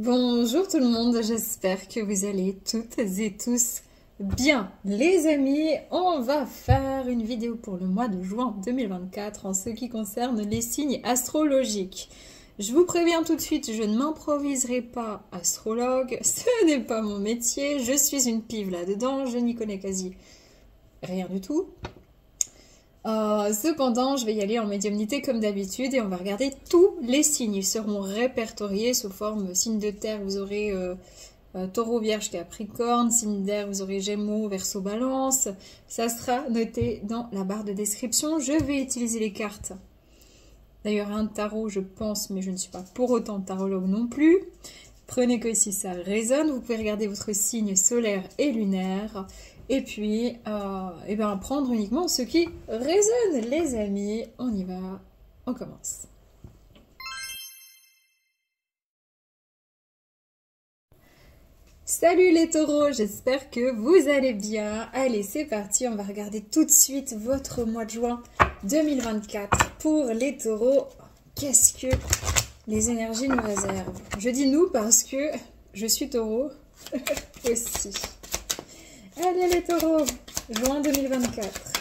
Bonjour tout le monde, j'espère que vous allez toutes et tous bien. Les amis, on va faire une vidéo pour le mois de juin 2024 en ce qui concerne les signes astrologiques. Je vous préviens tout de suite, je ne m'improviserai pas astrologue, ce n'est pas mon métier, je suis une pive là-dedans, je n'y connais quasi rien du tout. Cependant, je vais y aller en médiumnité comme d'habitude et on va regarder tous les signes. Ils seront répertoriés sous forme signe de terre, vous aurez taureau, vierge, capricorne, signe d'air, vous aurez gémeaux, verseau, balance. Ça sera noté dans la barre de description. Je vais utiliser les cartes. D'ailleurs, un tarot, je pense, mais je ne suis pas pour autant tarologue non plus. Prenez que si ça résonne, vous pouvez regarder votre signe solaire et lunaire. Et puis, prendre uniquement ce qui résonne, les amis. On y va, on commence. Salut les taureaux, j'espère que vous allez bien. Allez, c'est parti, on va regarder tout de suite votre mois de juin 2024. Pour les taureaux, qu'est-ce que les énergies nous réservent? Je dis nous parce que je suis taureau aussi. Allez les taureaux, juin 2024.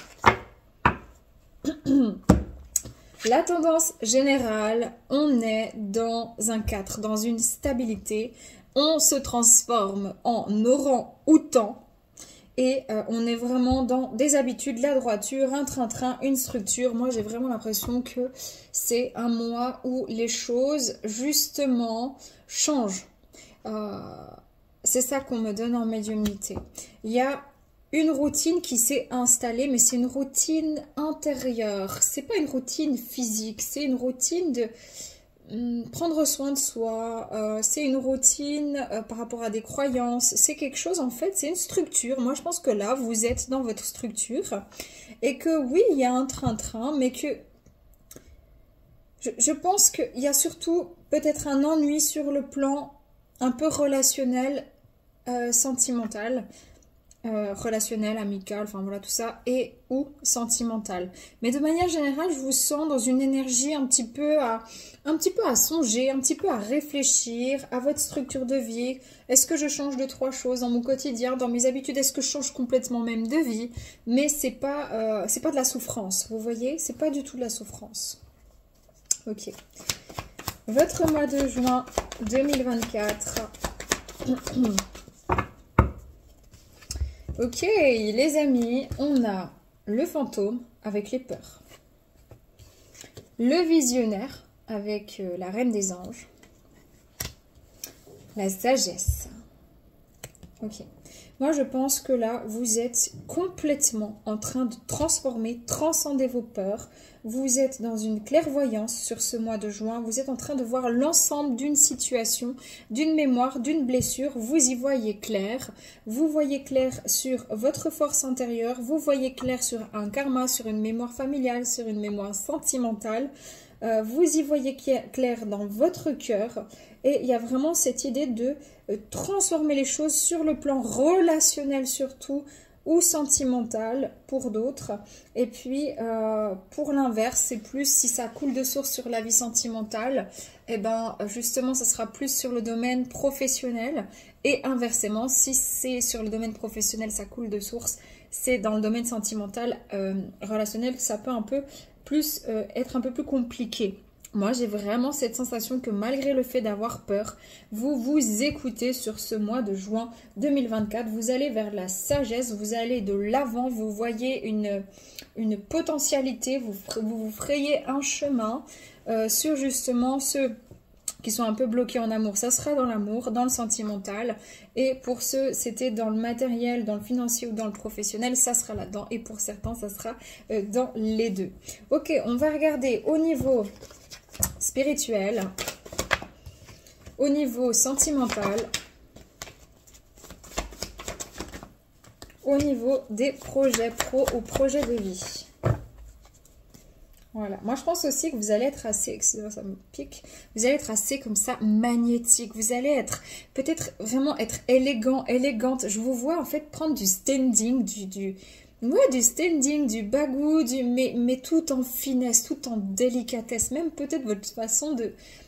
La tendance générale, on est dans un 4, dans une stabilité. On se transforme en orang-outan. Et on est vraiment dans des habitudes, la droiture, un train-train, une structure. Moi, j'ai vraiment l'impression que c'est un mois où les choses, justement, changent. C'est ça qu'on me donne en médiumnité. Il y a une routine qui s'est installée, mais c'est une routine intérieure. C'est pas une routine physique, c'est une routine de prendre soin de soi. C'est une routine par rapport à des croyances. C'est quelque chose, en fait, c'est une structure. Moi, je pense que là, vous êtes dans votre structure et que oui, il y a un train-train, mais que je pense qu'il y a surtout peut-être un ennui sur le plan un peu relationnel, sentimental, relationnel, amical, enfin voilà tout ça, et ou sentimental. Mais de manière générale, je vous sens dans une énergie un petit peu à songer, un petit peu à réfléchir à votre structure de vie. Est-ce que je change de 3 choses dans mon quotidien, dans mes habitudes? Est-ce que je change complètement même de vie? Mais c'est pas de la souffrance, vous voyez? C'est pas du tout de la souffrance. Ok. Votre mois de juin 2024. Ok, les amis, on a le fantôme avec les peurs. Le visionnaire avec la reine des anges. La sagesse. Ok. Moi, je pense que là, vous êtes complètement en train de transformer, transcender vos peurs. Vous êtes dans une clairvoyance sur ce mois de juin. Vous êtes en train de voir l'ensemble d'une situation, d'une mémoire, d'une blessure. Vous y voyez clair. Vous voyez clair sur votre force intérieure. Vous voyez clair sur un karma, sur une mémoire familiale, sur une mémoire sentimentale. Vous y voyez clair dans votre cœur et il y a vraiment cette idée de transformer les choses sur le plan relationnel surtout ou sentimental pour d'autres. Et puis pour l'inverse, c'est plus si ça coule de source sur la vie sentimentale, et ben justement ça sera plus sur le domaine professionnel et inversement si c'est sur le domaine professionnel ça coule de source, c'est dans le domaine sentimental relationnel ça peut un peu plus être un peu plus compliqué. Moi, j'ai vraiment cette sensation que malgré le fait d'avoir peur, vous vous écoutez sur ce mois de juin 2024. Vous allez vers la sagesse, vous allez de l'avant, vous voyez une potentialité, vous frayez un chemin sur justement ceux qui sont un peu bloqués en amour. Ça sera dans l'amour, dans le sentimental. Et pour ceux, c'était dans le matériel, dans le financier ou dans le professionnel, ça sera là-dedans. Et pour certains, ça sera dans les deux. Ok, on va regarder au niveau spirituel, au niveau sentimental, au niveau des projets pro ou projets de vie. Voilà. Moi, je pense aussi que vous allez être assez, excusez-moi, ça me pique, vous allez être assez comme ça magnétique. Vous allez être, peut-être vraiment être élégant, élégante. Je vous vois en fait prendre du standing, Ouais, du standing, du bagou, mais tout en finesse, tout en délicatesse. Même peut-être votre façon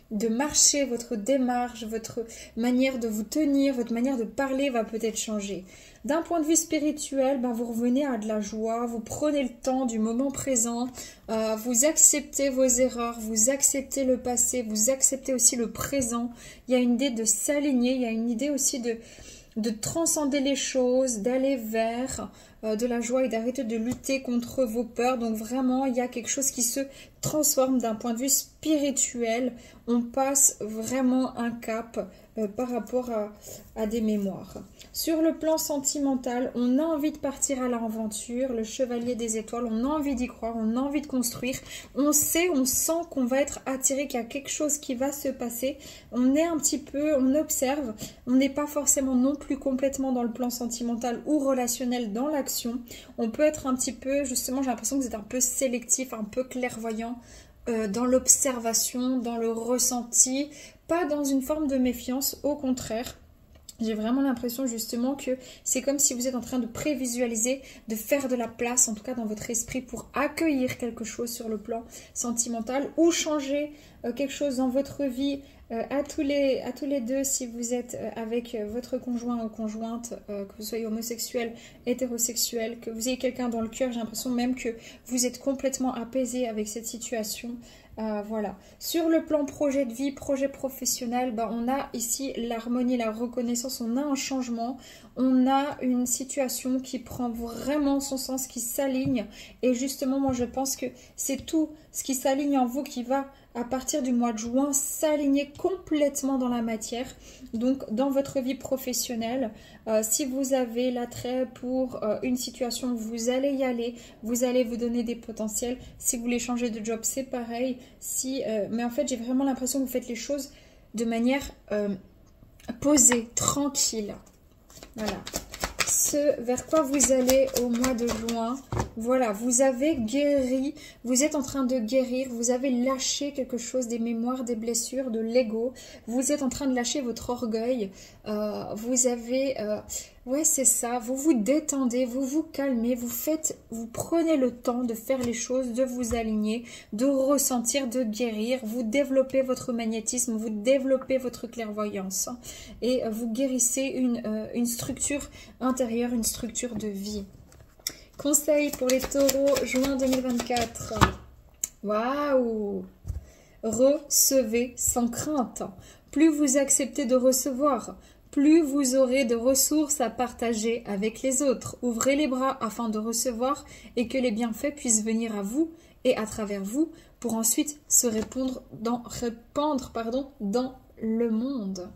de marcher, votre démarche, votre manière de vous tenir, votre manière de parler va peut-être changer. D'un point de vue spirituel, ben, vous revenez à de la joie, vous prenez le temps du moment présent, vous acceptez vos erreurs, vous acceptez le passé, vous acceptez aussi le présent. Il y a une idée de s'aligner, il y a une idée aussi de transcender les choses, d'aller vers de la joie et d'arrêter de lutter contre vos peurs. Donc vraiment, il y a quelque chose qui se transforme d'un point de vue spirituel. On passe vraiment un cap par rapport à des mémoires. Sur le plan sentimental, on a envie de partir à l'aventure, le chevalier des étoiles, on a envie d'y croire, on a envie de construire. On sait, on sent qu'on va être attiré, qu'il y a quelque chose qui va se passer. On est un petit peu, on observe, on n'est pas forcément non plus complètement dans le plan sentimental ou relationnel dans l'action. On peut être un petit peu, justement, j'ai l'impression que vous êtes un peu sélectif, un peu clairvoyant dans l'observation, dans le ressenti, pas dans une forme de méfiance, au contraire. J'ai vraiment l'impression justement que c'est comme si vous êtes en train de prévisualiser, de faire de la place, en tout cas dans votre esprit, pour accueillir quelque chose sur le plan sentimental ou changer quelque chose dans votre vie à tous les deux, si vous êtes avec votre conjoint ou conjointe, que vous soyez homosexuel, hétérosexuel, que vous ayez quelqu'un dans le cœur. J'ai l'impression même que vous êtes complètement apaisé avec cette situation. Voilà. Sur le plan projet de vie, projet professionnel, ben, on a ici l'harmonie, la reconnaissance, on a un changement, on a une situation qui prend vraiment son sens, qui s'aligne. Et justement, moi je pense que c'est tout ce qui s'aligne en vous qui va, à partir du mois de juin, s'aligner complètement dans la matière. Donc dans votre vie professionnelle, si vous avez l'attrait pour une situation, vous allez y aller, vous allez vous donner des potentiels. Si vous voulez changer de job, c'est pareil. Mais en fait, j'ai vraiment l'impression que vous faites les choses de manière posée, tranquille. Voilà. Ce vers quoi vous allez au mois de juin, voilà, vous avez guéri, vous êtes en train de guérir, vous avez lâché quelque chose, des mémoires, des blessures, de l'ego, vous êtes en train de lâcher votre orgueil, vous avez, ouais c'est ça, vous vous détendez, vous vous calmez, vous prenez le temps de faire les choses, de vous aligner, de ressentir, de guérir, vous développez votre magnétisme, vous développez votre clairvoyance et vous guérissez une structure intérieure, une structure de vie. Conseil pour les taureaux, juin 2024. Waouh! Recevez sans crainte. Plus vous acceptez de recevoir, plus vous aurez de ressources à partager avec les autres. Ouvrez les bras afin de recevoir et que les bienfaits puissent venir à vous et à travers vous pour ensuite se répandre dans le monde.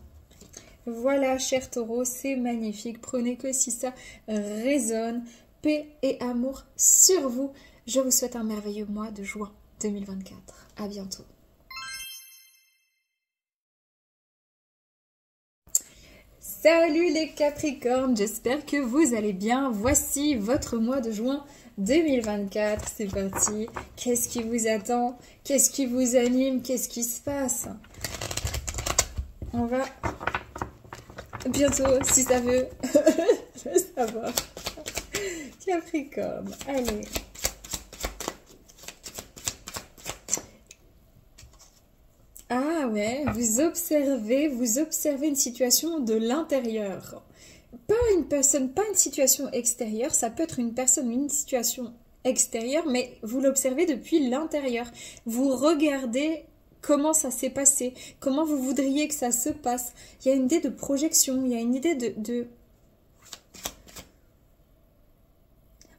Voilà, chers taureaux, c'est magnifique. Prenez que si ça résonne. Paix et amour sur vous. Je vous souhaite un merveilleux mois de juin 2024. À bientôt. Salut les Capricornes, j'espère que vous allez bien. Voici votre mois de juin 2024. C'est parti. Qu'est-ce qui vous attend? Qu'est-ce qui vous anime? Qu'est-ce qui se passe? On va bientôt, si ça veut, le savoir. Capricorne, allez. Ah ouais, vous observez une situation de l'intérieur. Pas une personne, pas une situation extérieure, ça peut être une personne, une situation extérieure, mais vous l'observez depuis l'intérieur. Vous regardez comment ça s'est passé, comment vous voudriez que ça se passe. Il y a une idée de projection, il y a une idée de...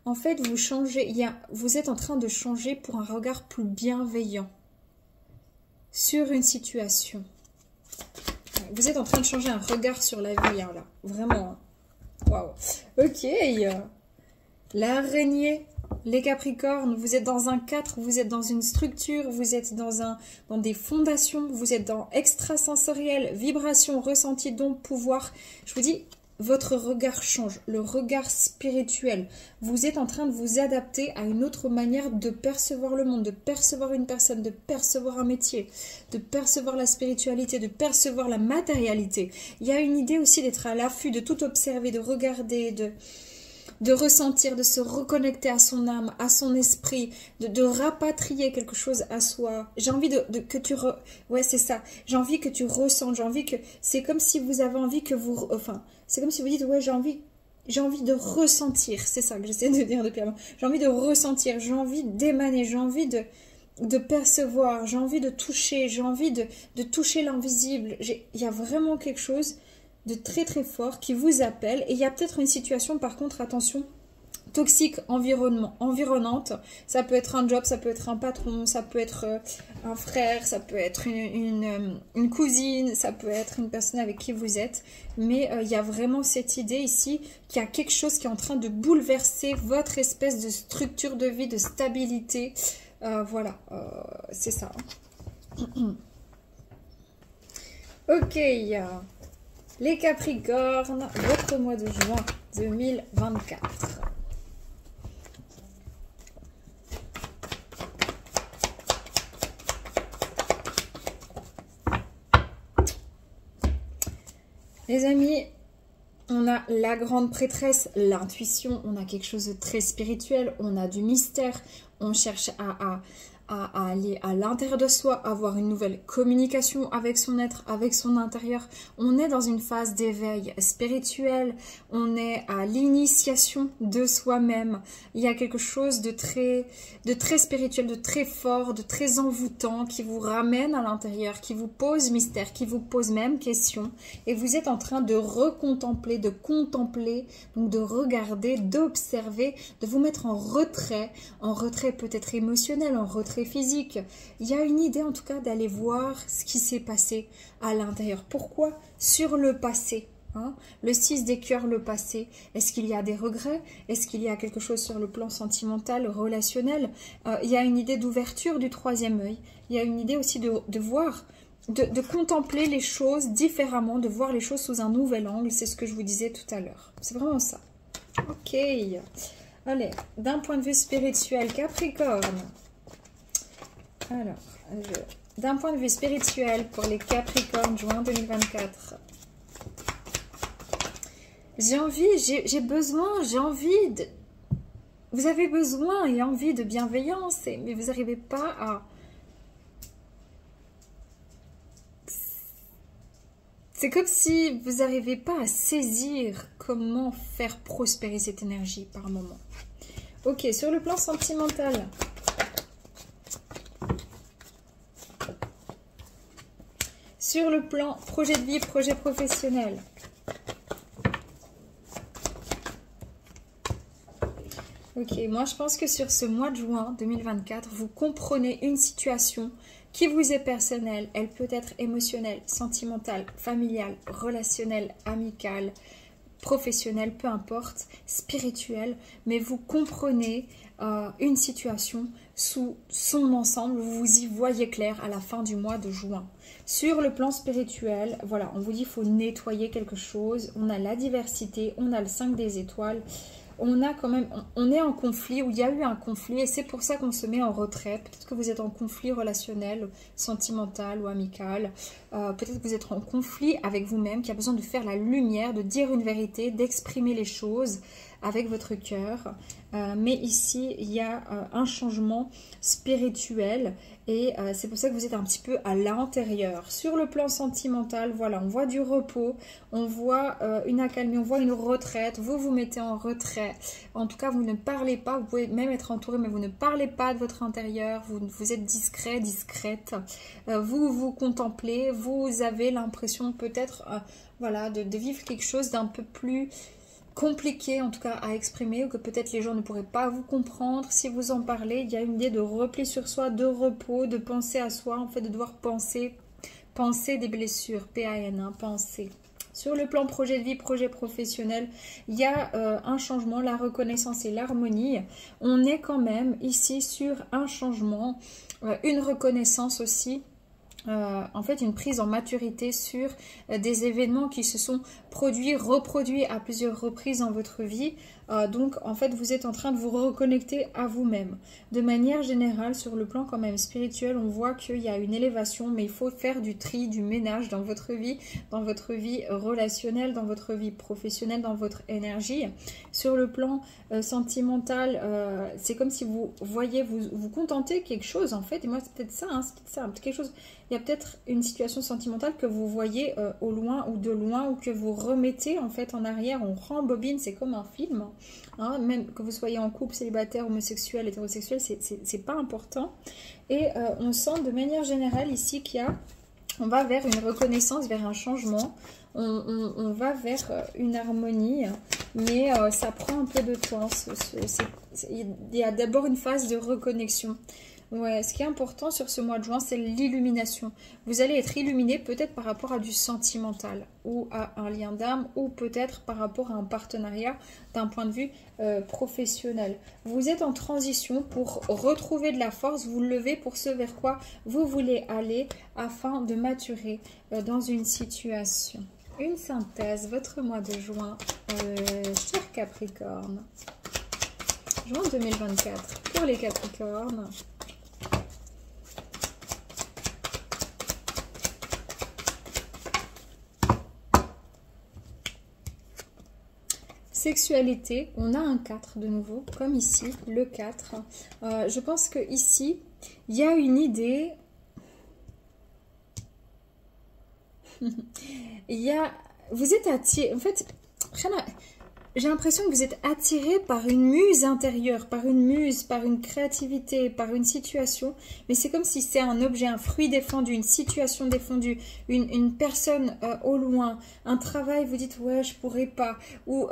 En fait, vous changez, vous êtes en train de changer pour un regard plus bienveillant sur une situation. Vous êtes en train de changer un regard sur la vie, hein, là. Vraiment. Waouh. Ok. L'araignée. Les Capricornes, vous êtes dans un 4, vous êtes dans une structure, vous êtes dans des fondations, vous êtes dans extrasensoriel, vibration, ressenti, don, pouvoir. Je vous dis... Votre regard change, le regard spirituel. Vous êtes en train de vous adapter à une autre manière de percevoir le monde, de percevoir une personne, de percevoir un métier, de percevoir la spiritualité, de percevoir la matérialité. Il y a une idée aussi d'être à l'affût, de tout observer, de regarder, de ressentir, de se reconnecter à son âme, à son esprit, de rapatrier quelque chose à soi. J'ai envie que tu... Ouais, c'est ça. J'ai envie que tu ressentes, j'ai envie que... C'est comme si vous avez envie que vous... Enfin, c'est comme si vous dites, ouais, j'ai envie de ressentir. C'est ça que j'essaie de dire depuis avant. J'ai envie de ressentir, j'ai envie d'émaner, j'ai envie de percevoir, j'ai envie de toucher, j'ai envie de toucher l'invisible. Il y a vraiment quelque chose de très très fort qui vous appelle. Et il y a peut-être une situation, par contre, attention, toxique environnante. Ça peut être un job, ça peut être un patron, ça peut être un frère, ça peut être une cousine, ça peut être une personne avec qui vous êtes. Mais il y a vraiment cette idée ici qu'il y a quelque chose qui est en train de bouleverser votre espèce de structure de vie, de stabilité. Voilà, c'est ça. Ok, les Capricornes, votre mois de juin 2024. Les amis, on a la grande prêtresse, l'intuition, on a quelque chose de très spirituel, on a du mystère, on cherche à aller à l'intérieur de soi, avoir une nouvelle communication avec son être, avec son intérieur. On est dans une phase d'éveil spirituel, on est à l'initiation de soi-même. Il y a quelque chose de très spirituel, de très fort, de très envoûtant qui vous ramène à l'intérieur, qui vous pose mystère, qui vous pose même question. Et vous êtes en train de recontempler, de contempler, donc de regarder, d'observer, de vous mettre en retrait peut-être émotionnel, en retrait physique. Il y a une idée en tout cas d'aller voir ce qui s'est passé à l'intérieur. Pourquoi? Sur le passé. Hein? Le 6 des cœurs, le passé. Est-ce qu'il y a des regrets? Est-ce qu'il y a quelque chose sur le plan sentimental, relationnel? Il y a une idée d'ouverture du troisième œil. Il y a une idée aussi de voir, de contempler les choses différemment, de voir les choses sous un nouvel angle. C'est ce que je vous disais tout à l'heure. C'est vraiment ça. Ok. Allez, d'un point de vue spirituel, Capricorne. Alors, d'un point de vue spirituel pour les Capricornes, juin 2024. J'ai besoin, j'ai envie de... Vous avez besoin et envie de bienveillance, mais vous n'arrivez pas à... C'est comme si vous n'arrivez pas à saisir comment faire prospérer cette énergie par moment. Ok, sur le plan sentimental. Sur le plan projet de vie, projet professionnel. Ok, moi je pense que sur ce mois de juin 2024, vous comprenez une situation qui vous est personnelle. Elle peut être émotionnelle, sentimentale, familiale, relationnelle, amicale, professionnelle, peu importe, spirituelle. Mais vous comprenez une situation sous son ensemble. Vous y voyez clair à la fin du mois de juin. Sur le plan spirituel, voilà, on vous dit qu'il faut nettoyer quelque chose. On a la diversité, on a le 5 des étoiles. On a quand même, on est en conflit, ou il y a eu un conflit, et c'est pour ça qu'on se met en retrait. Peut-être que vous êtes en conflit relationnel, sentimental ou amical. Peut-être que vous êtes en conflit avec vous-même, qui a besoin de faire la lumière, de dire une vérité, d'exprimer les choses avec votre cœur. Mais ici, il y a un changement spirituel et c'est pour ça que vous êtes un petit peu à l'intérieur. Sur le plan sentimental, voilà, on voit du repos, on voit une accalmie, on voit une retraite. Vous vous mettez en retrait. En tout cas, vous ne parlez pas. Vous pouvez même être entouré, mais vous ne parlez pas de votre intérieur. Vous êtes discret, discrète. Vous vous contemplez. Vous avez l'impression peut-être voilà, de vivre quelque chose d'un peu plus compliqué en tout cas à exprimer, ou que peut-être les gens ne pourraient pas vous comprendre si vous en parlez. Il y a une idée de repli sur soi, de repos, de penser à soi, en fait de devoir penser des blessures, PAN, hein, penser. Sur le plan projet de vie, projet professionnel, il y a un changement, la reconnaissance et l'harmonie. On est quand même ici sur un changement, une reconnaissance aussi en fait une prise en maturité sur des événements qui se sont produits, reproduits à plusieurs reprises dans votre vie. Donc en fait vous êtes en train de vous reconnecter à vous-même. De manière générale, sur le plan quand même spirituel, on voit qu'il y a une élévation, mais il faut faire du tri, du ménage dans votre vie relationnelle, dans votre vie professionnelle, dans votre énergie. Sur le plan sentimental, c'est comme si vous voyez, vous contentez quelque chose en fait, et moi c'est peut-être ça, hein, c'est peut-être ça, quelque chose. Il y a peut-être une situation sentimentale que vous voyez au loin ou de loin, ou que vous remettez en fait en arrière, on rembobine, c'est comme un film. Hein, même que vous soyez en couple, célibataire, homosexuel, hétérosexuel, c'est pas important. Et on sent de manière générale ici on va vers une reconnaissance, vers un changement. On va vers une harmonie, mais ça prend un peu de temps. Il y a d'abord une phase de reconnexion. Ouais, ce qui est important sur ce mois de juin, c'est l'illumination. Vous allez être illuminé peut-être par rapport à du sentimental ou à un lien d'âme, ou peut-être par rapport à un partenariat d'un point de vue professionnel. Vous êtes en transition pour retrouver de la force, vous levez pour ce vers quoi vous voulez aller afin de maturer dans une situation. Une synthèse, votre mois de juin, cher Capricorne. Juin 2024 pour les Capricornes. Sexualité, on a un 4 de nouveau, comme ici, le 4. Je pense que ici, il y a une idée. Vous êtes attiré. En fait, j'ai l'impression que vous êtes attiré par une muse intérieure, par une créativité, par une situation. Mais c'est comme si c'est un objet, un fruit défendu, une situation défendue, une personne au loin, un travail, vous dites ouais, je pourrais pas. Ou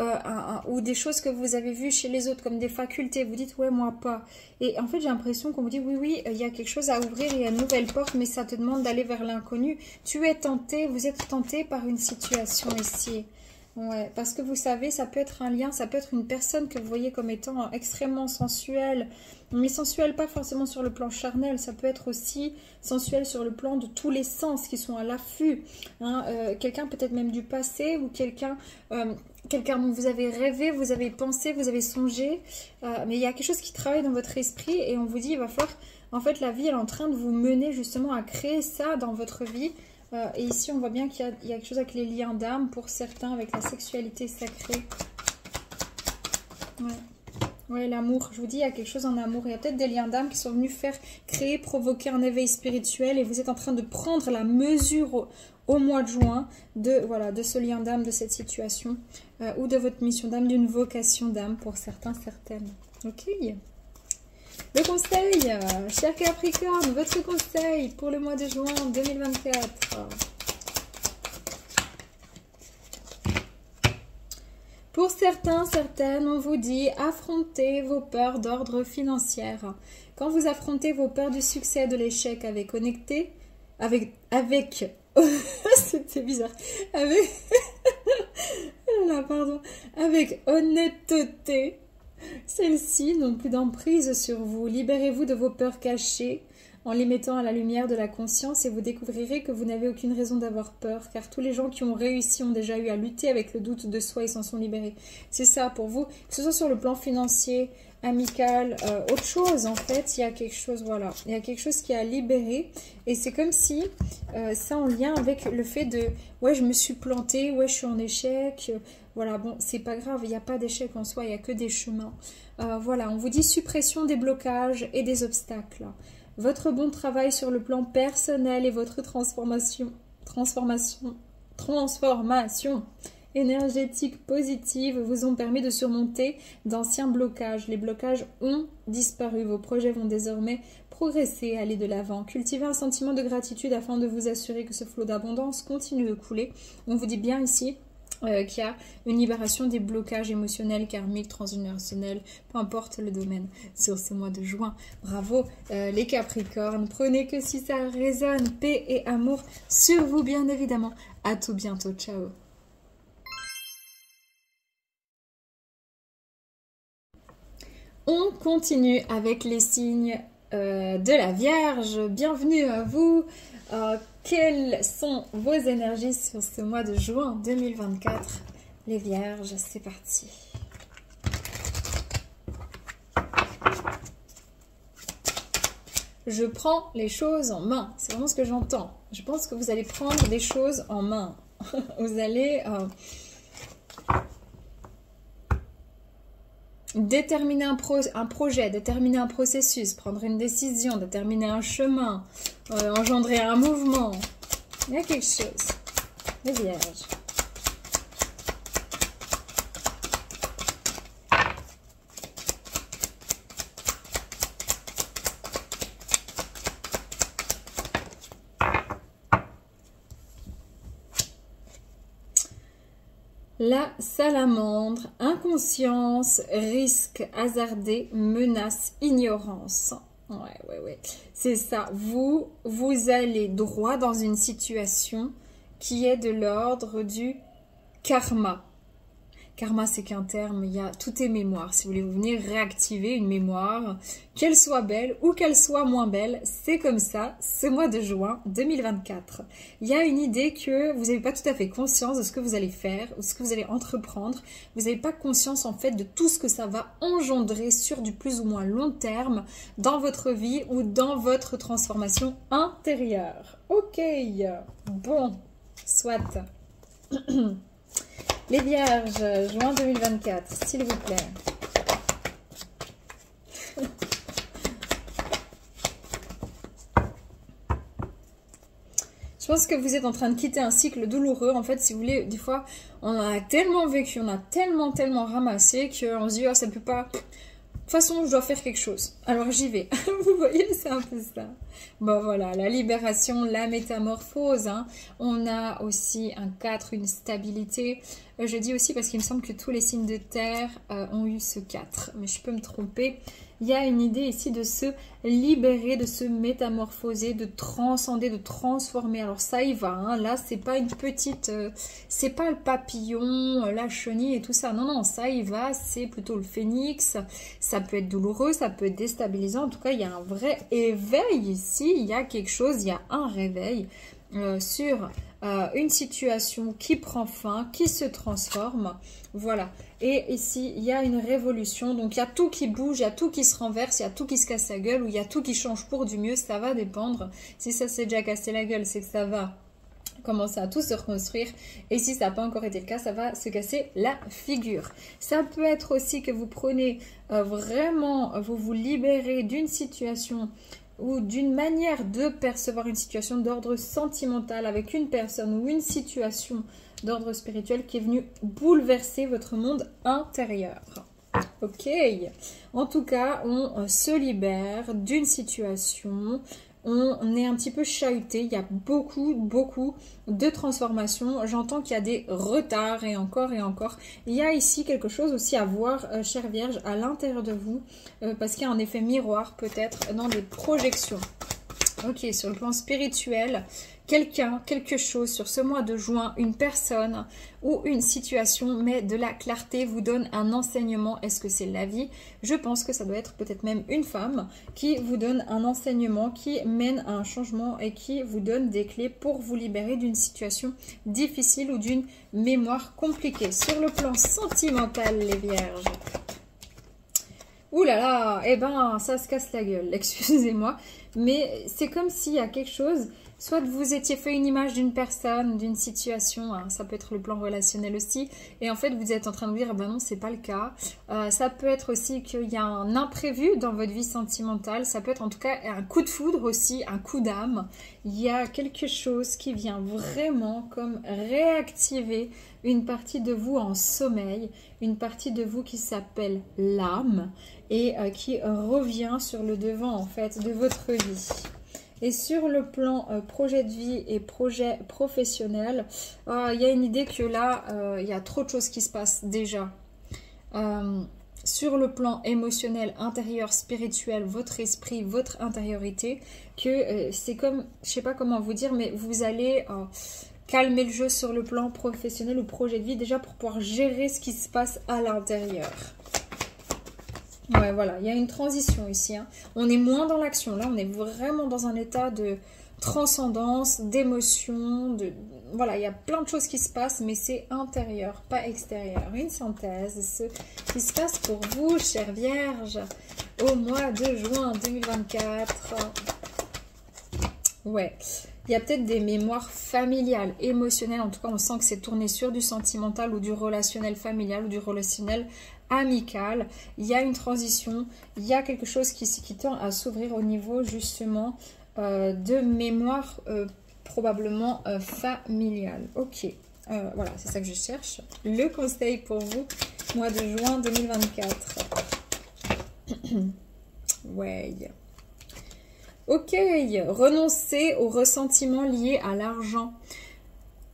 des choses que vous avez vues chez les autres comme des facultés, vous dites ouais, moi pas. Et en fait, j'ai l'impression qu'on vous dit oui, il y a quelque chose à ouvrir, il y a une nouvelle porte, mais ça te demande d'aller vers l'inconnu. Tu es tenté, vous êtes tenté par une situation ici. Ouais, parce que vous savez, ça peut être un lien, ça peut être une personne que vous voyez comme étant extrêmement sensuelle, mais sensuelle pas forcément sur le plan charnel, ça peut être aussi sensuel sur le plan de tous les sens qui sont à l'affût. Hein, quelqu'un peut-être même du passé, ou quelqu'un dont vous avez rêvé, vous avez pensé, vous avez songé, mais il y a quelque chose qui travaille dans votre esprit et on vous dit il va falloir, en fait la vie elle est en train de vous mener justement à créer ça dans votre vie. Et ici, on voit bien qu'il y a quelque chose avec les liens d'âme, pour certains, avec la sexualité sacrée. Ouais, l'amour. Je vous dis, il y a quelque chose en amour. Il y a peut-être des liens d'âme qui sont venus créer, provoquer un éveil spirituel. Et vous êtes en train de prendre la mesure au mois de juin de ce lien d'âme, de cette situation. Ou de votre mission d'âme, d'une vocation d'âme pour certains, certaines. Ok. Le conseil, cher Capricorne, votre conseil pour le mois de juin 2024. Pour certains, certaines, on vous dit affrontez vos peurs d'ordre financier. Quand vous affrontez vos peurs du succès, de l'échec avec honnêteté, c'était bizarre, avec honnêteté, celles-ci n'ont plus d'emprise sur vous. Libérez-vous de vos peurs cachées en les mettant à la lumière de la conscience et vous découvrirez que vous n'avez aucune raison d'avoir peur, car tous les gens qui ont réussi ont déjà eu à lutter avec le doute de soi et s'en sont libérés. C'est ça pour vous, que ce soit sur le plan financier, amical, autre chose en fait, il y a quelque chose, voilà, il y a quelque chose qui a libéré et c'est comme si ça en lien avec le fait de ouais je me suis plantée, ouais je suis en échec, voilà, bon c'est pas grave, il n'y a pas d'échec en soi, il n'y a que des chemins. Voilà, on vous dit suppression des blocages et des obstacles. Votre bon travail sur le plan personnel et votre transformation énergétique positive vous ont permis de surmonter d'anciens blocages. Les blocages ont disparu. Vos projets vont désormais progresser, aller de l'avant. Cultivez un sentiment de gratitude afin de vous assurer que ce flot d'abondance continue de couler. On vous dit bien ici qu'il y a une libération des blocages émotionnels, karmiques, transgénérationnels, peu importe le domaine, sur ce mois de juin. Bravo les Capricornes, prenez que si ça résonne, paix et amour sur vous bien évidemment. À tout bientôt, ciao. On continue avec les signes de la Vierge. Bienvenue à vous. Quelles sont vos énergies sur ce mois de juin 2024? Les Vierges, c'est parti. Je prends les choses en main. C'est vraiment ce que j'entends. Je pense que vous allez prendre des choses en main. Vous allez déterminer un projet, déterminer un processus, prendre une décision, déterminer un chemin, engendrer un mouvement. Il y a quelque chose. Les Vierges. La salamandre, inconscience, risque, hasardé, menace, ignorance. Ouais. C'est ça. Vous allez droit dans une situation qui est de l'ordre du karma. Karma, c'est qu'un terme, il y a tout est mémoire. Si vous voulez venir réactiver une mémoire, qu'elle soit belle ou qu'elle soit moins belle, c'est comme ça, ce mois de juin 2024. Il y a une idée que vous n'avez pas tout à fait conscience de ce que vous allez faire, ou ce que vous allez entreprendre. Vous n'avez pas conscience en fait de tout ce que ça va engendrer sur du plus ou moins long terme dans votre vie ou dans votre transformation intérieure. Ok, bon, soit. Les Vierges, juin 2024, s'il vous plaît. Je pense que vous êtes en train de quitter un cycle douloureux. En fait, si vous voulez, des fois, on a tellement vécu, on a tellement ramassé qu'on se dit, oh, ça ne peut pas... De toute façon, je dois faire quelque chose. Alors, j'y vais. Vous voyez, c'est un peu ça. Bon, voilà, la libération, la métamorphose. Hein. On a aussi un 4, une stabilité. Je dis aussi parce qu'il me semble que tous les signes de terre ont eu ce 4. Mais je peux me tromper. Il y a une idée ici de se libérer, de se métamorphoser, de transcender, de transformer. Alors ça y va, hein. Là c'est pas une petite, c'est pas le papillon, la chenille et tout ça. Non, ça y va, c'est plutôt le phénix. Ça peut être douloureux, ça peut être déstabilisant. En tout cas, il y a un vrai éveil ici. Il y a quelque chose, il y a un réveil sur une situation qui prend fin, qui se transforme. Voilà. Et ici, il y a une révolution. Donc, il y a tout qui bouge, il y a tout qui se renverse, il y a tout qui se casse la gueule, ou il y a tout qui change pour du mieux. Ça va dépendre. Si ça s'est déjà cassé la gueule, c'est que ça va commencer à tout se reconstruire. Et si ça n'a pas encore été le cas, ça va se casser la figure. Ça peut être aussi que vous prenez vraiment, vous vous libérez d'une situation ou d'une manière de percevoir une situation d'ordre sentimental avec une personne ou une situation d'ordre spirituel qui est venue bouleverser votre monde intérieur. Ok. En tout cas, on se libère d'une situation. On est un petit peu chahuté. Il y a beaucoup de transformations. J'entends qu'il y a des retards et encore et encore. Il y a ici quelque chose aussi à voir, chère Vierge, à l'intérieur de vous. Parce qu'il y a un effet miroir peut-être dans des projections. Ok, sur le plan spirituel, quelqu'un, quelque chose sur ce mois de juin, une personne ou une situation met de la clarté, vous donne un enseignement. Est-ce que c'est la vie? Je pense que ça doit être peut-être même une femme qui vous donne un enseignement, qui mène à un changement et qui vous donne des clés pour vous libérer d'une situation difficile ou d'une mémoire compliquée. Sur le plan sentimental, les Vierges. Ouh là là, eh ben ça se casse la gueule, excusez-moi. Mais c'est comme s'il y a quelque chose, soit vous étiez fait une image d'une personne, d'une situation, hein, ça peut être le plan relationnel aussi, et en fait vous êtes en train de dire, ben non, c'est pas le cas. Ça peut être aussi qu'il y a un imprévu dans votre vie sentimentale, ça peut être en tout cas un coup de foudre aussi, un coup d'âme. Il y a quelque chose qui vient vraiment comme réactiver une partie de vous en sommeil, une partie de vous qui s'appelle l'âme et qui revient sur le devant en fait de votre vie. Et sur le plan projet de vie et projet professionnel, il y a une idée que là, il y a trop de choses qui se passent déjà. Sur le plan émotionnel, intérieur, spirituel, votre esprit, votre intériorité, que c'est comme, je sais pas comment vous dire, mais vous allez calmer le jeu sur le plan professionnel ou projet de vie, déjà pour pouvoir gérer ce qui se passe à l'intérieur. Ouais, voilà, il y a une transition ici. Hein. On est moins dans l'action. Là, on est vraiment dans un état de transcendance, d'émotion, voilà, il y a plein de choses qui se passent, mais c'est intérieur, pas extérieur. Une synthèse de ce qui se passe pour vous, chère Vierge, au mois de juin 2024. Ouais, il y a peut-être des mémoires familiales, émotionnelles. En tout cas, on sent que c'est tourné sur du sentimental ou du relationnel familial ou du relationnel amical. Il y a une transition, il y a quelque chose qui tend à s'ouvrir au niveau justement de mémoire probablement familiale. Ok, voilà, c'est ça que je cherche. Le conseil pour vous, mois de juin 2024. Ouais. Ok, renoncer aux ressentiments liés à l'argent.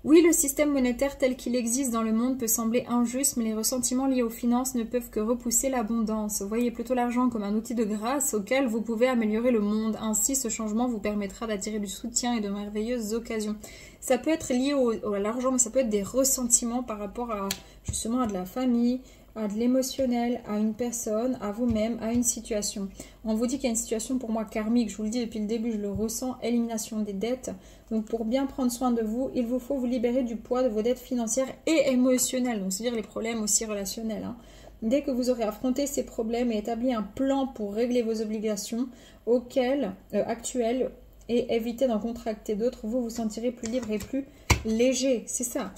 Oui, le système monétaire tel qu'il existe dans le monde peut sembler injuste, mais les ressentiments liés aux finances ne peuvent que repousser l'abondance. Voyez plutôt l'argent comme un outil de grâce auquel vous pouvez améliorer le monde. Ainsi, ce changement vous permettra d'attirer du soutien et de merveilleuses occasions. Ça peut être lié à l'argent, mais ça peut être des ressentiments par rapport à justement à de la famille, à de l'émotionnel, à une personne, à vous-même, à une situation. On vous dit qu'il y a une situation pour moi karmique, je vous le dis depuis le début, je le ressens, élimination des dettes. Donc pour bien prendre soin de vous, il vous faut vous libérer du poids de vos dettes financières et émotionnelles, donc c'est-à-dire les problèmes aussi relationnels. Hein. Dès que vous aurez affronté ces problèmes et établi un plan pour régler vos obligations actuelles et éviter d'en contracter d'autres, vous vous sentirez plus libre et plus léger, c'est ça.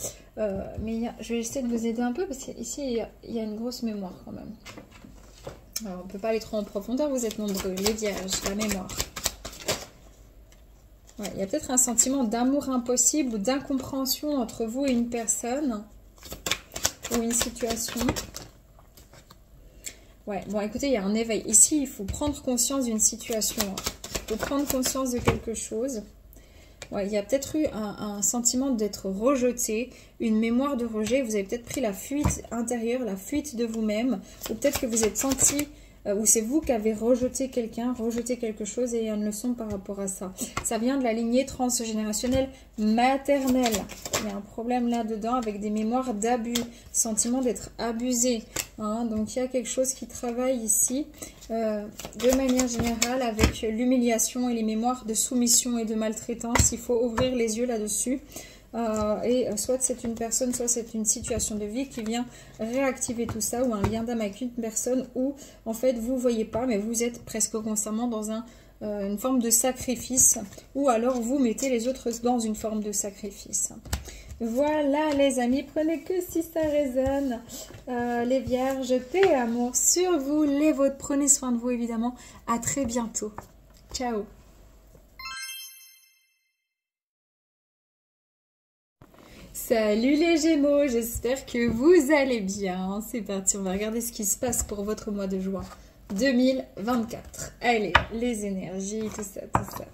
Mais je vais essayer de vous aider un peu parce qu'ici il y a une grosse mémoire quand même. Alors on ne peut pas aller trop en profondeur, vous êtes nombreux, les vierges, la mémoire. Ouais, il y a peut-être un sentiment d'amour impossible ou d'incompréhension entre vous et une personne ou une situation. Ouais, bon écoutez, il y a un éveil. Ici, il faut prendre conscience d'une situation. Il faut prendre conscience de quelque chose. Ouais, il y a peut-être eu un sentiment d'être rejeté, une mémoire de rejet. Vous avez peut-être pris la fuite intérieure, la fuite de vous-même. Ou peut-être que vous êtes senti, ou c'est vous qui avez rejeté quelqu'un, rejeté quelque chose et il y a une leçon par rapport à ça. Ça vient de la lignée transgénérationnelle maternelle. Il y a un problème là-dedans avec des mémoires d'abus, sentiment d'être abusé. Hein, donc il y a quelque chose qui travaille ici de manière générale avec l'humiliation et les mémoires de soumission et de maltraitance. Il faut ouvrir les yeux là-dessus. Et soit c'est une personne, soit c'est une situation de vie qui vient réactiver tout ça, ou un lien d'âme avec une personne où en fait vous ne voyez pas, mais vous êtes presque constamment dans une forme de sacrifice, ou alors vous mettez les autres dans une forme de sacrifice. Voilà les amis, prenez que si ça résonne. Les vierges, paix et amour sur vous, les vôtres. Prenez soin de vous évidemment. À très bientôt. Ciao. Salut les Gémeaux, j'espère que vous allez bien. C'est parti, on va regarder ce qui se passe pour votre mois de juin 2024. Allez, les énergies, tout ça, tout ça.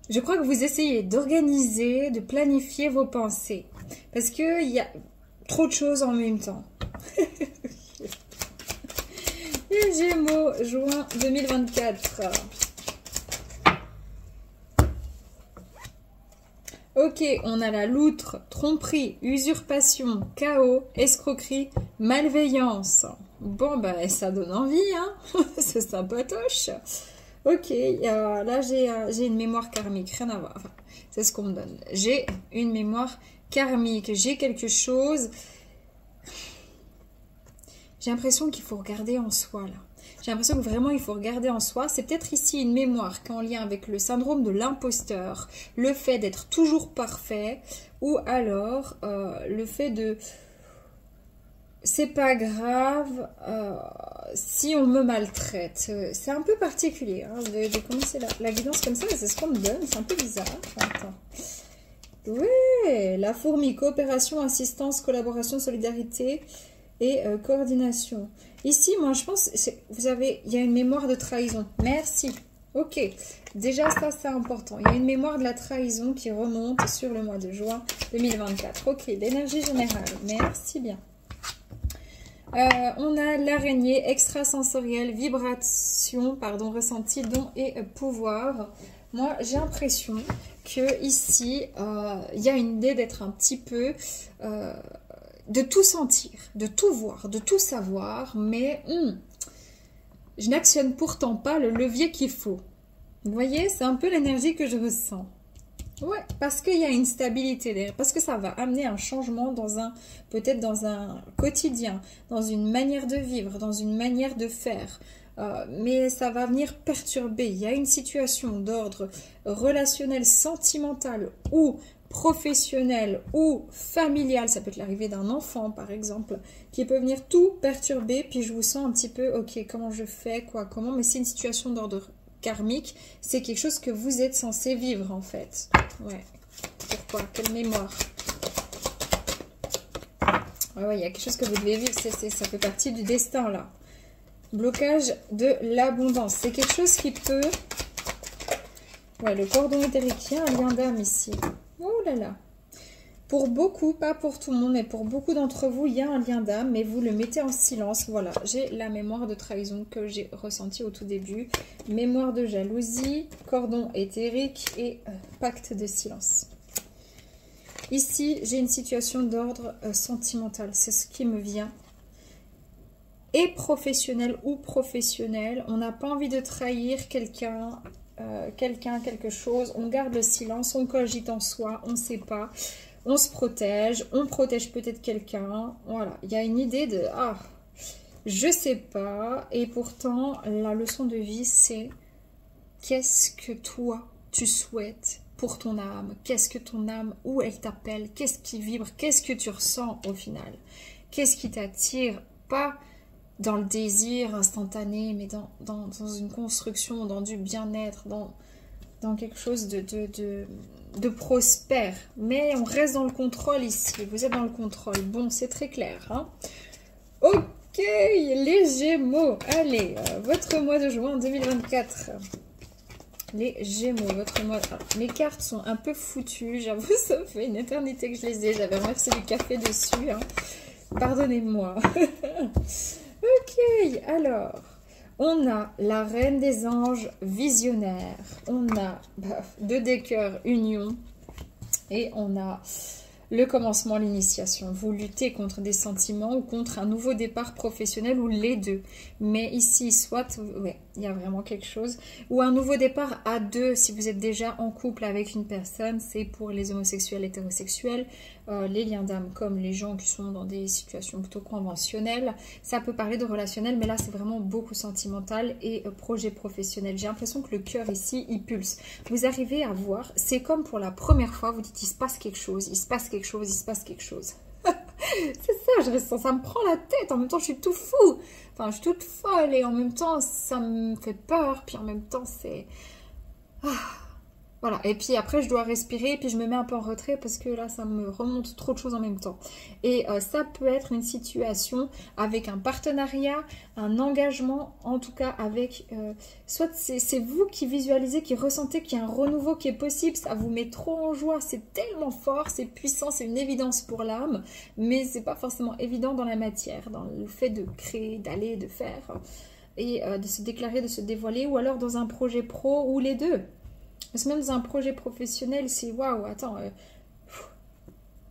Je crois que vous essayez d'organiser, de planifier vos pensées. Parce qu'il y a trop de choses en même temps. Les Gémeaux, juin 2024. Ok, on a la loutre, tromperie, usurpation, chaos, escroquerie, malveillance. Bon, bah ça donne envie, hein. C'est sympatoche. Ok, là j'ai une mémoire karmique, rien à voir. Enfin, c'est ce qu'on me donne. J'ai une mémoire karmique, j'ai quelque chose. J'ai l'impression qu'il faut regarder en soi là. J'ai l'impression que vraiment il faut regarder en soi. C'est peut-être ici une mémoire qui est en lien avec le syndrome de l'imposteur, le fait d'être toujours parfait, ou alors le fait de... C'est pas grave si on me maltraite. C'est un peu particulier hein, de commencer la guidance comme ça, mais c'est ce qu'on me donne. C'est un peu bizarre. Attends. Ouais, la fourmi, coopération, assistance, collaboration, solidarité et coordination. Ici, moi, je pense, il y a une mémoire de trahison. Merci. Ok. Déjà, ça, c'est important. Il y a une mémoire de la trahison qui remonte sur le mois de juin 2024. Ok, l'énergie générale. Merci bien. On a l'araignée extrasensorielle, vibration, pardon, ressenti, don et pouvoir. Moi, j'ai l'impression que ici, il y a une idée d'être un petit peu de tout sentir, de tout voir, de tout savoir, mais je n'actionne pourtant pas le levier qu'il faut. Vous voyez, c'est un peu l'énergie que je ressens. Ouais, parce qu'il y a une stabilité derrière, parce que ça va amener un changement peut-être dans un quotidien, dans une manière de vivre, dans une manière de faire. Mais ça va venir perturber. Il y a une situation d'ordre relationnel, sentimental ou professionnel ou familial. Ça peut être l'arrivée d'un enfant, par exemple, qui peut venir tout perturber. Puis je vous sens un petit peu, ok, comment je fais, quoi, comment. Mais c'est une situation d'ordre karmique, c'est quelque chose que vous êtes censé vivre en fait. Ouais. Pourquoi? Quelle mémoire? Ouais, il y a quelque chose que vous devez vivre, ça fait partie du destin là. Blocage de l'abondance. C'est quelque chose qui peut... Ouais, le cordon éthérique, il y a un lien d'âme ici. Oh là là. Pour beaucoup, pas pour tout le monde, mais pour beaucoup d'entre vous, il y a un lien d'âme, mais vous le mettez en silence. Voilà, j'ai la mémoire de trahison que j'ai ressentie au tout début. Mémoire de jalousie, cordon éthérique et pacte de silence. Ici, j'ai une situation d'ordre sentimental, c'est ce qui me vient. Et professionnel ou professionnel, on n'a pas envie de trahir quelqu'un, quelque chose. On garde le silence, on cogite en soi, on ne sait pas. On se protège, on protège peut-être quelqu'un. Voilà, il y a une idée de « Ah, je sais pas ». Et pourtant, la leçon de vie, c'est qu'est-ce que toi, tu souhaites pour ton âme? Qu'est-ce que ton âme, où elle t'appelle? Qu'est-ce qui vibre? Qu'est-ce que tu ressens au final? Qu'est-ce qui t'attire? Pas dans le désir instantané, mais dans une construction, dans du bien-être, dans quelque chose de prospère. Mais on reste dans le contrôle ici. Vous êtes dans le contrôle. Bon, c'est très clair. Hein? Ok, les Gémeaux. Allez, votre mois de juin 2024. Les Gémeaux, votre mois... Alors, mes cartes sont un peu foutues. J'avoue, ça fait une éternité que je les ai. J'avais remercié du café dessus. Hein. Pardonnez-moi. Ok, alors... On a la reine des anges visionnaire, on a 2 des cœurs union et on a le commencement, l'initiation. Vous luttez contre des sentiments ou contre un nouveau départ professionnel ou les deux. Mais ici, soit, ouais, il y a vraiment quelque chose. Ou un nouveau départ à 2, si vous êtes déjà en couple avec une personne, c'est pour les homosexuels, hétérosexuels, les liens d'âme comme les gens qui sont dans des situations plutôt conventionnelles. Ça peut parler de relationnel, mais là, c'est vraiment beaucoup sentimental et projet professionnel. J'ai l'impression que le cœur ici, il pulse. Vous arrivez à voir, c'est comme pour la première fois, vous dites, il se passe quelque chose, il se passe quelque chose, il se passe quelque chose. C'est ça, je ressens, ça me prend la tête, en même temps je suis tout fou, enfin je suis toute folle et en même temps ça me fait peur, puis en même temps c'est... Voilà, et puis après je dois respirer, et puis je me mets un peu en retrait parce que là ça me remonte trop de choses en même temps. Et ça peut être une situation avec un partenariat, un engagement, en tout cas avec... soit c'est vous qui visualisez, qui ressentez qu'il y a un renouveau qui est possible, ça vous met trop en joie, c'est tellement fort, c'est puissant, c'est une évidence pour l'âme, mais c'est pas forcément évident dans la matière, dans le fait de créer, d'aller, de faire, et de se déclarer, de se dévoiler, ou alors dans un projet pro, ou les deux. Parce que même dans un projet professionnel, c'est waouh, attends,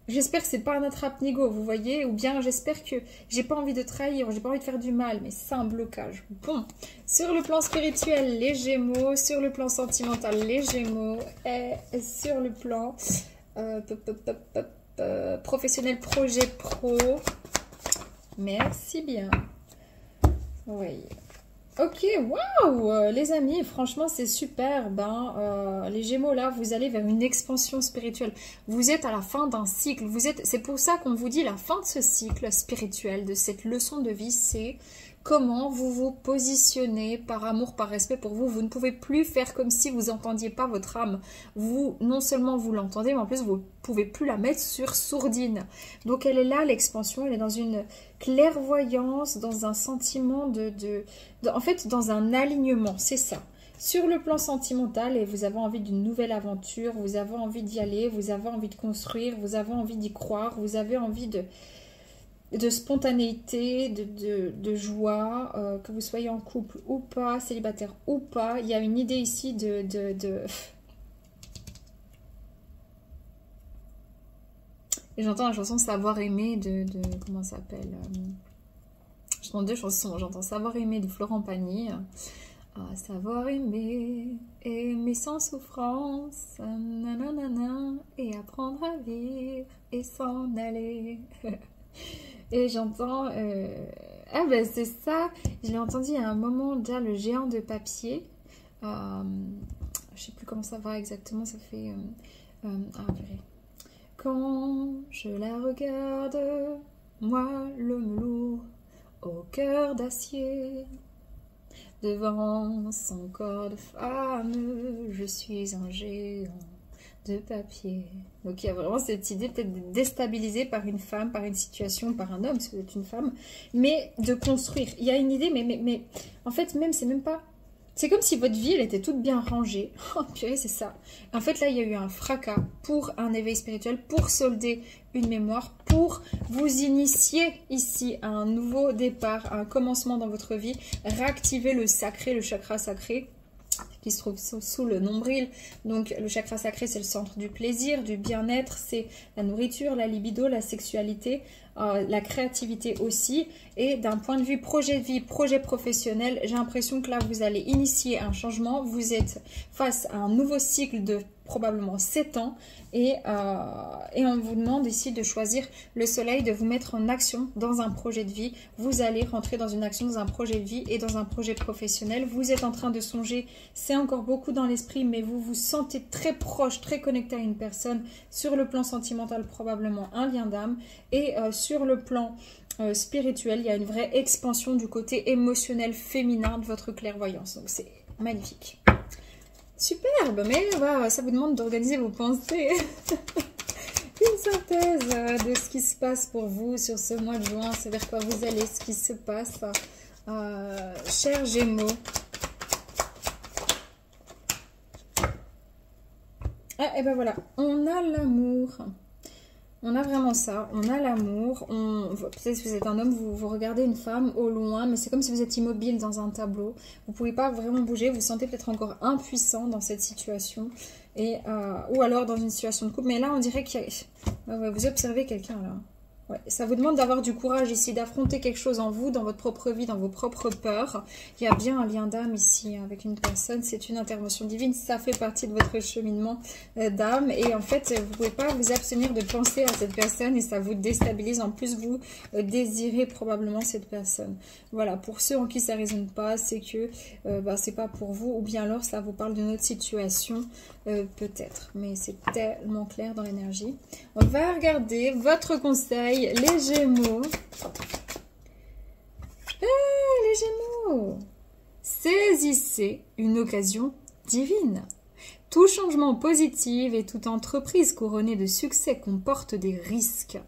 j'espère que c'est pas un attrape-nigo, vous voyez, ou bien j'espère que j'ai pas envie de trahir, j'ai pas envie de faire du mal, mais c'est un blocage. Bon, sur le plan spirituel, les Gémeaux, sur le plan sentimental, les Gémeaux, et sur le plan professionnel, projet pro, merci bien. Oui. Ok, waouh, les amis, franchement, c'est super. Les Gémeaux, là, vous allez vers une expansion spirituelle. Vous êtes à la fin d'un cycle. C'est pour ça qu'on vous dit la fin de ce cycle spirituel, de cette leçon de vie, c'est comment vous vous positionnez par amour, par respect pour vous. Vous ne pouvez plus faire comme si vous n'entendiez pas votre âme. Vous, non seulement vous l'entendez, mais en plus, vous ne pouvez plus la mettre sur sourdine. Donc, elle est là, l'expansion. Elle est dans une clairvoyance, dans un sentiment en fait, dans un alignement. C'est ça. Sur le plan sentimental, et vous avez envie d'une nouvelle aventure, vous avez envie d'y aller, vous avez envie de construire, vous avez envie d'y croire, vous avez envie de spontanéité, de joie, que vous soyez en couple ou pas, célibataire ou pas. Il y a une idée ici Et j'entends la chanson Savoir aimer de comment ça s'appelle j'entends deux chansons. J'entends Savoir aimer de Florent Pagny. Savoir aimer, aimer sans souffrance, nanana, et apprendre à vivre et s'en aller. Et j'entends... Ah ben c'est ça, je l'ai entendu il y a un moment déjà, le géant de papier. Je sais plus comment ça va exactement, ça fait... purée. Quand je la regarde, moi l'homme lourd, au cœur d'acier, devant son corps de femme, je suis un géant de papier. Donc il y a vraiment cette idée peut-être de déstabiliser par une femme, par une situation, par un homme, si vous êtes une femme, mais de construire. Il y a une idée, mais en fait même, c'est même pas... C'est comme si votre vie, elle était toute bien rangée. Oh purée, c'est ça. En fait, là, il y a eu un fracas pour un éveil spirituel, pour solder une mémoire, pour vous initier ici à un nouveau départ, à un commencement dans votre vie, réactiver le sacré, le chakra sacré, qui se trouve sous le nombril. Donc le chakra sacré, c'est le centre du plaisir, du bien-être, c'est la nourriture, la libido, la sexualité, la créativité aussi. Et d'un point de vue projet de vie, projet professionnel, j'ai l'impression que là, vous allez initier un changement. Vous êtes face à un nouveau cycle de probablement 7 ans. Et on vous demande ici de choisir le soleil, de vous mettre en action dans un projet de vie. Vous allez rentrer dans une action, dans un projet de vie et dans un projet professionnel. Vous êtes en train de songer, c'est encore beaucoup dans l'esprit, mais vous vous sentez très proche, très connecté à une personne. Sur le plan sentimental, probablement un lien d'âme. Et sur le plan spirituel, il y a une vraie expansion du côté émotionnel féminin de votre clairvoyance. Donc c'est magnifique. Superbe, mais voilà, ça vous demande d'organiser vos pensées. Une synthèse de ce qui se passe pour vous sur ce mois de juin, c'est vers quoi vous allez, ce qui se passe. Chers Gémeaux. Ah, et ben voilà, on a l'amour. On a vraiment ça, on a l'amour. Peut-être que vous êtes un homme, vous regardez une femme au loin, mais c'est comme si vous êtes immobile dans un tableau. Vous ne pouvez pas vraiment bouger, vous vous sentez peut-être encore impuissant dans cette situation. Ou alors dans une situation de couple. Mais là, on dirait qu'il y a... vous observez quelqu'un là. Ouais, ça vous demande d'avoir du courage ici, d'affronter quelque chose en vous, dans votre propre vie, dans vos propres peurs. Il y a bien un lien d'âme ici avec une personne, c'est une intervention divine, ça fait partie de votre cheminement d'âme. Et en fait, vous ne pouvez pas vous abstenir de penser à cette personne et ça vous déstabilise. En plus, vous désirez probablement cette personne. Voilà, pour ceux en qui ça ne résonne pas, c'est que c'est pas pour vous. Ou bien alors, ça vous parle d'une autre situation, peut-être. Mais c'est tellement clair dans l'énergie. On va regarder votre conseil. Les Gémeaux. Les Gémeaux. Saisissez une occasion divine. Tout changement positif et toute entreprise couronnée de succès comporte des risques.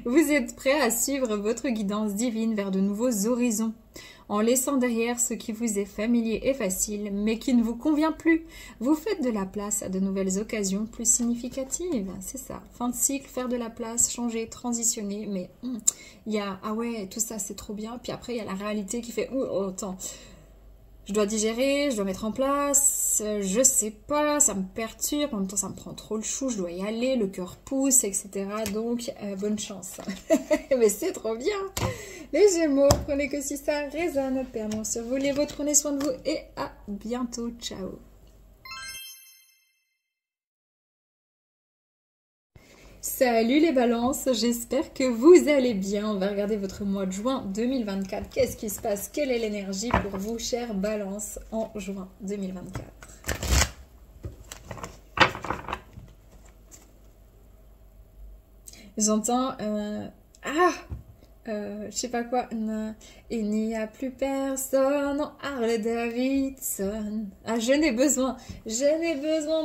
Vous êtes prêt à suivre votre guidance divine vers de nouveaux horizons, en laissant derrière ce qui vous est familier et facile, mais qui ne vous convient plus. Vous faites de la place à de nouvelles occasions plus significatives. C'est ça. Fin de cycle, faire de la place, changer, transitionner. Mais il y a, ah ouais, tout ça c'est trop bien. Puis après, il y a la réalité qui fait, oh, attends. Je dois digérer, je dois mettre en place, je sais pas, ça me perturbe, en même temps ça me prend trop le chou, je dois y aller, le cœur pousse, etc. Donc, bonne chance. Mais c'est trop bien. Les Gémeaux, prenez que si ça résonne, Père Noir sur vous, les vôtres, prenez soin de vous et à bientôt. Ciao. Salut les balances, j'espère que vous allez bien. On va regarder votre mois de juin 2024. Qu'est-ce qui se passe? Quelle est l'énergie pour vous, chère balance, en juin 2024? J'entends... je sais pas quoi. Il n'y a plus personne en Harley Davidson. Ah, je n'ai besoin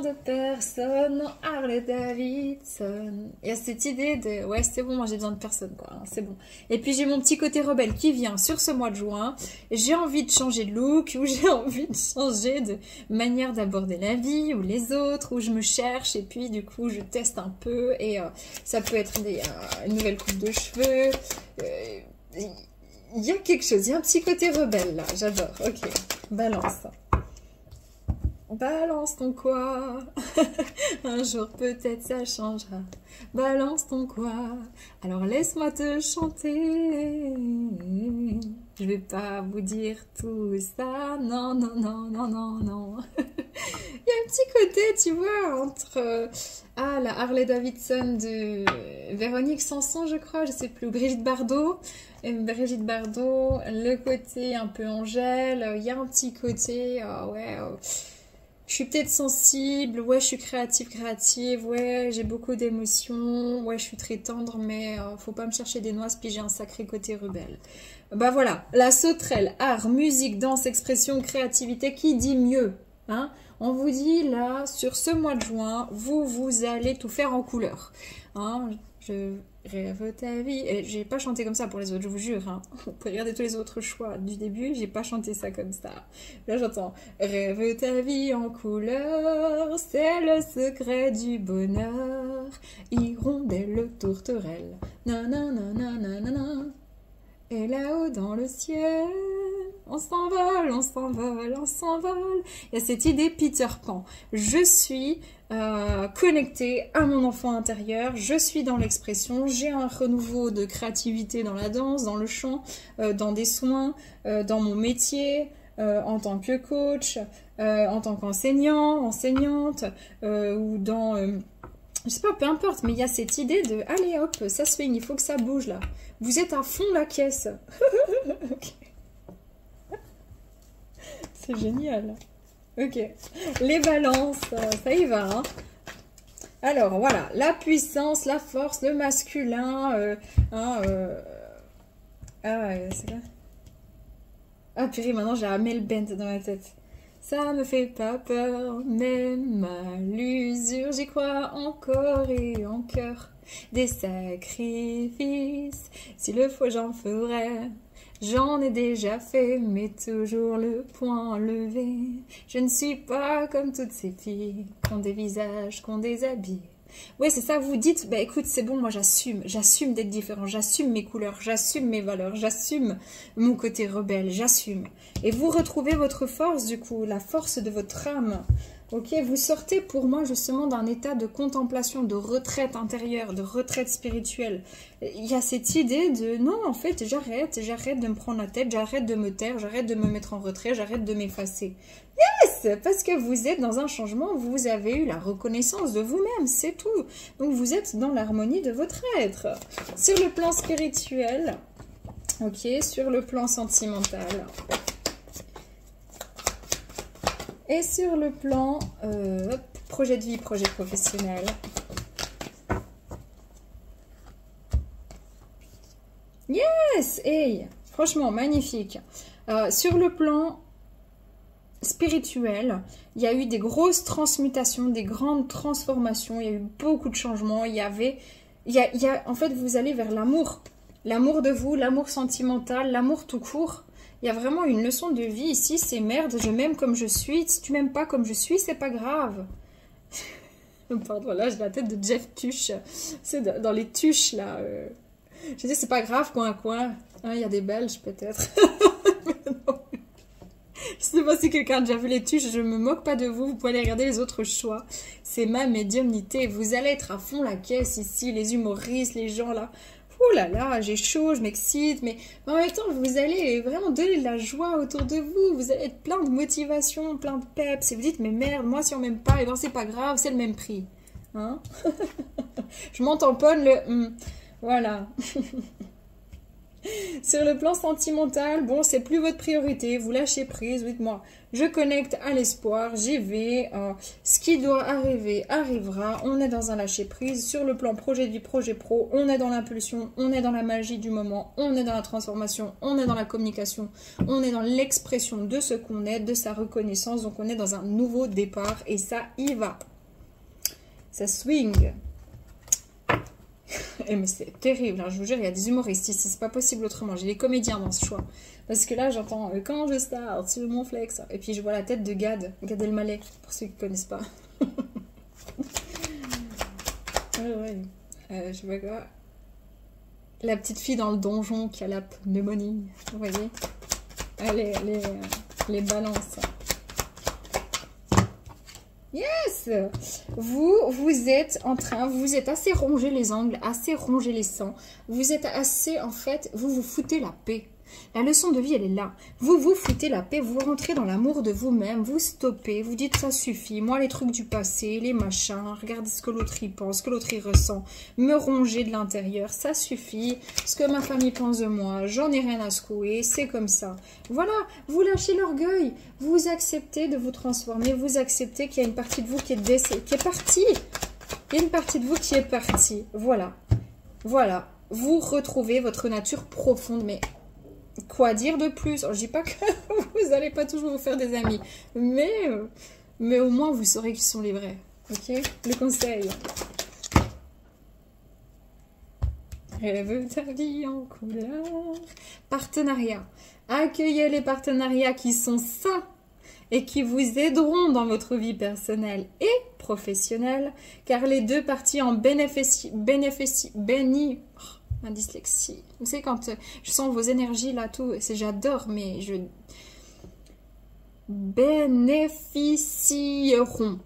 de personne en Harley Davidson. Il y a cette idée de, ouais, c'est bon, moi j'ai besoin de personne, quoi, hein, c'est bon. Et puis j'ai mon petit côté rebelle qui vient sur ce mois de juin. J'ai envie de changer de look, ou j'ai envie de changer de manière d'aborder la vie, ou les autres, où je me cherche, et puis du coup je teste un peu, et ça peut être une nouvelle coupe de cheveux. Il y a quelque chose, il y a un petit côté rebelle là, j'adore. Ok, balance. Balance ton quoi. Un jour peut-être ça changera. Balance ton quoi. Alors laisse-moi te chanter. Je vais pas vous dire tout ça. Non, non, non, non, non, non. Il y a un petit côté, tu vois, entre la Harley Davidson de Véronique Sanson, je crois, je sais plus, Brigitte Bardot. Et Brigitte Bardot, le côté un peu Angèle, il y a un petit côté, je suis peut-être sensible, ouais, je suis créative, ouais, j'ai beaucoup d'émotions, ouais, je suis très tendre, mais faut pas me chercher des noix, puis j'ai un sacré côté rebelle. Bah voilà, la sauterelle, art, musique, danse, expression, créativité, qui dit mieux, hein? On vous dit là, sur ce mois de juin, vous allez tout faire en couleur. Hein, je rêve ta vie. Et j'ai pas chanté comme ça pour les autres, je vous jure. Hein. Vous pouvez regarder tous les autres choix du début, j'ai pas chanté ça comme ça. Là j'entends rêve ta vie en couleur, c'est le secret du bonheur. Hirondelle, tourterelle, nanana, nanana. Et là-haut dans le ciel, on s'envole, on s'envole, on s'envole. Il y a cette idée Peter Pan. Je suis connectée à mon enfant intérieur, je suis dans l'expression, j'ai un renouveau de créativité dans la danse, dans le chant, dans des soins, dans mon métier, en tant que coach, en tant qu'enseignant, enseignante, ou dans... je sais pas, peu importe, mais il y a cette idée de allez hop, ça swing, il faut que ça bouge là. Vous êtes à fond la caisse. Okay. C'est génial. Ok. Les balances, ça y va. Hein. Alors voilà, la puissance, la force, le masculin. C'est quoi? Ah purée, maintenant j'ai Amel Bent dans la tête. Ça me fait pas peur, même à l'usure, j'y crois encore et en cœur. Des sacrifices, s'il le faut j'en ferai. J'en ai déjà fait, mais toujours le poing levé. Je ne suis pas comme toutes ces filles, qu'ont des visages, qu'ont des habits. Ouais, c'est ça, vous dites, bah écoute, c'est bon, moi j'assume d'être différent, j'assume mes couleurs, j'assume mes valeurs, j'assume mon côté rebelle, j'assume. Et vous retrouvez votre force, du coup, la force de votre âme. Ok, vous sortez pour moi justement d'un état de contemplation, de retraite intérieure, de retraite spirituelle. Il y a cette idée de non, en fait, j'arrête de me prendre la tête, j'arrête de me taire, j'arrête de me mettre en retrait, j'arrête de m'effacer. Yes, parce que vous êtes dans un changement, vous avez eu la reconnaissance de vous-même, c'est tout. Donc vous êtes dans l'harmonie de votre être. Sur le plan spirituel, ok, sur le plan sentimental. Et sur le plan projet de vie, projet professionnel. Yes! Hey! Franchement, magnifique. Sur le plan spirituel, il y a eu des grosses transmutations, des grandes transformations, il y a eu beaucoup de changements. En fait, vous allez vers l'amour. L'amour de vous, l'amour sentimental, l'amour tout court. Il y a vraiment une leçon de vie ici, c'est merde, je m'aime comme je suis. Si tu m'aimes pas comme je suis, c'est pas grave. Pardon, là j'ai la tête de Jeff Tuche. C'est dans les tuches là. Je dis c'est pas grave, coin à coin. Hein, il y a des Belges peut-être. Je sais pas si quelqu'un a déjà vu les tuches, je me moque pas de vous, vous pouvez aller regarder les autres choix. C'est ma médiumnité, vous allez être à fond la caisse ici, les humoristes, les gens là. Ouh là là, j'ai chaud, je m'excite, mais en même temps, vous allez vraiment donner de la joie autour de vous. Vous allez être plein de motivation, plein de peps. Et vous dites, mais merde, moi, si on m'aime pas, eh ben, c'est pas grave, c'est le même prix. Hein. Je m'en tamponne le... Voilà. Sur le plan sentimental, bon, c'est plus votre priorité, vous lâchez prise, vous dites moi, je connecte à l'espoir, j'y vais, ce qui doit arriver, arrivera, on est dans un lâcher prise. Sur le plan projet de vie, projet pro, on est dans l'impulsion, on est dans la magie du moment, on est dans la transformation, on est dans la communication, on est dans l'expression de ce qu'on est, de sa reconnaissance, donc on est dans un nouveau départ, et ça y va. Ça swing. Et mais c'est terrible, hein, je vous jure, il y a des humoristes ici, c'est pas possible autrement. J'ai des comédiens dans ce choix. Parce que là, j'entends quand je start sur mon flex. Et puis je vois la tête de Gad Elmaleh, pour ceux qui ne connaissent pas. Je vois quoi. La petite fille dans le donjon qui a la pneumonie, vous voyez. Allez, les balances. Yes! Vous êtes en train, vous êtes assez rongé les angles, assez rongé les sangs. Vous êtes assez, en fait, vous vous foutez la paix. La leçon de vie, elle est là. Vous vous foutez la paix, vous rentrez dans l'amour de vous-même, vous stoppez, vous dites ça suffit. Moi, les trucs du passé, les machins, regardez ce que l'autre y pense, ce que l'autre y ressent, me ronger de l'intérieur, ça suffit. Ce que ma famille pense de moi, j'en ai rien à secouer, c'est comme ça. Voilà, vous lâchez l'orgueil, vous acceptez de vous transformer, vous acceptez qu'il y a une partie de vous qui est partie. Il y a une partie de vous qui est partie. Voilà. Voilà. Vous retrouvez votre nature profonde, mais... Quoi dire de plus? Je dis pas que vous n'allez pas toujours vous faire des amis, mais au moins vous saurez qui sont les vrais. Ok? Le conseil. Rêve ta vie en couleur. Partenariat. Accueillez les partenariats qui sont sains et qui vous aideront dans votre vie personnelle et professionnelle, car les deux parties en bénéficient. Ma dyslexie. Vous savez, quand je sens vos énergies là, tout, j'adore, mais je... Bénéficieront.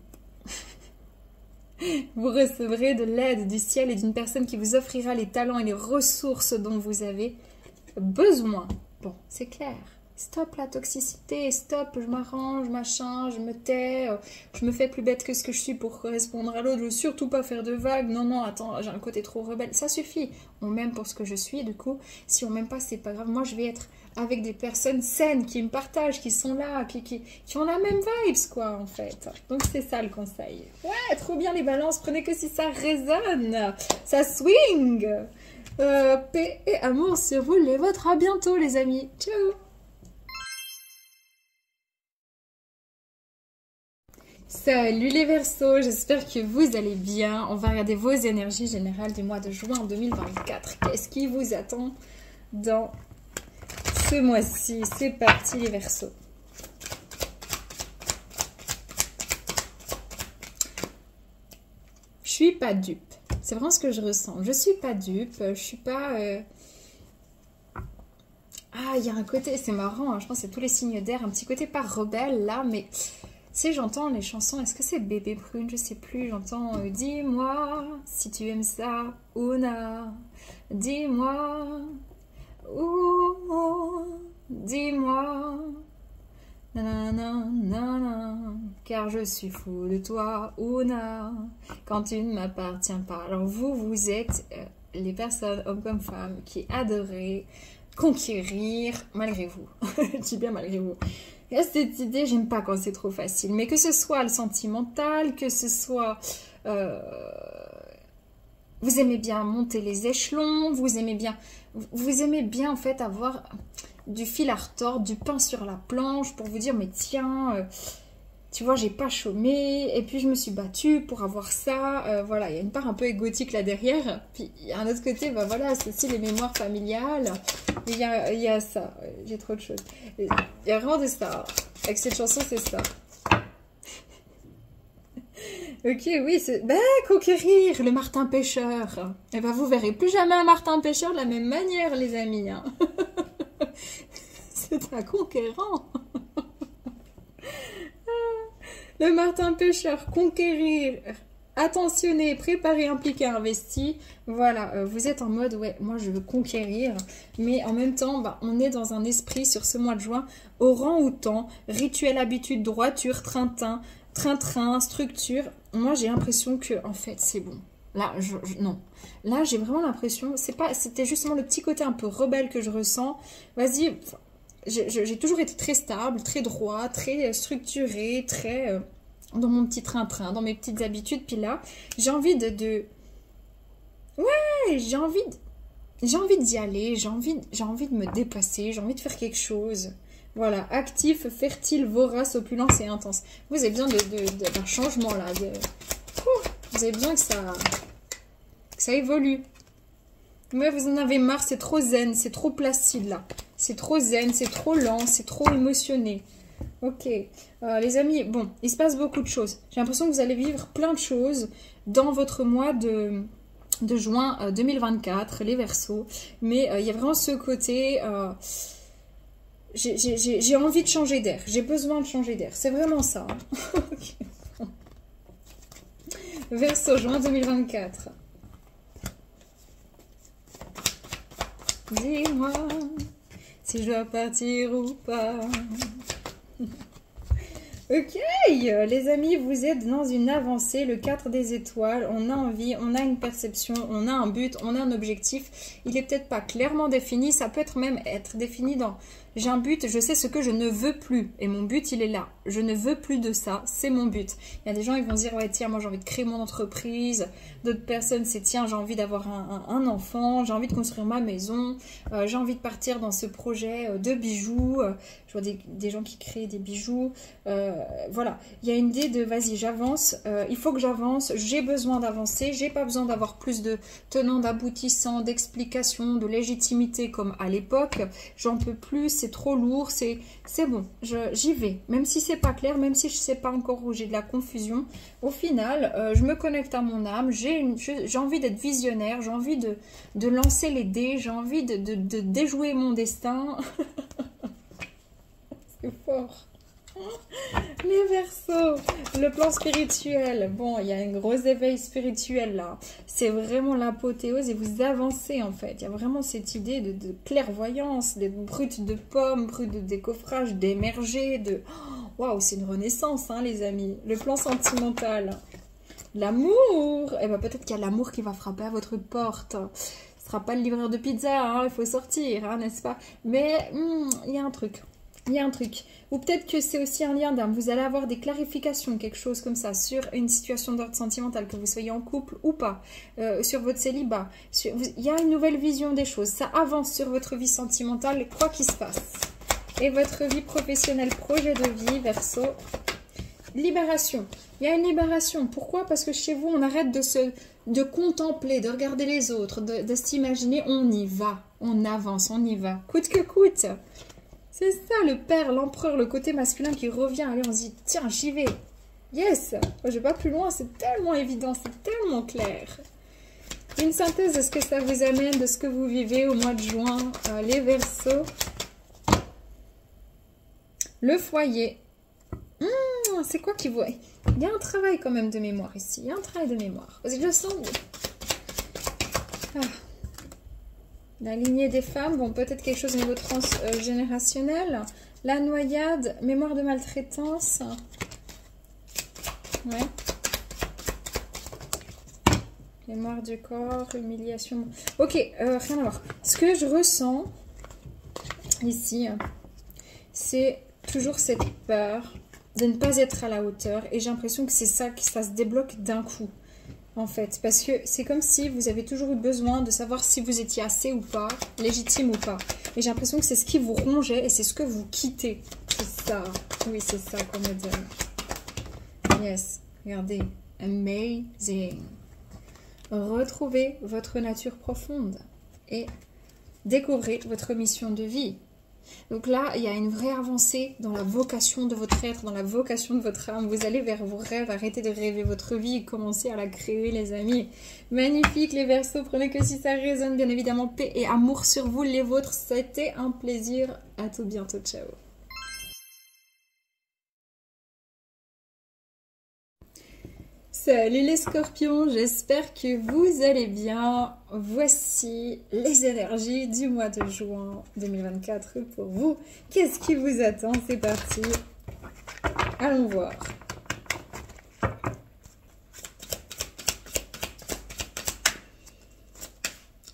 Vous recevrez de l'aide du ciel et d'une personne qui vous offrira les talents et les ressources dont vous avez besoin. Bon, c'est clair. Stop la toxicité, stop, je m'arrange, machin, je me tais, je me fais plus bête que ce que je suis pour correspondre à l'autre, je veux surtout pas faire de vagues, non, non, attends, j'ai un côté trop rebelle, ça suffit. On m'aime pour ce que je suis, du coup, si on m'aime pas, c'est pas grave, moi je vais être avec des personnes saines, qui me partagent, qui sont là, qui ont la même vibes, quoi, en fait. Donc c'est ça le conseil. Ouais, trop bien les balances, prenez que si ça résonne, ça swing. Paix et amour sur vous, les vôtres, à bientôt les amis, ciao. Salut les Verseaux, j'espère que vous allez bien. On va regarder vos énergies générales du mois de juin 2024. Qu'est-ce qui vous attend dans ce mois-ci? C'est parti les Verseaux. Je suis pas dupe. C'est vraiment ce que je ressens. Je suis pas dupe. Je suis pas... Ah, il y a un côté... C'est marrant, hein, je pense que c'est tous les signes d'air. Un petit côté pas rebelle là, mais... Tu sais, j'entends les chansons, est-ce que c'est Bébé Prune? Je sais plus, j'entends dis-moi si tu aimes ça, Ouna. Dis-moi, dis-moi, nanana, car je suis fou de toi, Ouna, quand tu ne m'appartiens pas. Alors vous êtes les personnes, hommes comme femmes, qui adorent conquérir malgré vous. Je dis bien malgré vous. Il y a cette idée, j'aime pas quand c'est trop facile, mais que ce soit le sentimental, que ce soit... vous aimez bien monter les échelons, vous aimez bien en fait avoir du fil à retordre, du pain sur la planche pour vous dire, mais tiens, tu vois, j'ai pas chômé, et puis je me suis battue pour avoir ça, voilà, il y a une part un peu égotique là derrière, puis il y a un autre côté, bah voilà, c'est aussi les mémoires familiales, il y a ça, j'ai trop de choses, il y a vraiment de ça, avec cette chanson c'est ça. Ok, oui, c'est... Bah, conquérir le martin pêcheur. Et ben, vous verrez plus jamais un martin pêcheur de la même manière, les amis. Hein. C'est un conquérant. Le martin pêcheur, conquérir, attentionner, préparer, impliquer, investi. Voilà, vous êtes en mode, ouais, moi je veux conquérir. Mais en même temps, bah, on est dans un esprit sur ce mois de juin, orang-outan, rituel, habitude, droiture, train-train, structure. Moi, j'ai l'impression que, en fait, c'est bon. Là, non. Là, j'ai vraiment l'impression, c'était justement le petit côté un peu rebelle que je ressens. Vas-y, j'ai toujours été très stable, très droit, très structuré, très dans mon petit train-train, dans mes petites habitudes. Puis là, j'ai envie ouais, j'ai envie d'y aller, j'ai envie de me dépasser, j'ai envie de faire quelque chose. Voilà, actif, fertile, vorace, opulence et intense. Vous avez besoin d'un changement là. Vous avez besoin que ça évolue. Mais vous en avez marre, c'est trop zen, c'est trop placide là. C'est trop zen, c'est trop lent, c'est trop émotionné. Ok, les amis, bon, il se passe beaucoup de choses. J'ai l'impression que vous allez vivre plein de choses dans votre mois de juin 2024, les Verseaux. Mais il y a vraiment ce côté... J'ai envie de changer d'air. J'ai besoin de changer d'air. C'est vraiment ça. Hein. Okay. Verseau, juin 2024. Dis-moi si je dois partir ou pas. Ok, les amis, vous êtes dans une avancée, le 4 des étoiles, on a envie, on a une perception, on a un but, on a un objectif. Il n'est peut-être pas clairement défini, ça peut être même être défini dans j'ai un but, je sais ce que je ne veux plus et mon but il est là. Je ne veux plus de ça, c'est mon but. Il y a des gens ils vont dire ouais tiens moi j'ai envie de créer mon entreprise. D'autres personnes c'est tiens j'ai envie d'avoir un enfant, j'ai envie de construire ma maison, j'ai envie de partir dans ce projet de bijoux. Je vois des gens qui créent des bijoux. Voilà, il y a une idée de vas-y j'avance, il faut que j'avance, j'ai besoin d'avancer, j'ai pas besoin d'avoir plus de tenants, d'aboutissants, d'explications, de légitimité comme à l'époque. J'en peux plus. C'est trop lourd, c'est bon, j'y vais. Même si c'est pas clair, même si je sais pas encore où j'ai de la confusion, au final, je me connecte à mon âme, j'ai envie d'être visionnaire, j'ai envie de lancer les dés, j'ai envie de déjouer mon destin. C'est fort. Les Verseaux, le plan spirituel. Bon, il y a un gros éveil spirituel là. C'est vraiment l'apothéose et vous avancez en fait. Il y a vraiment cette idée de clairvoyance, d'être brut de pommes, brut de décoffrage, d'émerger, de... Waouh, c'est une renaissance hein les amis. Le plan sentimental. L'amour. Eh ben peut-être qu'il y a l'amour qui va frapper à votre porte. Ce sera pas le livreur de pizza, hein, il faut sortir, hein, n'est-ce pas? Mais il y a un truc. Il y a un truc. Ou peut-être que c'est aussi un lien d'âme. Vous allez avoir des clarifications, quelque chose comme ça, sur une situation d'ordre sentimental, que vous soyez en couple ou pas, sur votre célibat. Il y a une nouvelle vision des choses. Ça avance sur votre vie sentimentale, quoi qu'il se passe. Et votre vie professionnelle, projet de vie, Verseau. Libération. Il y a une libération. Pourquoi? Parce que chez vous, on arrête de contempler, de regarder les autres, de s'imaginer. On y va. On avance, on y va. Coûte que coûte. C'est ça, le père, l'empereur, le côté masculin qui revient. Allez, on se dit, tiens, j'y vais. Yes. Je vais pas plus loin, c'est tellement évident, c'est tellement clair. Une synthèse de ce que ça vous amène, de ce que vous vivez au mois de juin, les Verseaux. Le foyer. C'est quoi qui vous... Il y a un travail quand même de mémoire ici. Il y a un travail de mémoire. Je sens... La lignée des femmes, bon, peut-être quelque chose au niveau transgénérationnel. La noyade, mémoire de maltraitance. Ouais. Mémoire du corps, humiliation. Ok, rien à voir. Ce que je ressens ici, c'est toujours cette peur de ne pas être à la hauteur. Et j'ai l'impression que c'est ça, que ça se débloque d'un coup. En fait, parce que c'est comme si vous avez toujours eu besoin de savoir si vous étiez assez ou pas, légitime ou pas. Et j'ai l'impression que c'est ce qui vous rongeait et c'est ce que vous quittez. C'est ça. Oui, c'est ça qu'on me donne. Yes. Regardez. Amazing. Retrouvez votre nature profonde et découvrez votre mission de vie. Donc là, il y a une vraie avancée dans la vocation de votre être, dans la vocation de votre âme. Vous allez vers vos rêves, arrêtez de rêver votre vie et commencez à la créer, les amis. Magnifique, les Verseaux. Prenez que si ça résonne, bien évidemment. Paix et amour sur vous, les vôtres. C'était un plaisir. À tout bientôt. Ciao. Salut les scorpions, j'espère que vous allez bien. Voici les énergies du mois de juin 2024 pour vous. Qu'est-ce qui vous attend? C'est parti. Allons voir.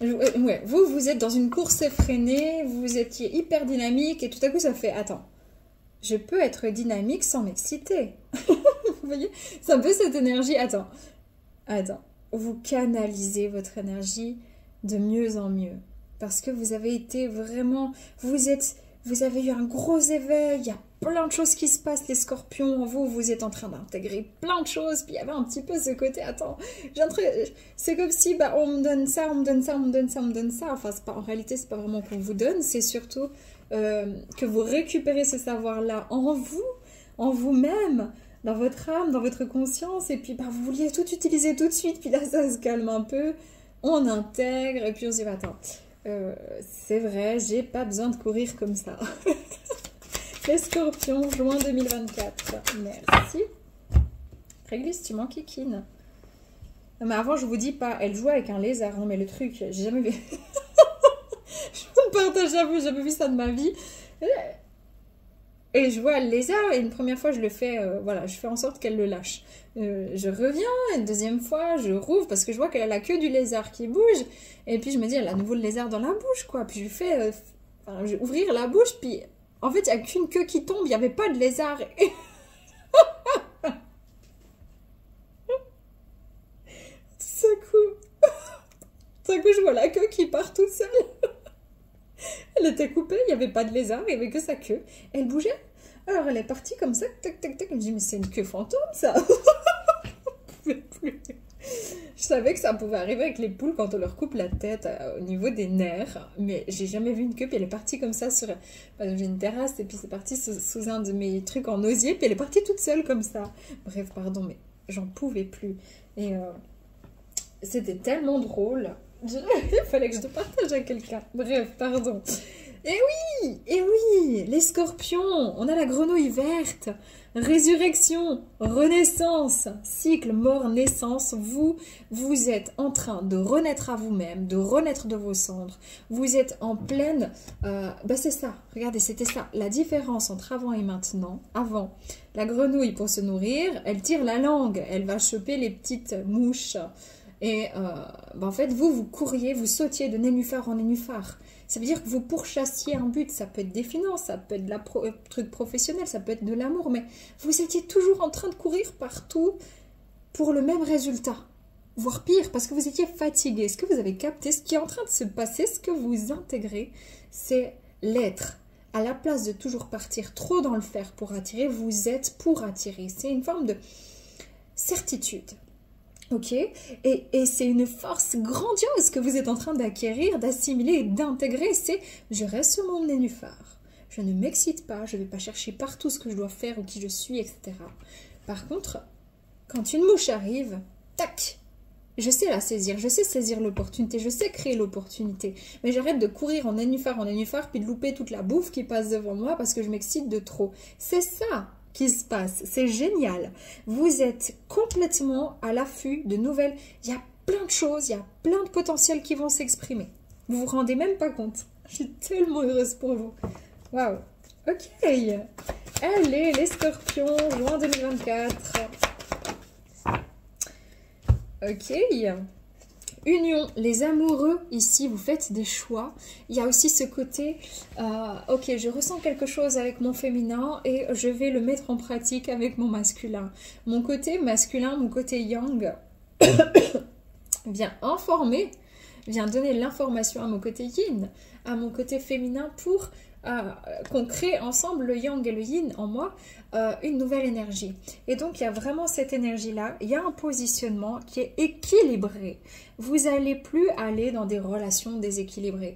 Ouais, vous êtes dans une course effrénée, vous étiez hyper dynamique et tout à coup ça fait, attends, je peux être dynamique sans m'exciter. Vous voyez, c'est un peu cette énergie. Attends, vous canalisez votre énergie de mieux en mieux parce que vous avez été vraiment, vous avez eu un gros éveil. Il y a plein de choses qui se passent, les scorpions. Vous êtes en train d'intégrer plein de choses. Puis il y avait un petit peu ce côté, attends, c'est comme si on me donne ça, on me donne ça, on me donne ça, on me donne ça. Enfin, en réalité, c'est pas vraiment qu'on vous donne, c'est surtout que vous récupérez ce savoir-là en vous, en vous-même, dans votre âme, dans votre conscience, et puis vous vouliez tout utiliser tout de suite, puis là ça se calme un peu, on intègre, et puis on se dit, attends, c'est vrai, j'ai pas besoin de courir comme ça. Les scorpions, juin 2024, merci. Réglisse, tu m'enquiquines. Non, mais avant, je vous dis pas, elle jouait avec un lézard. Non, mais le truc, j'ai jamais vu. Je vous partage, j'avoue, j'ai jamais vu ça de ma vie. Et je vois le lézard, et une première fois, je le fais, voilà, je fais en sorte qu'elle le lâche. Je reviens, une deuxième fois, je rouvre parce que je vois qu'elle a la queue du lézard qui bouge. Et puis je me dis, elle a à nouveau le lézard dans la bouche, quoi. Puis je lui fais, enfin, je vais ouvrir la bouche, puis en fait, il n'y a qu'une queue qui tombe, il n'y avait pas de lézard. Et tout à coup, je vois la queue qui part toute seule. Elle était coupée, il n'y avait pas de lézard, il n'y avait que sa queue. Elle bougeait. Alors elle est partie comme ça, tac, tac, tac. Je me dis, mais c'est une queue fantôme, ça. Je pouvais plus. Je savais que ça pouvait arriver avec les poules quand on leur coupe la tête au niveau des nerfs, mais j'ai jamais vu une queue, puis elle est partie comme ça sur... J'ai une terrasse, et puis c'est parti sous un de mes trucs en osier, puis elle est partie toute seule comme ça. Bref, pardon, mais j'en pouvais plus. Et c'était tellement drôle. Il fallait que je le partage à quelqu'un. Bref, pardon. Et oui, les scorpions, on a la grenouille verte, résurrection, renaissance, cycle, mort, naissance. Vous êtes en train de renaître à vous-même, de renaître de vos cendres. Vous êtes en pleine... c'est ça, regardez, c'était ça. La différence entre avant et maintenant. Avant, la grenouille, pour se nourrir, elle tire la langue, elle va choper les petites mouches. Et en fait, vous couriez, vous sautiez de nénuphar en nénuphar. Ça veut dire que vous pourchassiez un but. Ça peut être des finances, ça peut être de la truc professionnel, ça peut être de l'amour. Mais vous étiez toujours en train de courir partout pour le même résultat. Voire pire, parce que vous étiez fatigué. Est-ce que vous avez capté ce qui est en train de se passer? Ce que vous intégrez, c'est l'être. À la place de toujours partir trop dans le faire pour attirer, vous êtes pour attirer. C'est une forme de certitude. Ok, et c'est une force grandiose que vous êtes en train d'acquérir, d'assimiler et d'intégrer. C'est je reste sur mon nénuphar, je ne m'excite pas, je ne vais pas chercher partout ce que je dois faire ou qui je suis, etc. Par contre, quand une mouche arrive, tac, je sais la saisir, je sais saisir l'opportunité, je sais créer l'opportunité. Mais j'arrête de courir en nénuphar, puis de louper toute la bouffe qui passe devant moi parce que je m'excite de trop. C'est ça qui se passe. C'est génial. Vous êtes complètement à l'affût de nouvelles. Il y a plein de choses, il y a plein de potentiels qui vont s'exprimer. Vous vous rendez même pas compte. Je suis tellement heureuse pour vous. Waouh. Ok. Allez, les scorpions, juin 2024. Ok. Union, les amoureux, ici, vous faites des choix. Il y a aussi ce côté, ok, je ressens quelque chose avec mon féminin et je vais le mettre en pratique avec mon masculin. Mon côté masculin, mon côté yang, vient informer, vient donner l'information à mon côté yin, à mon côté féminin pour qu'on crée ensemble le yang et le yin en moi, une nouvelle énergie. Et donc, il y a vraiment cette énergie-là. Il y a un positionnement qui est équilibré. Vous n'allez plus aller dans des relations déséquilibrées.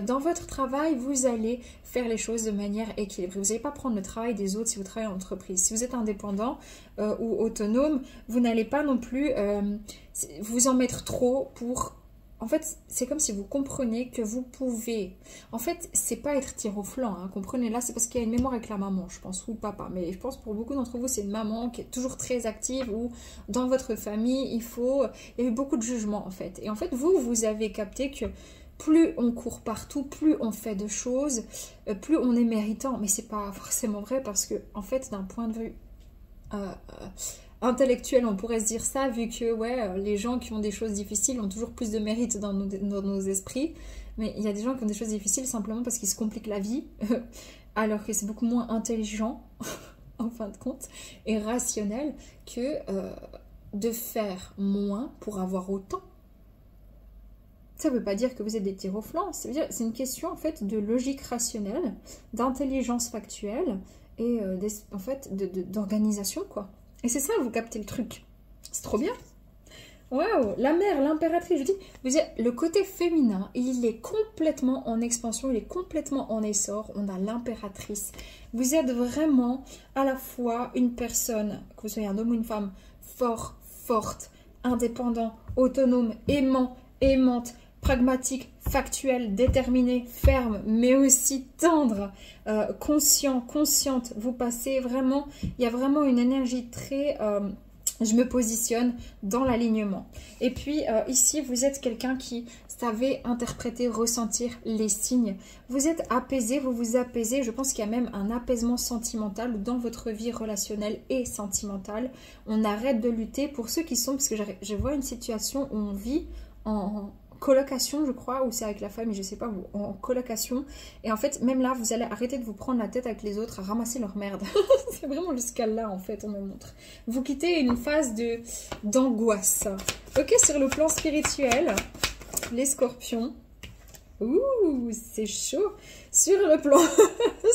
Dans votre travail, vous allez faire les choses de manière équilibrée. Vous n'allez pas prendre le travail des autres si vous travaillez en entreprise. Si vous êtes indépendant ou autonome, vous n'allez pas non plus vous en mettre trop pour... En fait, c'est comme si vous compreniez que vous pouvez... En fait, c'est pas être tir au flanc, hein. Comprenez, là, c'est parce qu'il y a une mémoire avec la maman, je pense, ou le papa. Mais je pense pour beaucoup d'entre vous, c'est une maman qui est toujours très active, ou dans votre famille, il y a eu beaucoup de jugements, en fait. Et en fait, vous avez capté que plus on court partout, plus on fait de choses, plus on est méritant. Mais c'est pas forcément vrai, parce que, en fait, d'un point de vue... intellectuel, on pourrait se dire ça, vu que ouais, les gens qui ont des choses difficiles ont toujours plus de mérite dans nos esprits, mais il y a des gens qui ont des choses difficiles simplement parce qu'ils se compliquent la vie, alors que c'est beaucoup moins intelligent, en fin de compte, et rationnel que de faire moins pour avoir autant. Ça ne veut pas dire que vous êtes des tirs au flanc, ça veut dire c'est une question en fait de logique rationnelle, d'intelligence factuelle et en fait d'organisation, quoi. Et c'est ça, vous captez le truc. C'est trop bien. Waouh, la mère, l'impératrice, je dis, vous êtes, le côté féminin, il est complètement en expansion, il est complètement en essor. On a l'impératrice. Vous êtes vraiment à la fois une personne, que vous soyez un homme ou une femme, fort, forte, indépendant, autonome, aimant, aimante, pragmatique, factuel, déterminé, ferme, mais aussi tendre, conscient, consciente. Vous passez vraiment, il y a vraiment une énergie très je me positionne dans l'alignement. Et puis ici, vous êtes quelqu'un qui savez interpréter, ressentir les signes. Vous êtes apaisé, vous vous apaisez. Je pense qu'il y a même un apaisement sentimental dans votre vie relationnelle et sentimentale. On arrête de lutter pour ceux qui sont, parce que je vois une situation où on vit en colocation, je crois, ou c'est avec la famille, je sais pas, en colocation. Et en fait, même là, vous allez arrêter de vous prendre la tête avec les autres, à ramasser leur merde. C'est vraiment jusqu'à là, en fait, on me montre. Vous quittez une phase d'angoisse. Ok, sur le plan spirituel, les scorpions. Ouh, c'est chaud. Sur le plan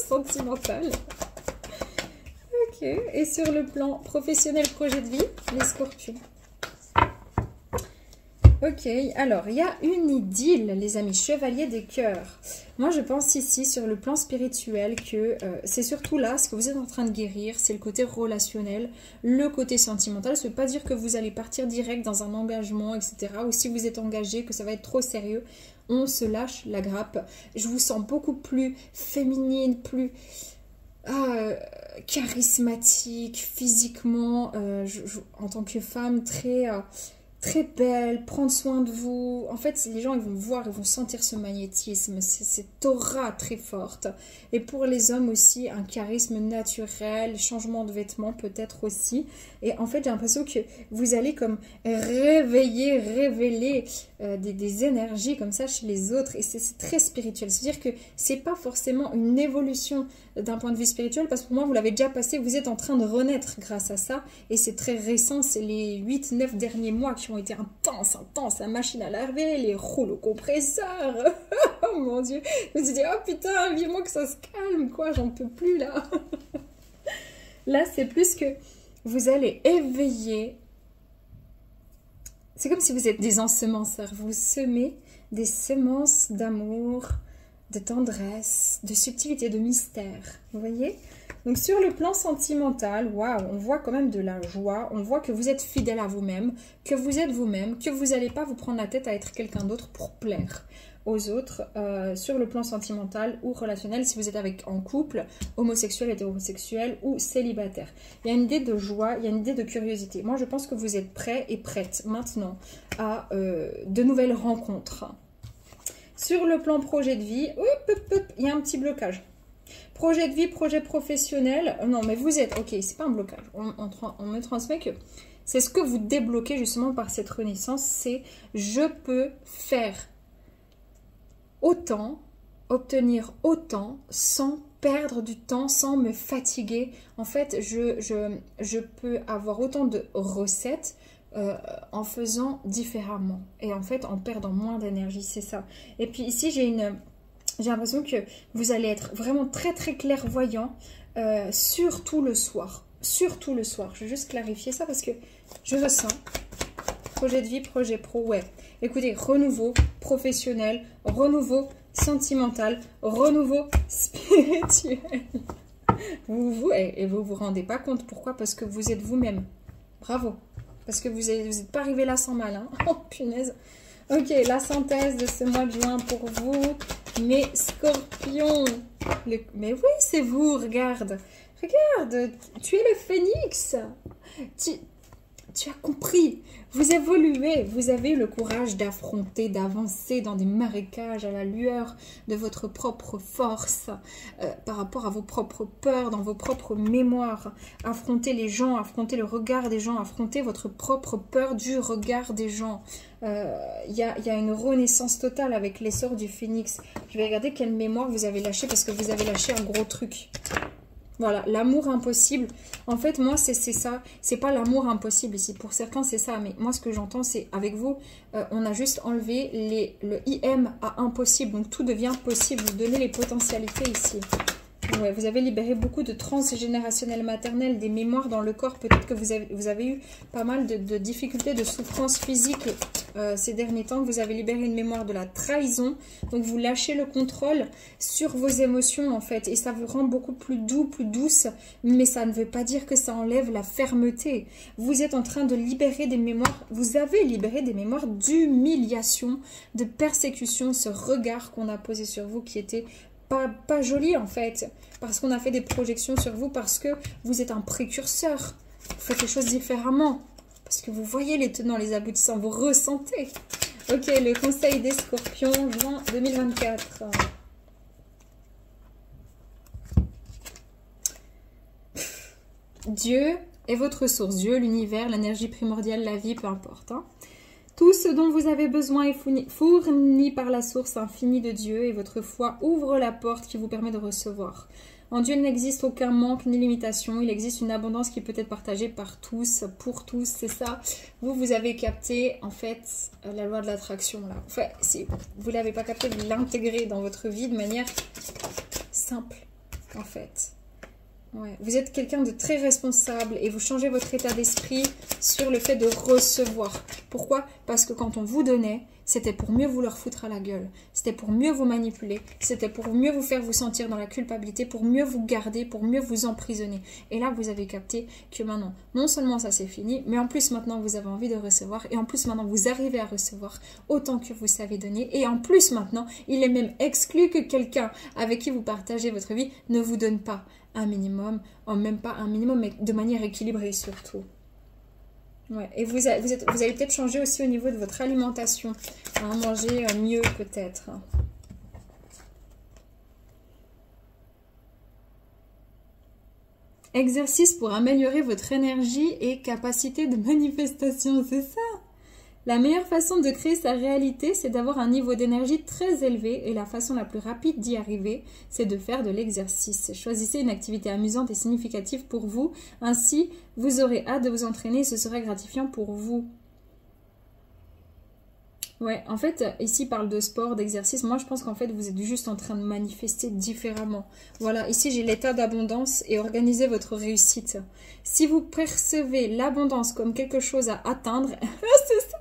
sentimental. Ok, et sur le plan professionnel, projet de vie, les scorpions. Ok, alors, il y a une idylle, les amis, chevalier des cœurs. Moi, je pense ici, sur le plan spirituel, que c'est surtout là, ce que vous êtes en train de guérir, c'est le côté relationnel, le côté sentimental. Ça ne veut pas dire que vous allez partir direct dans un engagement, etc. Ou si vous êtes engagé, que ça va être trop sérieux, on se lâche la grappe. Je vous sens beaucoup plus féminine, plus charismatique, physiquement, en tant que femme, très belle, prendre soin de vous. En fait, les gens, ils vont voir, ils vont sentir ce magnétisme, cette aura très forte. Et pour les hommes aussi, un charisme naturel, changement de vêtements peut-être aussi. Et en fait, j'ai l'impression que vous allez comme révéler des énergies comme ça chez les autres. Et c'est très spirituel. C'est-à-dire que c'est pas forcément une évolution d'un point de vue spirituel, parce que pour moi, vous l'avez déjà passé, vous êtes en train de renaître grâce à ça. Et c'est très récent, c'est les 8-9 derniers mois qui ont été intenses, la machine à laver, les rouleaux compresseurs. Oh mon Dieu, je me suis dit, oh putain, vivement que ça se calme, quoi, j'en peux plus là. Là, c'est plus que vous allez éveiller. C'est comme si vous êtes des ensemenceurs, vous semez des semences d'amour, de tendresse, de subtilité, de mystère, vous voyez? Donc sur le plan sentimental, waouh, on voit quand même de la joie, on voit que vous êtes fidèle à vous-même, que vous êtes vous-même, que vous n'allez pas vous prendre la tête à être quelqu'un d'autre pour plaire aux autres, sur le plan sentimental ou relationnel, si vous êtes en couple, homosexuel, hétérosexuel ou célibataire. Il y a une idée de joie, il y a une idée de curiosité. Moi, je pense que vous êtes prêts et prêtes maintenant à de nouvelles rencontres. Sur le plan projet de vie, il y a un petit blocage. Projet de vie, projet professionnel, non mais vous êtes, ok, c'est pas un blocage, on me transmet que c'est ce que vous débloquez justement par cette renaissance, c'est je peux faire autant, obtenir autant sans perdre du temps, sans me fatiguer. En fait, je peux avoir autant de recettes en faisant différemment et en fait en perdant moins d'énergie, c'est ça. Et puis ici, j'ai l'impression que vous allez être vraiment très très clairvoyant, surtout le soir. Surtout le soir. Je vais juste clarifier ça parce que je ressens. Projet de vie, projet pro, ouais. Écoutez, renouveau professionnel, renouveau sentimental, renouveau spirituel. Et vous vous rendez pas compte. Pourquoi? Parce que vous êtes vous-même. Bravo. Parce que vous n'êtes pas arrivé là sans mal. Hein. Oh punaise. Ok, la synthèse de ce mois de juin pour vous, mes scorpions. Mais oui, c'est vous, regarde. Regarde, tu es le phénix. Tu as compris. Vous évoluez. Vous avez eu le courage d'affronter, d'avancer dans des marécages à la lueur de votre propre force, par rapport à vos propres peurs, dans vos propres mémoires. Affronter les gens, affronter le regard des gens, affronter votre propre peur du regard des gens. Il y a une renaissance totale avec l'essor du phénix. Je vais regarder quelle mémoire vous avez lâché parce que vous avez lâché un gros truc. Voilà, l'amour impossible. En fait, moi, c'est ça. C'est pas l'amour impossible ici. Pour certains, c'est ça. Mais moi, ce que j'entends, c'est avec vous, on a juste enlevé le IM à impossible. Donc, tout devient possible. Vous donnez les potentialités ici. Ouais, vous avez libéré beaucoup de transgénérationnel maternel, des mémoires dans le corps. Peut-être que vous avez eu pas mal de difficultés, de souffrances physiques ces derniers temps. Vous avez libéré une mémoire de la trahison. Donc, vous lâchez le contrôle sur vos émotions, en fait. Et ça vous rend beaucoup plus doux, plus douce. Mais ça ne veut pas dire que ça enlève la fermeté. Vous êtes en train de libérer des mémoires. Vous avez libéré des mémoires d'humiliation, de persécution. Ce regard qu'on a posé sur vous qui était pas joli en fait, parce qu'on a fait des projections sur vous, parce que vous êtes un précurseur, Vous faites les choses différemment. Parce que vous voyez les tenants, les aboutissants, vous ressentez. Ok, le conseil des scorpions, juin 2024. Dieu est votre source. Dieu, l'univers, l'énergie primordiale, la vie, peu importe. Hein. Tout ce dont vous avez besoin est fourni par la source infinie de Dieu et votre foi ouvre la porte qui vous permet de recevoir. En Dieu, il n'existe aucun manque ni limitation. Il existe une abondance qui peut être partagée par tous, pour tous. C'est ça. Vous avez capté, en fait, la loi de l'attraction, là. Enfin, si vous ne l'avez pas capté, vous l'intégrer dans votre vie de manière simple, en fait. Ouais. Vous êtes quelqu'un de très responsable et vous changez votre état d'esprit sur le fait de recevoir. Pourquoi? Parce que quand on vous donnait, c'était pour mieux vous leur foutre à la gueule. C'était pour mieux vous manipuler. C'était pour mieux vous faire vous sentir dans la culpabilité, pour mieux vous garder, pour mieux vous emprisonner. Et là, vous avez capté que maintenant, non seulement ça c'est fini, mais en plus maintenant vous avez envie de recevoir. Et en plus maintenant, vous arrivez à recevoir autant que vous savez donner. Et en plus maintenant, il est même exclu que quelqu'un avec qui vous partagez votre vie ne vous donne pas un minimum, même pas un minimum, mais de manière équilibrée surtout. Ouais. Et vous allez peut-être changer aussi au niveau de votre alimentation, hein, manger mieux peut-être. Exercice pour améliorer votre énergie et capacité de manifestation, c'est ça. La meilleure façon de créer sa réalité, c'est d'avoir un niveau d'énergie très élevé et la façon la plus rapide d'y arriver, c'est de faire de l'exercice. Choisissez une activité amusante et significative pour vous. Ainsi, vous aurez hâte de vous entraîner et ce sera gratifiant pour vous. Ouais, en fait, ici, il parle de sport, d'exercice. Moi, je pense qu'en fait, vous êtes juste en train de manifester différemment. Voilà, ici, j'ai l'état d'abondance et organisez votre réussite. Si vous percevez l'abondance comme quelque chose à atteindre, c'est ça.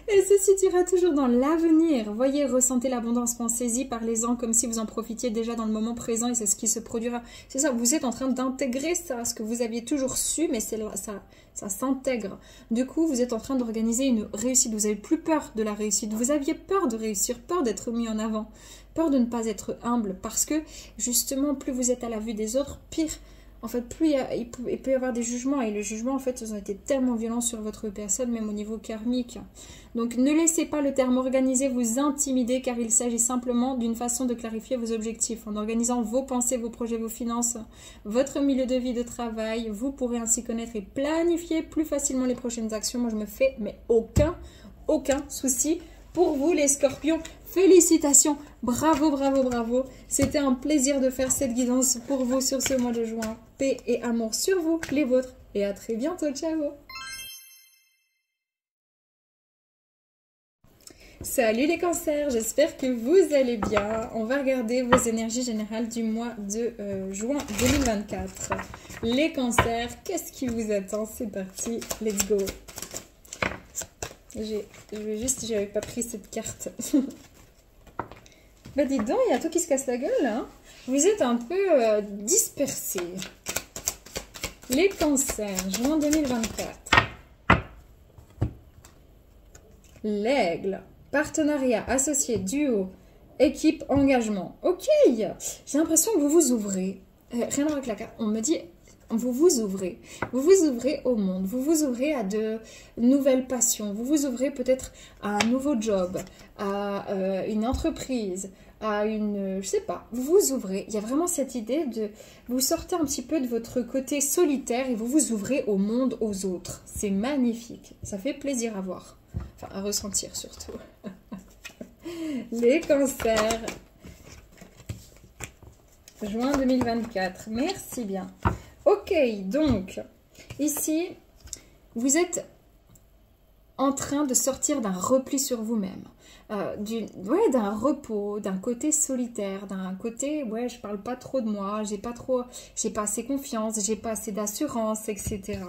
Elle se situera toujours dans l'avenir. Voyez, ressentez l'abondance, pensez-y, parlez-en comme si vous en profitiez déjà dans le moment présent et c'est ce qui se produira. C'est ça, vous êtes en train d'intégrer ça, ce que vous aviez toujours su, mais ça s'intègre. Du coup, vous êtes en train d'organiser une réussite. Vous n'avez plus peur de la réussite. Vous aviez peur de réussir, peur d'être mis en avant, peur de ne pas être humble parce que justement, plus vous êtes à la vue des autres, pire. En fait, plus il peut y avoir des jugements et les jugements, en fait, ils ont été tellement violents sur votre personne, même au niveau karmique. Donc, ne laissez pas le terme organisé vous intimider car il s'agit simplement d'une façon de clarifier vos objectifs. En organisant vos pensées, vos projets, vos finances, votre milieu de vie, de travail, vous pourrez ainsi connaître et planifier plus facilement les prochaines actions. Moi, je me fais mais aucun souci pour vous les scorpions. Félicitations, bravo, bravo, bravo. C'était un plaisir de faire cette guidance pour vous sur ce mois de juin. Paix et amour sur vous, les vôtres. Et à très bientôt, ciao. Salut les cancers, j'espère que vous allez bien. On va regarder vos énergies générales du mois de juin 2024. Les cancers, qu'est-ce qui vous attend? C'est parti, let's go. J'avais pas pris cette carte. Bah dis donc, il y a tout qui se casse la gueule, hein. Vous êtes un peu dispersés. Les cancers, juin 2024. L'aigle, partenariat, associé, duo, équipe, engagement. Ok, j'ai l'impression que vous vous ouvrez. Rien à voir avec la carte, on me dit... Vous vous ouvrez au monde, vous vous ouvrez à de nouvelles passions, vous vous ouvrez peut-être à un nouveau job, à une entreprise, à une... je sais pas, vous vous ouvrez. Il y a vraiment cette idée de... Vous sortez un petit peu de votre côté solitaire et vous vous ouvrez au monde, aux autres. C'est magnifique, ça fait plaisir à voir, enfin à ressentir surtout. Les cancers, juin 2024, merci bien. Ok, donc, ici, vous êtes en train de sortir d'un repli sur vous-même, d'un repos, d'un côté solitaire, d'un côté, ouais, je parle pas trop de moi, j'ai pas assez confiance, j'ai pas assez d'assurance, etc.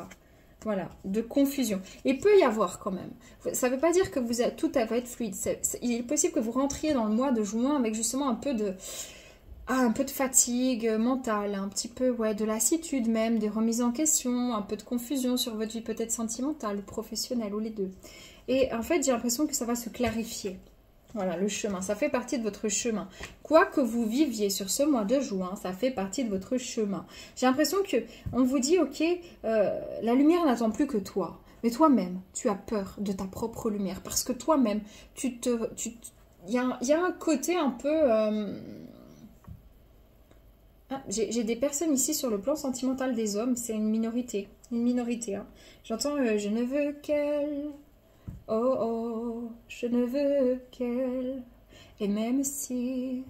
Voilà, de confusion. Il peut y avoir quand même. Ça ne veut pas dire que tout va être fluide. Il est possible que vous rentriez dans le mois de juin avec justement un peu de fatigue mentale, un petit peu de lassitude même, des remises en question, un peu de confusion sur votre vie peut-être sentimentale ou professionnelle ou les deux. Et en fait, j'ai l'impression que ça va se clarifier. Voilà, le chemin, ça fait partie de votre chemin. Quoi que vous viviez sur ce mois de juin, ça fait partie de votre chemin. J'ai l'impression qu'on vous dit, ok, la lumière n'attend plus que toi. Mais toi-même, tu as peur de ta propre lumière. Parce que toi-même, il y a un côté un peu... Ah, j'ai des personnes ici sur le plan sentimental des hommes, c'est une minorité. Une minorité, hein. J'entends je ne veux qu'elle... Oh oh, je ne veux qu'elle. Et même si...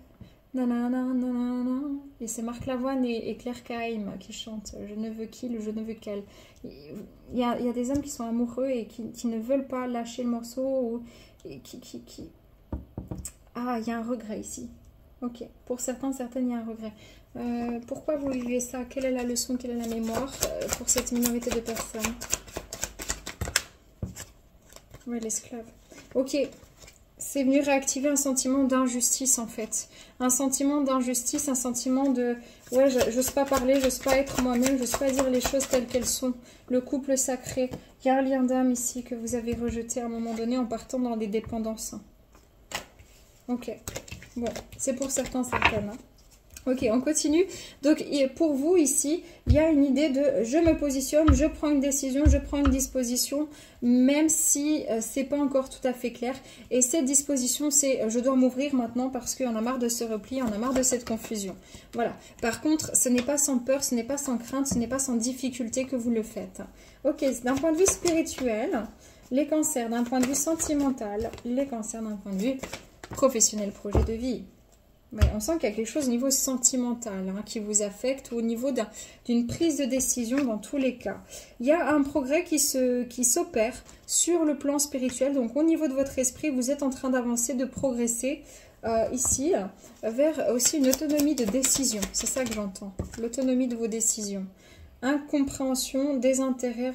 Nanana, nanana. Et c'est Marc Lavoine et Claire Kaim qui chantent. Je ne veux qu'il, je ne veux qu'elle. Il y a des hommes qui sont amoureux et qui ne veulent pas lâcher le morceau. Ou, et Ah, il y a un regret ici. Ok. Pour certains, certaines, il y a un regret. Pourquoi vous vivez ça? Quelle est la leçon, quelle est la mémoire pour cette minorité de personnes? Ouais, l'esclave. Ok, c'est venu réactiver un sentiment d'injustice en fait. Un sentiment d'injustice, un sentiment de... Ouais, j'ose pas parler, j'ose pas être moi-même, j'ose pas dire les choses telles qu'elles sont. Le couple sacré. Il y a un lien d'âme ici que vous avez rejeté à un moment donné en partant dans des dépendances. Ok. Bon, c'est pour certains, certaines. Hein. Ok, on continue. Donc, pour vous, ici, il y a une idée de je me positionne, je prends une décision, je prends une disposition, même si c'est pas encore tout à fait clair. Et cette disposition, c'est je dois m'ouvrir maintenant parce qu'on a marre de ce repli, on a marre de cette confusion. Voilà. Par contre, ce n'est pas sans peur, ce n'est pas sans crainte, ce n'est pas sans difficulté que vous le faites. Ok, d'un point de vue spirituel, les cancers, d'un point de vue sentimental, les cancers d'un point de vue professionnel, projet de vie. Ouais, on sent qu'il y a quelque chose au niveau sentimental hein, qui vous affecte ou au niveau d'une prise de décision dans tous les cas. Il y a un progrès qui s'opère sur le plan spirituel. Donc au niveau de votre esprit, vous êtes en train d'avancer, de progresser ici vers aussi une autonomie de décision. C'est ça que j'entends. L'autonomie de vos décisions. Incompréhension, désintérêt.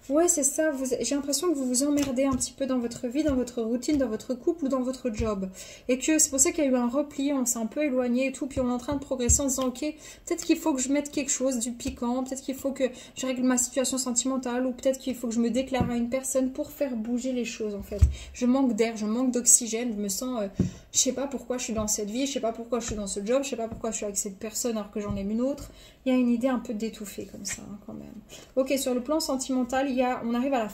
Ouais, c'est ça. J'ai l'impression que vous vous emmerdez un petit peu dans votre vie, dans votre routine, dans votre couple ou dans votre job. Et que c'est pour ça qu'il y a eu un repli, on s'est un peu éloigné et tout. Puis on est en train de progresser en disant, ok, peut-être qu'il faut que je mette quelque chose, du piquant. Peut-être qu'il faut que je règle ma situation sentimentale. Ou peut-être qu'il faut que je me déclare à une personne pour faire bouger les choses, en fait. Je manque d'air, je manque d'oxygène. Je me sens, je sais pas pourquoi je suis dans cette vie. Je sais pas pourquoi je suis dans ce job. Je sais pas pourquoi je suis avec cette personne alors que j'en aime une autre. Il y a une idée un peu d'étouffer comme ça. Quand même. Ok, sur le plan sentimental, on arrive à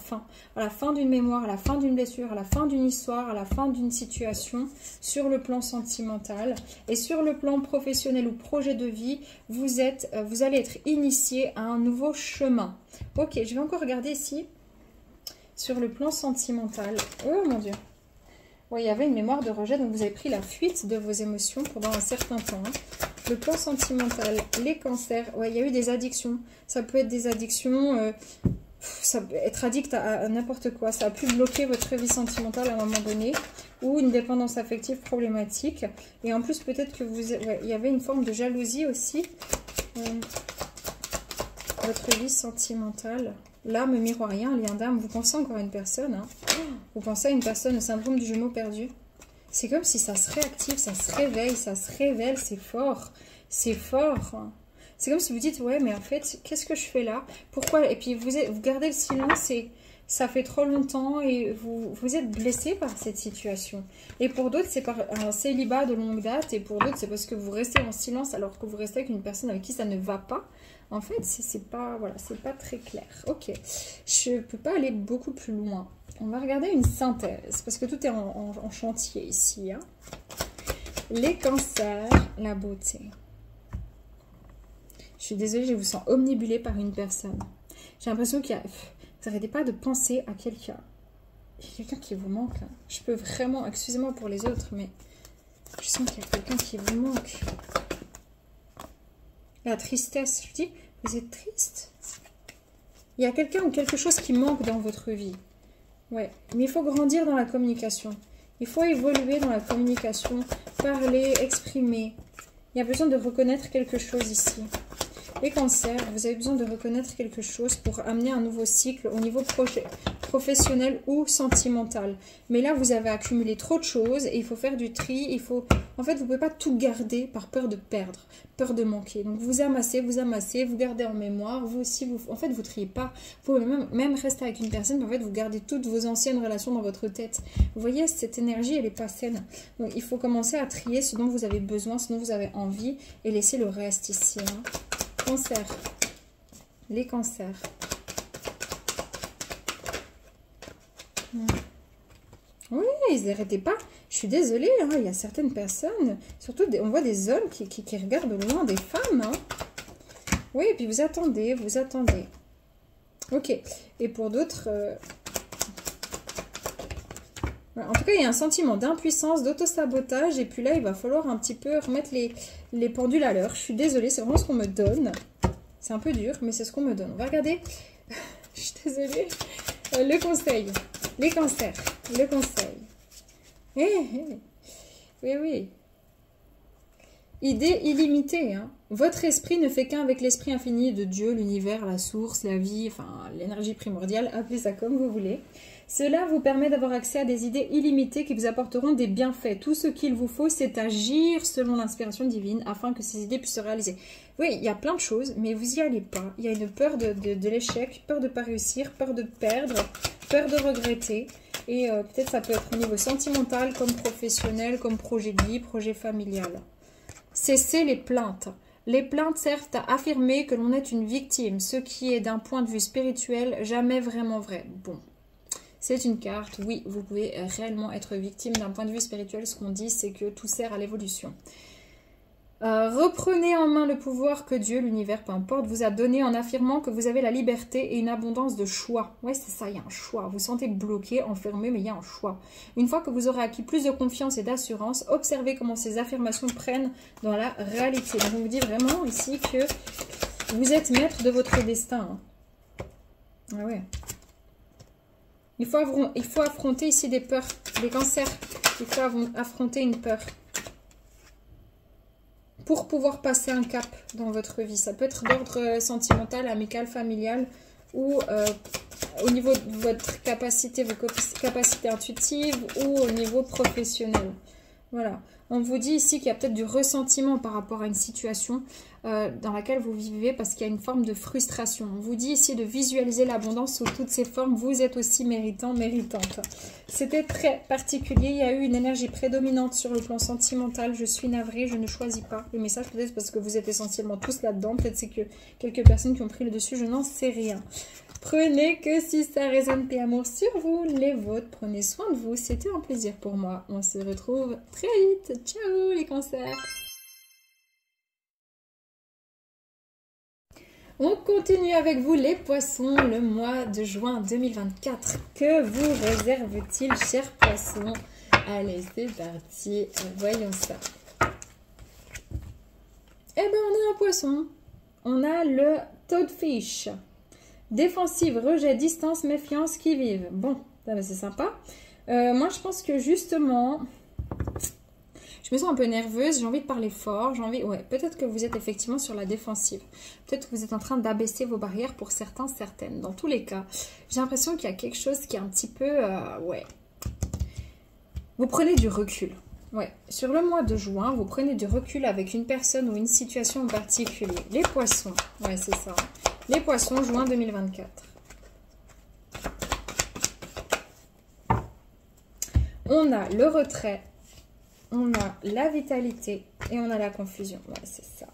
la fin d'une mémoire, à la fin d'une blessure, à la fin d'une histoire, à la fin d'une situation, sur le plan sentimental. Et sur le plan professionnel ou projet de vie, vous allez être initié à un nouveau chemin. Ok, je vais encore regarder ici, sur le plan sentimental. Oh mon Dieu. Oui, il y avait une mémoire de rejet, donc vous avez pris la fuite de vos émotions pendant un certain temps. Hein. Le plan sentimental, les cancers, ouais, il y a eu des addictions. Ça peut être des addictions, ça peut être addict à n'importe quoi. Ça a pu bloquer votre vie sentimentale à un moment donné. Ou une dépendance affective problématique. Et en plus, peut-être que il y avait une forme de jalousie aussi. Votre vie sentimentale. L'âme miroirien, lien d'âme. Vous pensez encore à une personne. Hein. Vous pensez à une personne, le syndrome du jumeau perdu. C'est comme si ça se réactive, ça se réveille, ça se révèle, c'est fort. C'est fort. C'est comme si vous dites, ouais, mais en fait, qu'est-ce que je fais là? Pourquoi? Et puis, vous gardez le silence et ça fait trop longtemps et vous êtes blessé par cette situation. Et pour d'autres, c'est par un célibat de longue date et pour d'autres, c'est parce que vous restez en silence alors que vous restez avec une personne avec qui ça ne va pas. En fait, c'est pas, voilà, c'est pas très clair. Ok, je peux pas aller beaucoup plus loin. On va regarder une synthèse, parce que tout est en chantier ici. Hein. Les cancers, la beauté. Je suis désolée, je vous sens omnibulée par une personne. J'ai l'impression qu'il y a... Vous n'arrêtez pas de penser à quelqu'un. Il y a quelqu'un qui vous manque. Là. Je peux vraiment... Excusez-moi pour les autres, mais je sens qu'il y a quelqu'un qui vous manque. La tristesse, je dis, vous êtes triste. Il y a quelqu'un ou quelque chose qui manque dans votre vie. Ouais, mais il faut grandir dans la communication. Il faut évoluer dans la communication, parler, exprimer. Il y a besoin de reconnaître quelque chose ici. Les cancers, vous avez besoin de reconnaître quelque chose pour amener un nouveau cycle au niveau professionnel ou sentimental. Mais là, vous avez accumulé trop de choses et il faut faire du tri. En fait, vous ne pouvez pas tout garder par peur de perdre, peur de manquer. Donc, vous amassez, vous gardez en mémoire. Vous aussi, en fait, vous ne triez pas. Vous pouvez même rester avec une personne, mais en fait, vous gardez toutes vos anciennes relations dans votre tête. Vous voyez, cette énergie, elle n'est pas saine. Donc, il faut commencer à trier ce dont vous avez besoin, ce dont vous avez envie et laisser le reste ici. Hein. Cancer. Les cancers. Oui, ils n'arrêtaient pas. Je suis désolée, hein, il y a certaines personnes, surtout on voit des hommes qui regardent loin des femmes. Hein. Oui, et puis vous attendez, vous attendez. Ok, et pour d'autres... En tout cas, il y a un sentiment d'impuissance, d'autosabotage, et puis là, il va falloir un petit peu remettre les pendules à l'heure. Je suis désolée, c'est vraiment ce qu'on me donne. C'est un peu dur, mais c'est ce qu'on me donne. On va regarder. Je suis désolée. Le conseil. Les cancers. Le conseil. Oui, oui. Idée illimitée. Hein. Votre esprit ne fait qu'un avec l'esprit infini de Dieu, l'univers, la source, la vie, enfin l'énergie primordiale, appelez ça comme vous voulez. Cela vous permet d'avoir accès à des idées illimitées qui vous apporteront des bienfaits. Tout ce qu'il vous faut, c'est agir selon l'inspiration divine afin que ces idées puissent se réaliser. Oui, il y a plein de choses, mais vous n'y allez pas. Il y a une peur de l'échec, peur de ne pas réussir, peur de perdre, peur de regretter. Et peut-être ça peut être au niveau sentimental, comme professionnel, comme projet de vie, projet familial. Cessez les plaintes. Les plaintes servent à affirmer que l'on est une victime, ce qui est d'un point de vue spirituel jamais vraiment vrai. Bon. C'est une carte, oui, vous pouvez réellement être victime d'un point de vue spirituel. Ce qu'on dit, c'est que tout sert à l'évolution. Reprenez en main le pouvoir que Dieu, l'univers, peu importe, vous a donné en affirmant que vous avez la liberté et une abondance de choix. Ouais, c'est ça, il y a un choix. Vous vous sentez bloqué, enfermé, mais il y a un choix. Une fois que vous aurez acquis plus de confiance et d'assurance, observez comment ces affirmations prennent dans la réalité. Donc, on vous dit vraiment ici que vous êtes maître de votre destin. Hein. Ah ouais. Il faut affronter ici des peurs, des cancers. Il faut affronter une peur pour pouvoir passer un cap dans votre vie. Ça peut être d'ordre sentimental, amical, familial ou au niveau de votre capacité, vos capacités intuitives ou au niveau professionnel. Voilà. On vous dit ici qu'il y a peut-être du ressentiment par rapport à une situation dans laquelle vous vivez parce qu'il y a une forme de frustration. On vous dit ici de visualiser l'abondance sous toutes ses formes. Vous êtes aussi méritant, méritante. C'était très particulier. Il y a eu une énergie prédominante sur le plan sentimental. Je suis navrée, je ne choisis pas le message. Peut-être parce que vous êtes essentiellement tous là-dedans. Peut-être c'est que quelques personnes qui ont pris le dessus. Je n'en sais rien. Prenez que si ça résonne paix amour sur vous, les vôtres. Prenez soin de vous. C'était un plaisir pour moi. On se retrouve très vite. Ciao les cancers. On continue avec vous les poissons, le mois de juin 2024. Que vous réserve-t-il, chers poissons? Allez, c'est parti. Voyons ça. Eh bien, on a un poisson. On a le toadfish. Défensive, rejet, distance, méfiance, qui vive. Bon, c'est sympa. Moi, je pense que justement, je me sens un peu nerveuse. J'ai envie de parler fort. Ouais, peut-être que vous êtes effectivement sur la défensive. Peut-être que vous êtes en train d'abaisser vos barrières pour certains, certaines. Dans tous les cas, j'ai l'impression qu'il y a quelque chose qui est un petit peu... ouais. Vous prenez du recul. Ouais, sur le mois de juin, vous prenez du recul avec une personne ou une situation en particulier. Les poissons, ouais, c'est ça. Les poissons, juin 2024. On a le retrait, on a la vitalité et on a la confusion. Ouais, c'est ça.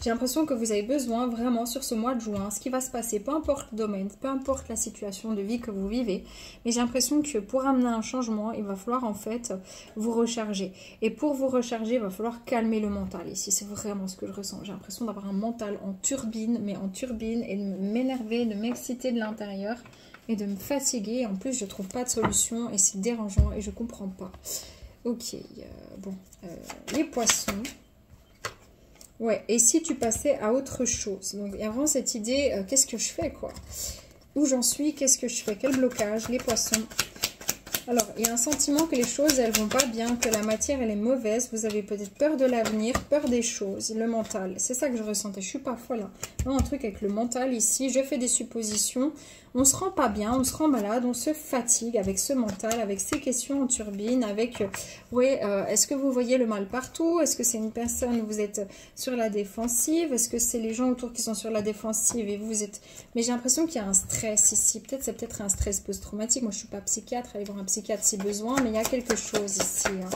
J'ai l'impression que vous avez besoin vraiment sur ce mois de juin, ce qui va se passer, peu importe le domaine, peu importe la situation de vie que vous vivez, mais j'ai l'impression que pour amener un changement, il va falloir en fait vous recharger. Et pour vous recharger, il va falloir calmer le mental. Ici, c'est vraiment ce que je ressens. J'ai l'impression d'avoir un mental en turbine, mais en turbine, et de m'énerver, de m'exciter de l'intérieur et de me fatiguer. En plus, je trouve pas de solution et c'est dérangeant et je comprends pas. Ok, bon, les poissons. Ouais, et si tu passais à autre chose? Donc, il y a vraiment cette idée, qu'est-ce que je fais, quoi? Où j'en suis? Qu'est-ce que je fais? Quel blocage? Les poissons. Alors, il y a un sentiment que les choses, elles vont pas bien, que la matière, elle est mauvaise. Vous avez peut-être peur de l'avenir, peur des choses, le mental. C'est ça que je ressentais. Je suis pas folle, là. Non, un truc avec le mental ici. Je fais des suppositions. On se rend pas bien, on se rend malade, on se fatigue avec ce mental, avec ces questions en turbine, avec, est-ce que vous voyez le mal partout? Est-ce que c'est une personne où vous êtes sur la défensive? Est-ce que c'est les gens autour qui sont sur la défensive et vous êtes... Mais j'ai l'impression qu'il y a un stress ici. Peut-être c'est peut-être un stress post-traumatique. Moi, je suis pas psychiatre, allez voir un psychiatre si besoin, mais il y a quelque chose ici. Hein.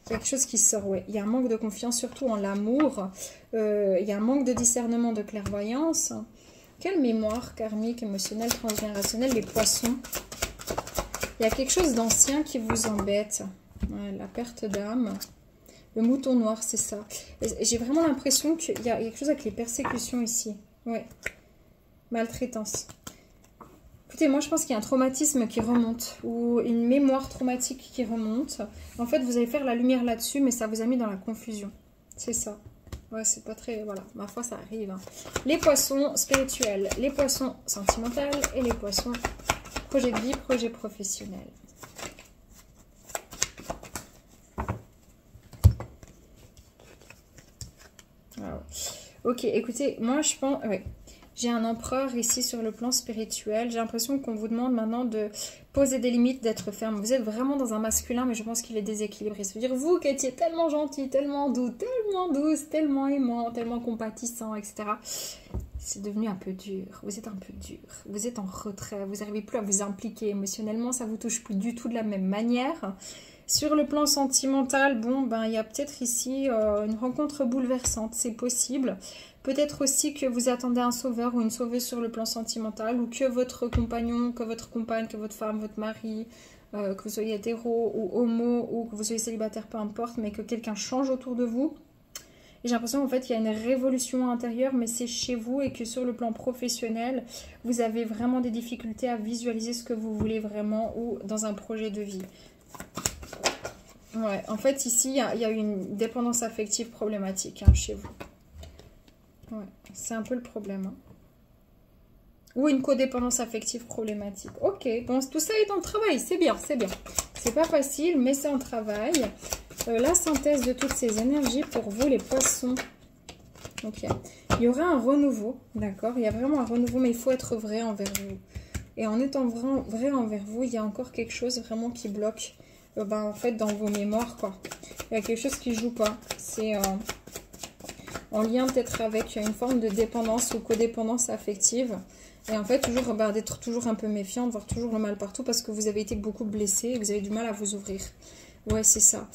Quelque chose qui sort, ouais. Il y a un manque de confiance, surtout en l'amour. Il y a un manque de discernement, de clairvoyance. Quelle mémoire karmique, émotionnelle, transgénérationnelle, les poissons. Il y a quelque chose d'ancien qui vous embête. Ouais, la perte d'âme. Le mouton noir, c'est ça. J'ai vraiment l'impression qu'il y a quelque chose avec les persécutions ici. Ouais. Maltraitance. Écoutez, moi je pense qu'il y a un traumatisme qui remonte. Ou une mémoire traumatique qui remonte. En fait, vous allez faire la lumière là-dessus, mais ça vous a mis dans la confusion. C'est ça. Ouais, c'est pas très... Voilà, ma foi, ça arrive. Hein. Les poissons spirituels, les poissons sentimentaux et les poissons projet de vie, projet professionnel. Alors, ok, écoutez, moi je pense... Ouais. J'ai un empereur ici sur le plan spirituel. J'ai l'impression qu'on vous demande maintenant de poser des limites, d'être ferme. Vous êtes vraiment dans un masculin, mais je pense qu'il est déséquilibré. C'est-à-dire, vous qui étiez tellement gentil, tellement doux, tellement douce, tellement aimant, tellement compatissant, etc. C'est devenu un peu dur. Vous êtes un peu dur. Vous êtes en retrait. Vous n'arrivez plus à vous impliquer émotionnellement. Ça ne vous touche plus du tout de la même manière. Sur le plan sentimental, bon, ben, il y a peut-être ici une rencontre bouleversante. C'est possible. Peut-être aussi que vous attendez un sauveur ou une sauveuse sur le plan sentimental, ou que votre compagnon, que votre compagne, que votre femme, votre mari, que vous soyez hétéro ou homo, ou que vous soyez célibataire, peu importe, mais que quelqu'un change autour de vous. Et j'ai l'impression qu'en fait, il y a une révolution intérieure, mais c'est chez vous, et que sur le plan professionnel, vous avez vraiment des difficultés à visualiser ce que vous voulez vraiment, ou dans un projet de vie. Ouais, en fait, ici, il y a une dépendance affective problématique hein, chez vous. Ouais, c'est un peu le problème. Hein. Ou une codépendance affective problématique. Ok, bon, tout ça est en travail, c'est bien, c'est bien. C'est pas facile, mais c'est en travail. La synthèse de toutes ces énergies pour vous, les poissons. Ok, il y aura un renouveau, d'accord? Il y a vraiment un renouveau, mais il faut être vrai envers vous. Et en étant vrai envers vous, il y a encore quelque chose vraiment qui bloque, en fait, dans vos mémoires, quoi. Il y a quelque chose qui joue pas. C'est... en lien peut-être avec une forme de dépendance ou codépendance affective. Et en fait, toujours d'être toujours un peu méfiant, de voir toujours le mal partout parce que vous avez été beaucoup blessé et vous avez du mal à vous ouvrir. Ouais, c'est ça.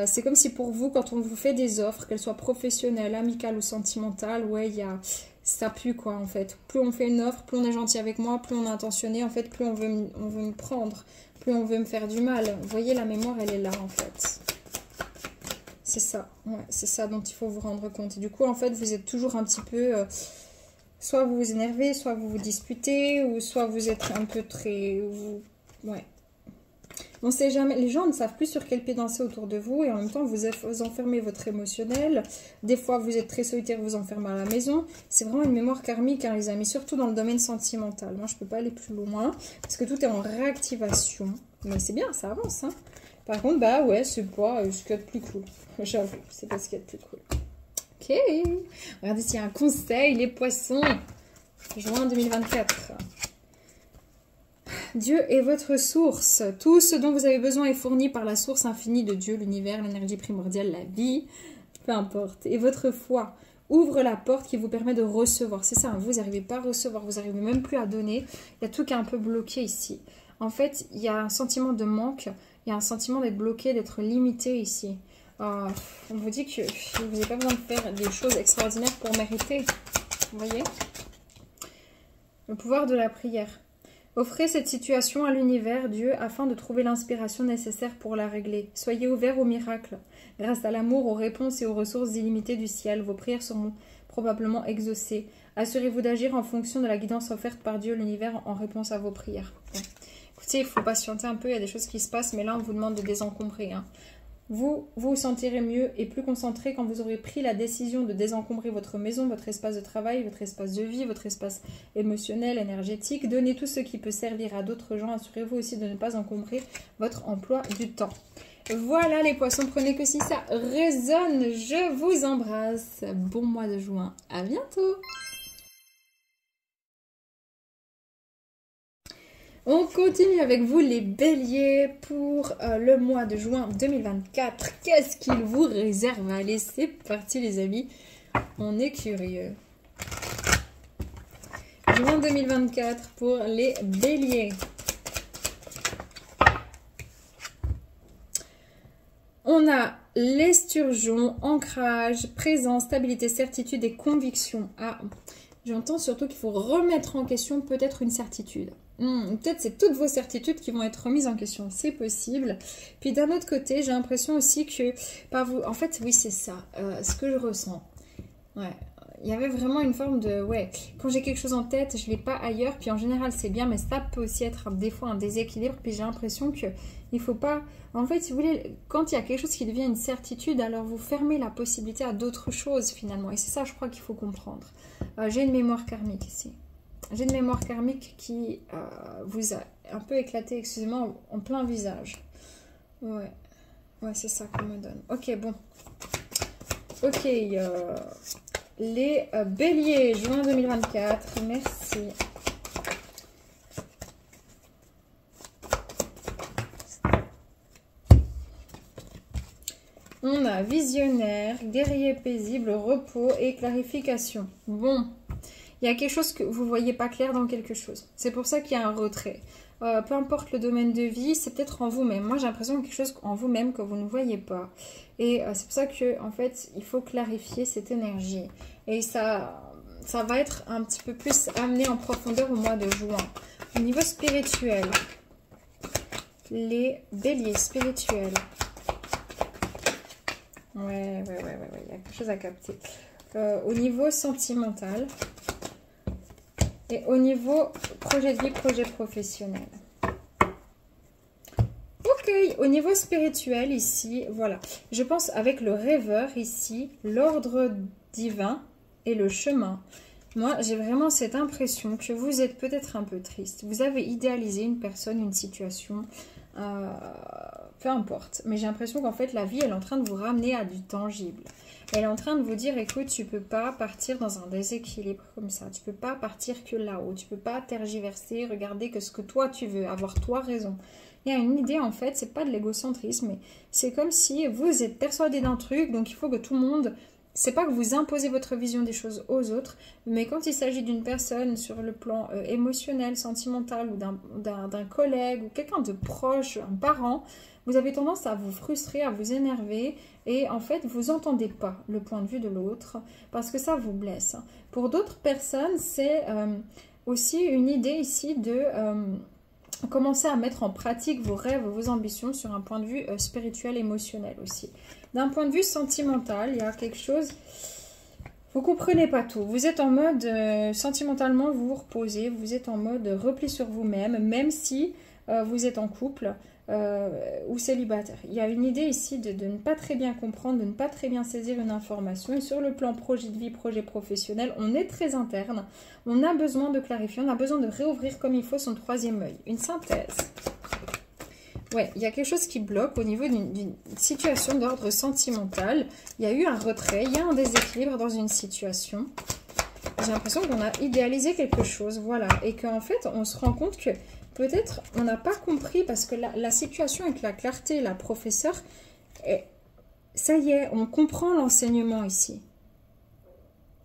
C'est comme si pour vous, quand on vous fait des offres, qu'elles soient professionnelles, amicales ou sentimentales, ouais, ça pue quoi en fait. Plus on fait une offre, plus on est gentil avec moi, plus on est intentionné, en fait, plus on veut me prendre, plus on veut me faire du mal. Vous voyez, la mémoire, elle est là en fait. C'est ça, ouais, c'est ça dont il faut vous rendre compte. Et du coup, en fait, vous êtes toujours un petit peu... soit vous vous énervez, soit vous vous disputez, ou soit vous êtes un peu très... ouais. On sait jamais, les gens ne savent plus sur quel pied danser autour de vous, et en même temps, vous enfermez votre émotionnel. Des fois, vous êtes très solitaire, vous enfermez à la maison. C'est vraiment une mémoire karmique, hein, les amis, surtout dans le domaine sentimental. Moi, je ne peux pas aller plus loin, parce que tout est en réactivation. Mais c'est bien, ça avance, hein. Par contre, bah ouais, c'est pas ce qu'il y a de plus cool. J'avoue, c'est pas ce qu'il y a de plus cool. Ok. Regardez s'il y a un conseil, les poissons. Juin 2024. Dieu est votre source. Tout ce dont vous avez besoin est fourni par la source infinie de Dieu, l'univers, l'énergie primordiale, la vie. Peu importe. Et votre foi ouvre la porte qui vous permet de recevoir. C'est ça, hein, vous n'arrivez pas à recevoir, vous n'arrivez même plus à donner. Il y a tout qui est un peu bloqué ici. En fait, il y a un sentiment de manque. Il y a un sentiment d'être bloqué, d'être limité ici. On vous dit que vous n'avez pas besoin de faire des choses extraordinaires pour mériter. Vous voyez? Le pouvoir de la prière. Offrez cette situation à l'univers, Dieu, afin de trouver l'inspiration nécessaire pour la régler. Soyez ouverts au miracle. Grâce à l'amour, aux réponses et aux ressources illimitées du ciel, vos prières seront probablement exaucées. Assurez-vous d'agir en fonction de la guidance offerte par Dieu, l'univers, en réponse à vos prières. Ouais. Écoutez, il faut patienter un peu, il y a des choses qui se passent, mais là, on vous demande de désencombrer. Hein. vous vous sentirez mieux et plus concentré quand vous aurez pris la décision de désencombrer votre maison, votre espace de travail, votre espace de vie, votre espace émotionnel, énergétique. Donnez tout ce qui peut servir à d'autres gens. Assurez-vous aussi de ne pas encombrer votre emploi du temps. Voilà les poissons, prenez que si ça résonne. Je vous embrasse. Bon mois de juin. À bientôt. On continue avec vous les béliers pour le mois de juin 2024. Qu'est-ce qu'il vous réserve? Allez, c'est parti les amis. On est curieux. Juin 2024 pour les béliers. On a l'esturgeon, ancrage, présence, stabilité, certitude et conviction. Ah, j'entends surtout qu'il faut remettre en question peut-être une certitude. Peut-être c'est toutes vos certitudes qui vont être remises en question, c'est possible. Puis d'un autre côté, j'ai l'impression aussi que par vous, en fait, oui, c'est ça, ce que je ressens. Ouais, il y avait vraiment une forme de, ouais, quand j'ai quelque chose en tête, je ne l'ai pas ailleurs. Puis en général, c'est bien, mais ça peut aussi être des fois un déséquilibre. Puis j'ai l'impression que il faut pas, en fait, si vous voulez, quand il y a quelque chose qui devient une certitude, alors vous fermez la possibilité à d'autres choses finalement. Et c'est ça, je crois qu'il faut comprendre. J'ai une mémoire karmique ici. J'ai une mémoire karmique qui vous a un peu éclaté, excusez-moi, en plein visage. Ouais, c'est ça qu'on me donne. Ok, bon. Ok, les béliers, juin 2024, merci. On a visionnaire, guerrier paisible, repos et clarification. Bon. Il y a quelque chose que vous ne voyez pas clair dans quelque chose. C'est pour ça qu'il y a un retrait. Peu importe le domaine de vie, c'est peut-être en vous-même. Moi, j'ai l'impression qu'il y a quelque chose en vous-même que vous ne voyez pas. Et c'est pour ça que, en fait, il faut clarifier cette énergie. Et ça va être un petit peu plus amené en profondeur au mois de juin. Au niveau spirituel, les béliers spirituels. Ouais, il y a quelque chose à capter. Au niveau sentimental. Et au niveau projet de vie, projet professionnel. Ok, au niveau spirituel ici, voilà. Je pense avec le rêveur ici, l'ordre divin et le chemin. Moi, j'ai vraiment cette impression que vous êtes peut-être un peu triste. Vous avez idéalisé une personne, une situation, peu importe. Mais j'ai l'impression qu'en fait, la vie, elle est en train de vous ramener à du tangible. Elle est en train de vous dire, écoute, tu peux pas partir dans un déséquilibre comme ça. Tu peux pas partir que là-haut. Tu peux pas tergiverser, regarder que ce que toi tu veux, avoir toi raison. Il y a une idée, en fait, c'est pas de l'égocentrisme, mais c'est comme si vous êtes persuadé d'un truc, donc il faut que tout le monde... C'est pas que vous imposez votre vision des choses aux autres, mais quand il s'agit d'une personne sur le plan émotionnel, sentimental, ou d'un collègue, ou quelqu'un de proche, un parent, vous avez tendance à vous frustrer, à vous énerver, et en fait, vous n'entendez pas le point de vue de l'autre, parce que ça vous blesse. Pour d'autres personnes, c'est aussi une idée ici de... commencer à mettre en pratique vos rêves, vos ambitions sur un point de vue spirituel, émotionnel aussi. D'un point de vue sentimental, il y a quelque chose... Vous comprenez pas tout. Vous êtes en mode... sentimentalement, vous vous reposez. Vous êtes en mode repli sur vous-même, même si vous êtes en couple ou célibataire. Il y a une idée ici de ne pas très bien comprendre, de ne pas très bien saisir une information. Et sur le plan projet de vie, projet professionnel, on est très interne. On a besoin de clarifier, on a besoin de réouvrir comme il faut son troisième œil. Une synthèse. Ouais, il y a quelque chose qui bloque au niveau d'une situation d'ordre sentimental. Il y a eu un retrait, il y a un déséquilibre dans une situation. J'ai l'impression qu'on a idéalisé quelque chose, voilà. Et qu'en fait, on se rend compte que peut-être on n'a pas compris parce que la situation avec la clarté, la professeure, ça y est, on comprend l'enseignement ici.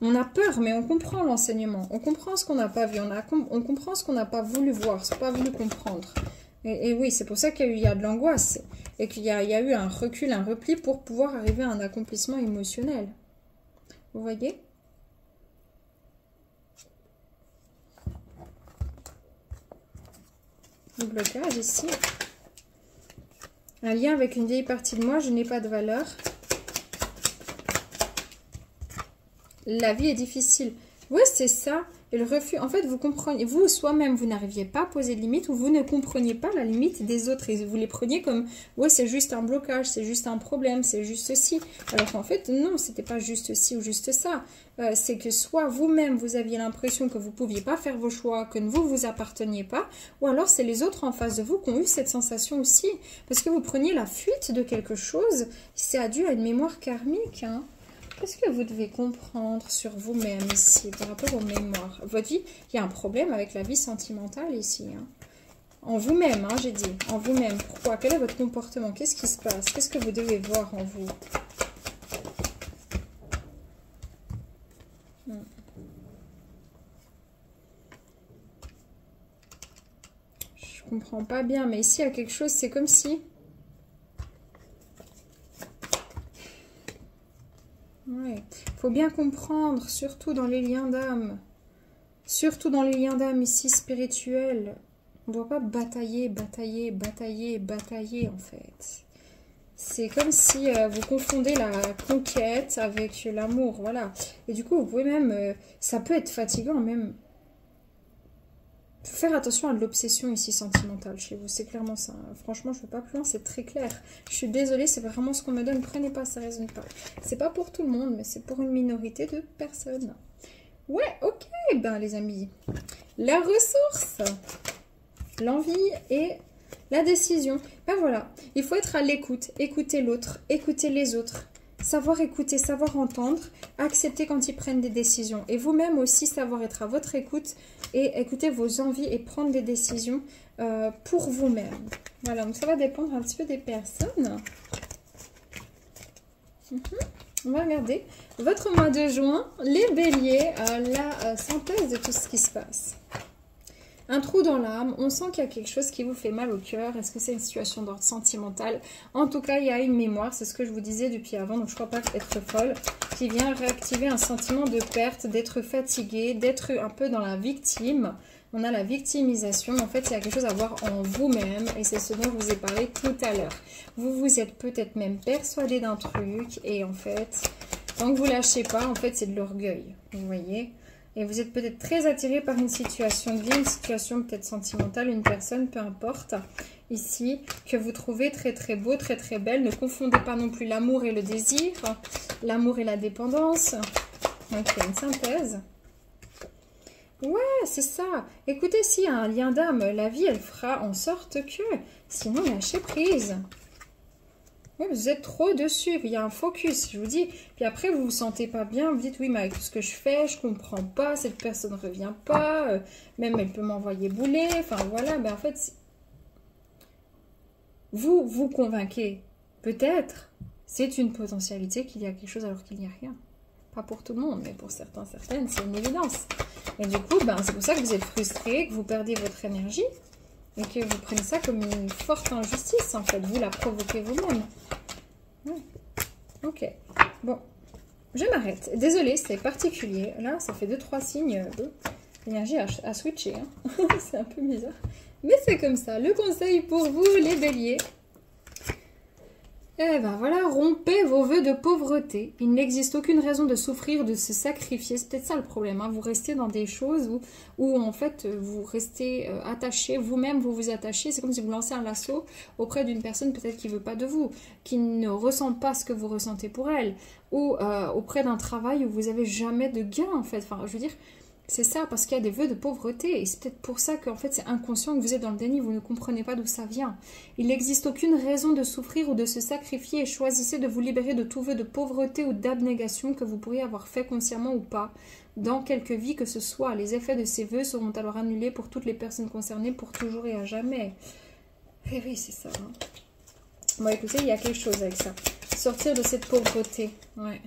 On a peur, mais on comprend l'enseignement. On comprend ce qu'on n'a pas vu, on comprend ce qu'on n'a pas voulu voir, ce qu'on n'a pas voulu comprendre. Et oui, c'est pour ça qu'il y a de l'angoisse et qu'il y a eu un recul, un repli pour pouvoir arriver à un accomplissement émotionnel. Vous voyez ? Le blocage ici. Un lien avec une vieille partie de moi, je n'ai pas de valeur. La vie est difficile. Oui, c'est ça. Et le refus, en fait, vous comprenez, vous, soi-même, vous n'arriviez pas à poser de limite ou vous ne compreniez pas la limite des autres et vous les preniez comme, ouais, c'est juste un blocage, c'est juste un problème, c'est juste ceci. Alors qu'en fait, non, c'était pas juste ci ou juste ça. C'est que soit vous-même, vous aviez l'impression que vous pouviez pas faire vos choix, que vous vous apparteniez pas, ou alors c'est les autres en face de vous qui ont eu cette sensation aussi. Parce que vous preniez la fuite de quelque chose, c'est dû à une mémoire karmique, hein. Qu'est-ce que vous devez comprendre sur vous-même ici, par rapport aux mémoires? Votre vie, il y a un problème avec la vie sentimentale ici. Hein. En vous-même, hein, j'ai dit. En vous-même. Pourquoi? Quel est votre comportement? Qu'est-ce qui se passe? Qu'est-ce que vous devez voir en vous? Je comprends pas bien, mais ici, il y a quelque chose, c'est comme si... Ouais. Faut bien comprendre, surtout dans les liens d'âme. Surtout dans les liens d'âme ici spirituels. On ne doit pas batailler, batailler, batailler, batailler en fait. C'est comme si vous confondez la conquête avec l'amour, voilà. Et du coup, vous pouvez même... ça peut être fatigant même. Faut faire attention à de l'obsession ici sentimentale chez vous, c'est clairement ça. Franchement, je ne vais pas plus loin, c'est très clair. Je suis désolée, c'est vraiment ce qu'on me donne. Prenez pas, ça résonne pas. C'est pas pour tout le monde, mais c'est pour une minorité de personnes. Ouais, ok, ben les amis. La ressource, l'envie et la décision. Ben voilà, il faut être à l'écoute, écouter l'autre, écouter les autres. Savoir écouter, savoir entendre, accepter quand ils prennent des décisions. Et vous-même aussi savoir être à votre écoute et écouter vos envies et prendre des décisions pour vous-même. Voilà, donc ça va dépendre un petit peu des personnes. On va regarder votre mois de juin, les béliers, la synthèse de tout ce qui se passe. Un trou dans l'âme, on sent qu'il y a quelque chose qui vous fait mal au cœur. Est-ce que c'est une situation d'ordre sentimental? En tout cas, il y a une mémoire, c'est ce que je vous disais depuis avant, donc je ne crois pas être folle, qui vient réactiver un sentiment de perte, d'être fatigué, d'être un peu dans la victime. On a la victimisation, en fait, il y a quelque chose à voir en vous-même, et c'est ce dont je vous ai parlé tout à l'heure. Vous vous êtes peut-être même persuadé d'un truc, et en fait, tant que vous ne lâchez pas, en fait, c'est de l'orgueil, vous voyez? Et vous êtes peut-être très attiré par une situation de vie, une situation peut-être sentimentale, une personne, peu importe, ici, que vous trouvez très très beau, très très belle. Ne confondez pas non plus l'amour et le désir, l'amour et la dépendance. Ok, une synthèse. Ouais, c'est ça. Écoutez, s'il y a un lien d'âme, la vie, elle fera en sorte que, sinon, lâchez prise. Oui, vous êtes trop dessus, il y a un focus, je vous dis. Puis après, vous vous sentez pas bien, vous dites, oui, mais avec tout ce que je fais, je comprends pas, cette personne ne revient pas, même elle peut m'envoyer bouler, enfin voilà, ben en fait, vous vous convainquez, peut-être, c'est une potentialité qu'il y a quelque chose alors qu'il n'y a rien. Pas pour tout le monde, mais pour certains, certaines, c'est une évidence. Et du coup, ben, c'est pour ça que vous êtes frustré, que vous perdez votre énergie. Et que vous prenez ça comme une forte injustice, en fait. Vous la provoquez vous-même. Ouais. Ok. Bon. Je m'arrête. Désolée, c'est particulier. Là, ça fait 2-3 signes. L'énergie a switché. Hein. C'est un peu bizarre. Mais c'est comme ça. Le conseil pour vous, les béliers. Eh ben voilà, rompez vos vœux de pauvreté. Il n'existe aucune raison de souffrir, de se sacrifier. C'est peut-être ça le problème. Hein. Vous restez dans des choses où en fait vous restez attaché. Vous-même vous vous attachez. C'est comme si vous lancez un lasso auprès d'une personne peut-être qui ne veut pas de vous, qui ne ressent pas ce que vous ressentez pour elle. Ou auprès d'un travail où vous n'avez jamais de gain en fait. Enfin, je veux dire... C'est ça, parce qu'il y a des vœux de pauvreté. Et c'est peut-être pour ça qu'en fait, c'est inconscient que vous êtes dans le déni. Vous ne comprenez pas d'où ça vient. Il n'existe aucune raison de souffrir ou de se sacrifier. Et choisissez de vous libérer de tout vœu de pauvreté ou d'abnégation que vous pourriez avoir fait consciemment ou pas. Dans quelque vie que ce soit. Les effets de ces vœux seront alors annulés pour toutes les personnes concernées pour toujours et à jamais. Eh oui, c'est ça. Hein. Bon, écoutez, il y a quelque chose avec ça. Sortir de cette pauvreté. Ouais.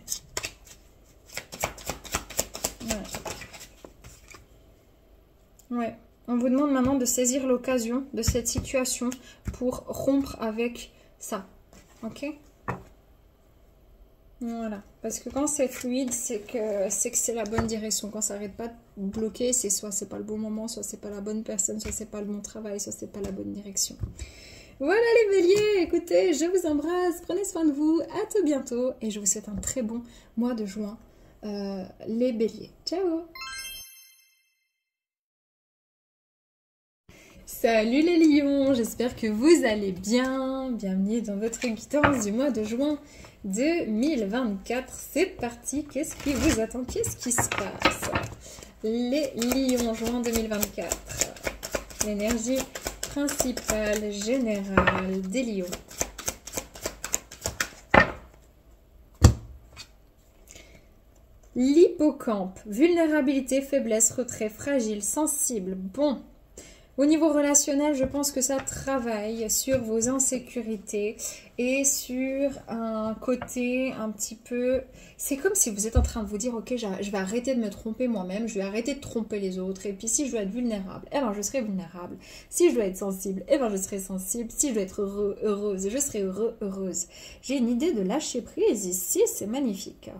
Ouais, on vous demande maintenant de saisir l'occasion de cette situation pour rompre avec ça, ok? Voilà, parce que quand c'est fluide, c'est que c'est la bonne direction. Quand ça n'arrête pas de bloquer, c'est soit c'est pas le bon moment, soit c'est pas la bonne personne, soit c'est pas le bon travail, soit c'est pas la bonne direction. Voilà les béliers, écoutez, je vous embrasse, prenez soin de vous, à tout bientôt et je vous souhaite un très bon mois de juin, les béliers. Ciao! Salut les lions, j'espère que vous allez bien. Bienvenue dans votre guidance du mois de juin 2024. C'est parti, qu'est-ce qui vous attend? Qu'est-ce qui se passe? Les lions, juin 2024. L'énergie principale, générale des lions. L'hippocampe, vulnérabilité, faiblesse, retrait, fragile, sensible. Bon. Au niveau relationnel, je pense que ça travaille sur vos insécurités et sur un côté un petit peu... C'est comme si vous êtes en train de vous dire, ok, je vais arrêter de me tromper moi-même, je vais arrêter de tromper les autres. Et puis si je dois être vulnérable, eh ben je serai vulnérable. Si je dois être sensible, eh ben je serai sensible. Si je dois être heureuse, je serai heureuse. J'ai une idée de lâcher prise ici, c'est magnifique.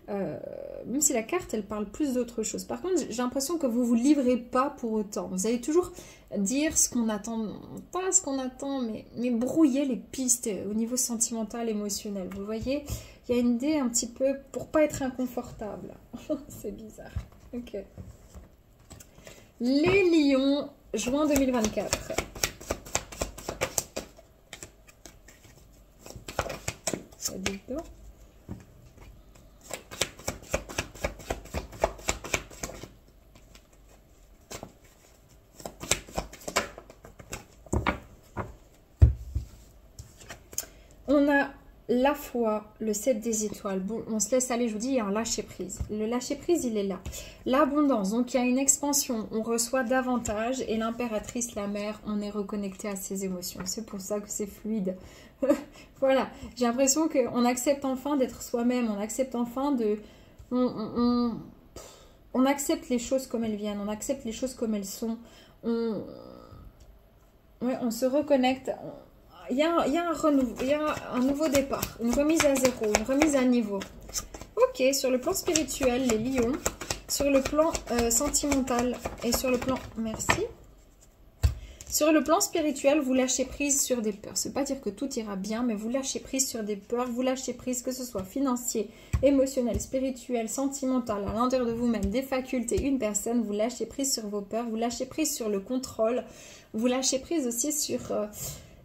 Même si la carte, elle parle plus d'autre chose. Par contre, j'ai l'impression que vous ne vous livrez pas pour autant. Vous allez toujours dire ce qu'on attend, pas ce qu'on attend, mais brouiller les pistes au niveau sentimental, émotionnel. Vous voyez, il y a une idée un petit peu pour pas être inconfortable. C'est bizarre. Ok. Les lions, juin 2024. Ça dit quoi ? On a la foi, le 7 des étoiles. Bon, on se laisse aller, je vous dis, il y a un lâcher-prise. Le lâcher-prise, il est là. L'abondance, donc il y a une expansion, on reçoit davantage. Et l'impératrice, la mère, on est reconnecté à ses émotions. C'est pour ça que c'est fluide. Voilà, j'ai l'impression qu'on accepte enfin d'être soi-même. On accepte enfin de... On accepte les choses comme elles viennent. On accepte les choses comme elles sont. On se reconnecte... Il y a un renouveau, il y a un nouveau départ, une remise à zéro, une remise à niveau. Ok, sur le plan spirituel, les lions, sur le plan sentimental et sur le plan... Merci. Sur le plan spirituel, vous lâchez prise sur des peurs. Ça ne veut pas dire que tout ira bien, mais vous lâchez prise sur des peurs, vous lâchez prise que ce soit financier, émotionnel, spirituel, sentimental, à l'intérieur de vous-même, des facultés, une personne, vous lâchez prise sur vos peurs, vous lâchez prise sur le contrôle, vous lâchez prise aussi sur...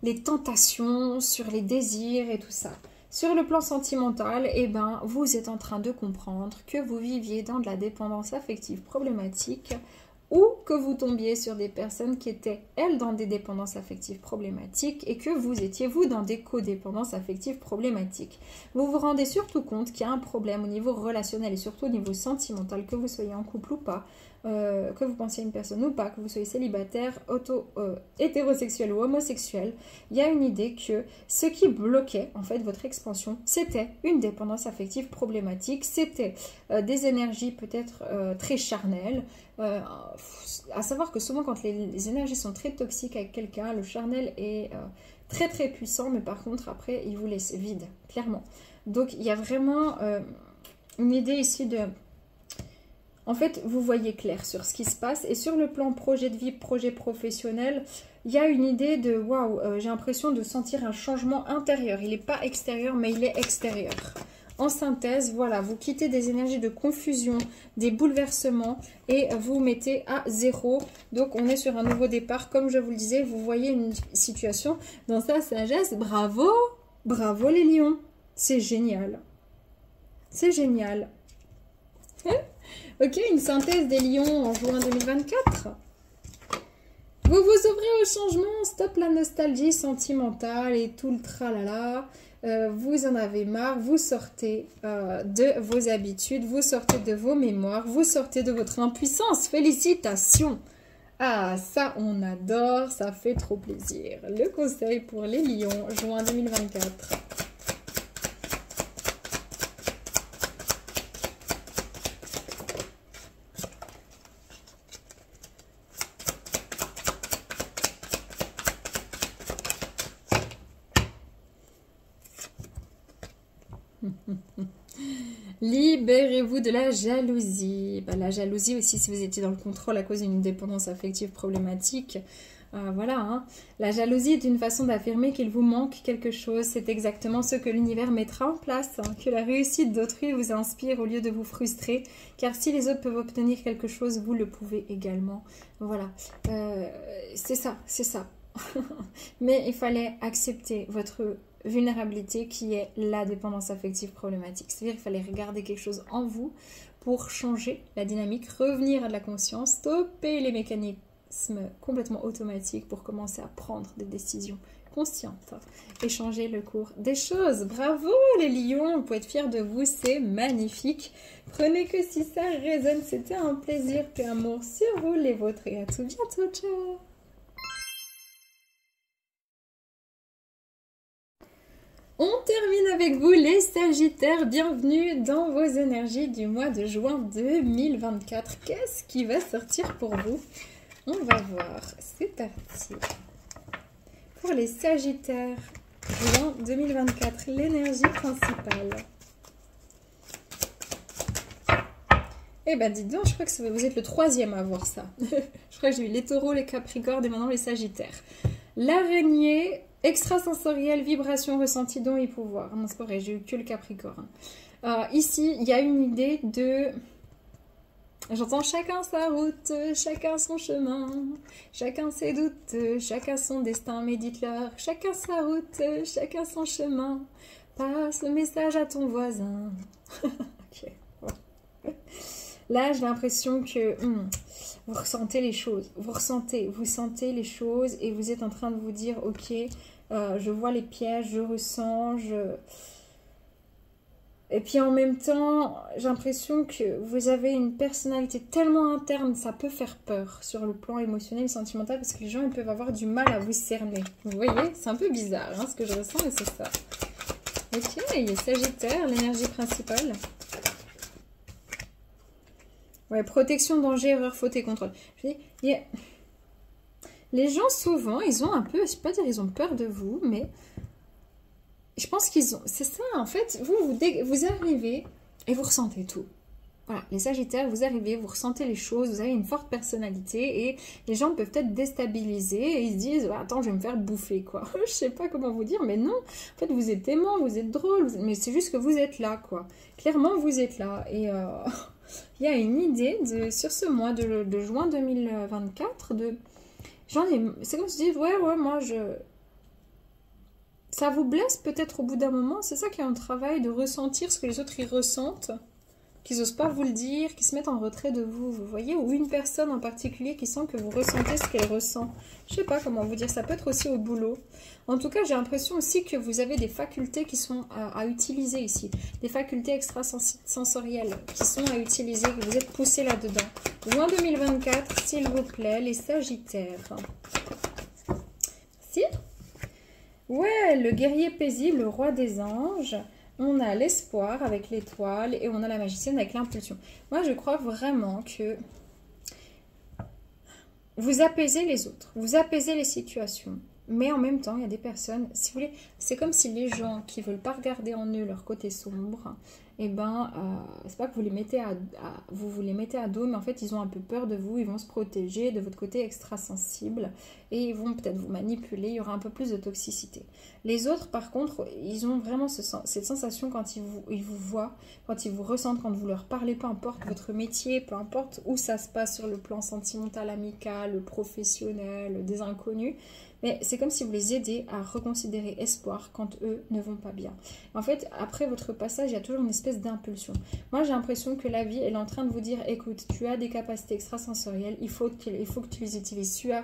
les tentations, sur les désirs et tout ça. Sur le plan sentimental, eh ben, vous êtes en train de comprendre que vous viviez dans de la dépendance affective problématique ou que vous tombiez sur des personnes qui étaient, elles, dans des dépendances affectives problématiques et que vous étiez, vous, dans des codépendances affectives problématiques. Vous vous rendez surtout compte qu'il y a un problème au niveau relationnel et surtout au niveau sentimental, que vous soyez en couple ou pas, que vous pensiez à une personne ou pas, que vous soyez célibataire, hétérosexuel ou homosexuel, il y a une idée que ce qui bloquait en fait votre expansion, c'était une dépendance affective problématique, c'était des énergies peut-être très charnelles, à savoir que souvent quand les énergies sont très toxiques avec quelqu'un, le charnel est très très puissant, mais par contre après il vous laisse vide, clairement. Donc il y a vraiment une idée ici de... En fait, vous voyez clair sur ce qui se passe. Et sur le plan projet de vie, projet professionnel, il y a une idée de waouh, j'ai l'impression de sentir un changement intérieur. Il n'est pas extérieur, mais il est extérieur. En synthèse, voilà, vous quittez des énergies de confusion, des bouleversements et vous mettez à zéro. Donc, on est sur un nouveau départ. Comme je vous le disais, vous voyez une situation dans sa sagesse. Bravo, bravo les lions. C'est génial. C'est génial. Ok, une synthèse des lions en juin 2024. Vous vous ouvrez au changement, stop la nostalgie sentimentale et tout le tralala. Vous en avez marre, vous sortez de vos habitudes, vous sortez de vos mémoires, vous sortez de votre impuissance. Félicitations! Ah, ça on adore, ça fait trop plaisir. Le conseil pour les lions, juin 2024. Libérez-vous de la jalousie. La jalousie aussi, si vous étiez dans le contrôle à cause d'une dépendance affective problématique. Voilà, hein. La jalousie est une façon d'affirmer qu'il vous manque quelque chose. C'est exactement ce que l'univers mettra en place. Hein. Que la réussite d'autrui vous inspire au lieu de vous frustrer. Car si les autres peuvent obtenir quelque chose, vous le pouvez également. Voilà. c'est ça, c'est ça. Mais il fallait accepter votre vulnérabilité qui est la dépendance affective problématique. C'est-à-dire qu'il fallait regarder quelque chose en vous pour changer la dynamique, revenir à de la conscience, stopper les mécanismes complètement automatiques pour commencer à prendre des décisions conscientes et changer le cours des choses. Bravo les lions, vous pouvez être fiers de vous, c'est magnifique. Prenez que si ça résonne, c'était un plaisir, paix amour sur vous, les vôtres et à tout bientôt, ciao. On termine avec vous les Sagittaires, bienvenue dans vos énergies du mois de juin 2024. Qu'est-ce qui va sortir pour vous? On va voir, c'est parti. Pour les Sagittaires, juin 2024, l'énergie principale. Eh ben dites donc, je crois que vous êtes le 3e à voir ça. Je crois que j'ai eu les Taureaux, les Capricornes et maintenant les Sagittaires. L'araignée... extrasensorielle, vibration, ressenti, don et pouvoir. Non, c'est pas vrai, j'ai eu que le Capricorne. Ici, il y a une idée de... J'entends chacun sa route, chacun son chemin, chacun ses doutes, chacun son destin, médite-leur. Chacun sa route, chacun son chemin. Passe le message à ton voisin. Ok. Bon. Là, j'ai l'impression que... vous ressentez les choses. Vous sentez les choses et vous êtes en train de vous dire, ok... je vois les pièges, je ressens, Et puis en même temps, j'ai l'impression que vous avez une personnalité tellement interne, ça peut faire peur sur le plan émotionnel et sentimental parce que les gens ils peuvent avoir du mal à vous cerner. Vous voyez, c'est un peu bizarre hein, ce que je ressens, mais c'est ça. Ok, il est Sagittaire, l'énergie principale. Ouais, protection, danger, erreur, faute et contrôle. Je dis, les gens, souvent, ils ont un peu, je ne sais pas dire ils ont peur de vous, mais je pense qu'ils ont... C'est ça, en fait, vous arrivez et vous ressentez tout. Voilà, les Sagittaires, vous arrivez, vous ressentez les choses, vous avez une forte personnalité et les gens peuvent être déstabilisés et ils se disent « Attends, je vais me faire bouffer, quoi. » Je sais pas comment vous dire, mais non. En fait, vous êtes aimant, vous êtes drôle, mais c'est juste que vous êtes là, quoi. Clairement, vous êtes là. Et il y a une idée sur ce mois de juin 2024 de... C'est comme si vous dites, ouais, moi, ça vous blesse peut-être au bout d'un moment. C'est ça qui est un travail de ressentir ce que les autres y ressentent, qu'ils n'osent pas vous le dire, qui se mettent en retrait de vous, vous voyez, ou une personne en particulier qui sent que vous ressentez ce qu'elle ressent. Je sais pas comment vous dire, ça peut être aussi au boulot. En tout cas, j'ai l'impression aussi que vous avez des facultés qui sont à utiliser ici, des facultés extrasensorielles qui sont à utiliser, que vous êtes poussés là-dedans. Juin 2024, s'il vous plaît, les Sagittaires. Si? Ouais, le guerrier paisible, le roi des anges. On a l'espoir avec l'étoile et on a la magicienne avec l'impulsion. Moi, je crois vraiment que vous apaisez les autres, vous apaisez les situations. Mais en même temps, il y a des personnes, si vous voulez, c'est comme si les gens qui ne veulent pas regarder en eux leur côté sombre, eh ben, c'est pas que vous les mettez vous les mettez à dos, mais en fait, ils ont un peu peur de vous, ils vont se protéger de votre côté extrasensible et ils vont peut-être vous manipuler, il y aura un peu plus de toxicité. Les autres, par contre, ils ont vraiment cette sensation quand ils vous voient, quand ils vous ressentent, quand vous leur parlez, peu importe votre métier, peu importe où ça se passe sur le plan sentimental, amical, professionnel, des inconnus, mais c'est comme si vous les aidez à reconsidérer espoir quand eux ne vont pas bien. En fait, après votre passage, il y a toujours une espèce d'impulsion. Moi, j'ai l'impression que la vie, elle est en train de vous dire, écoute, tu as des capacités extrasensorielles, il faut que tu les utilises. Tu as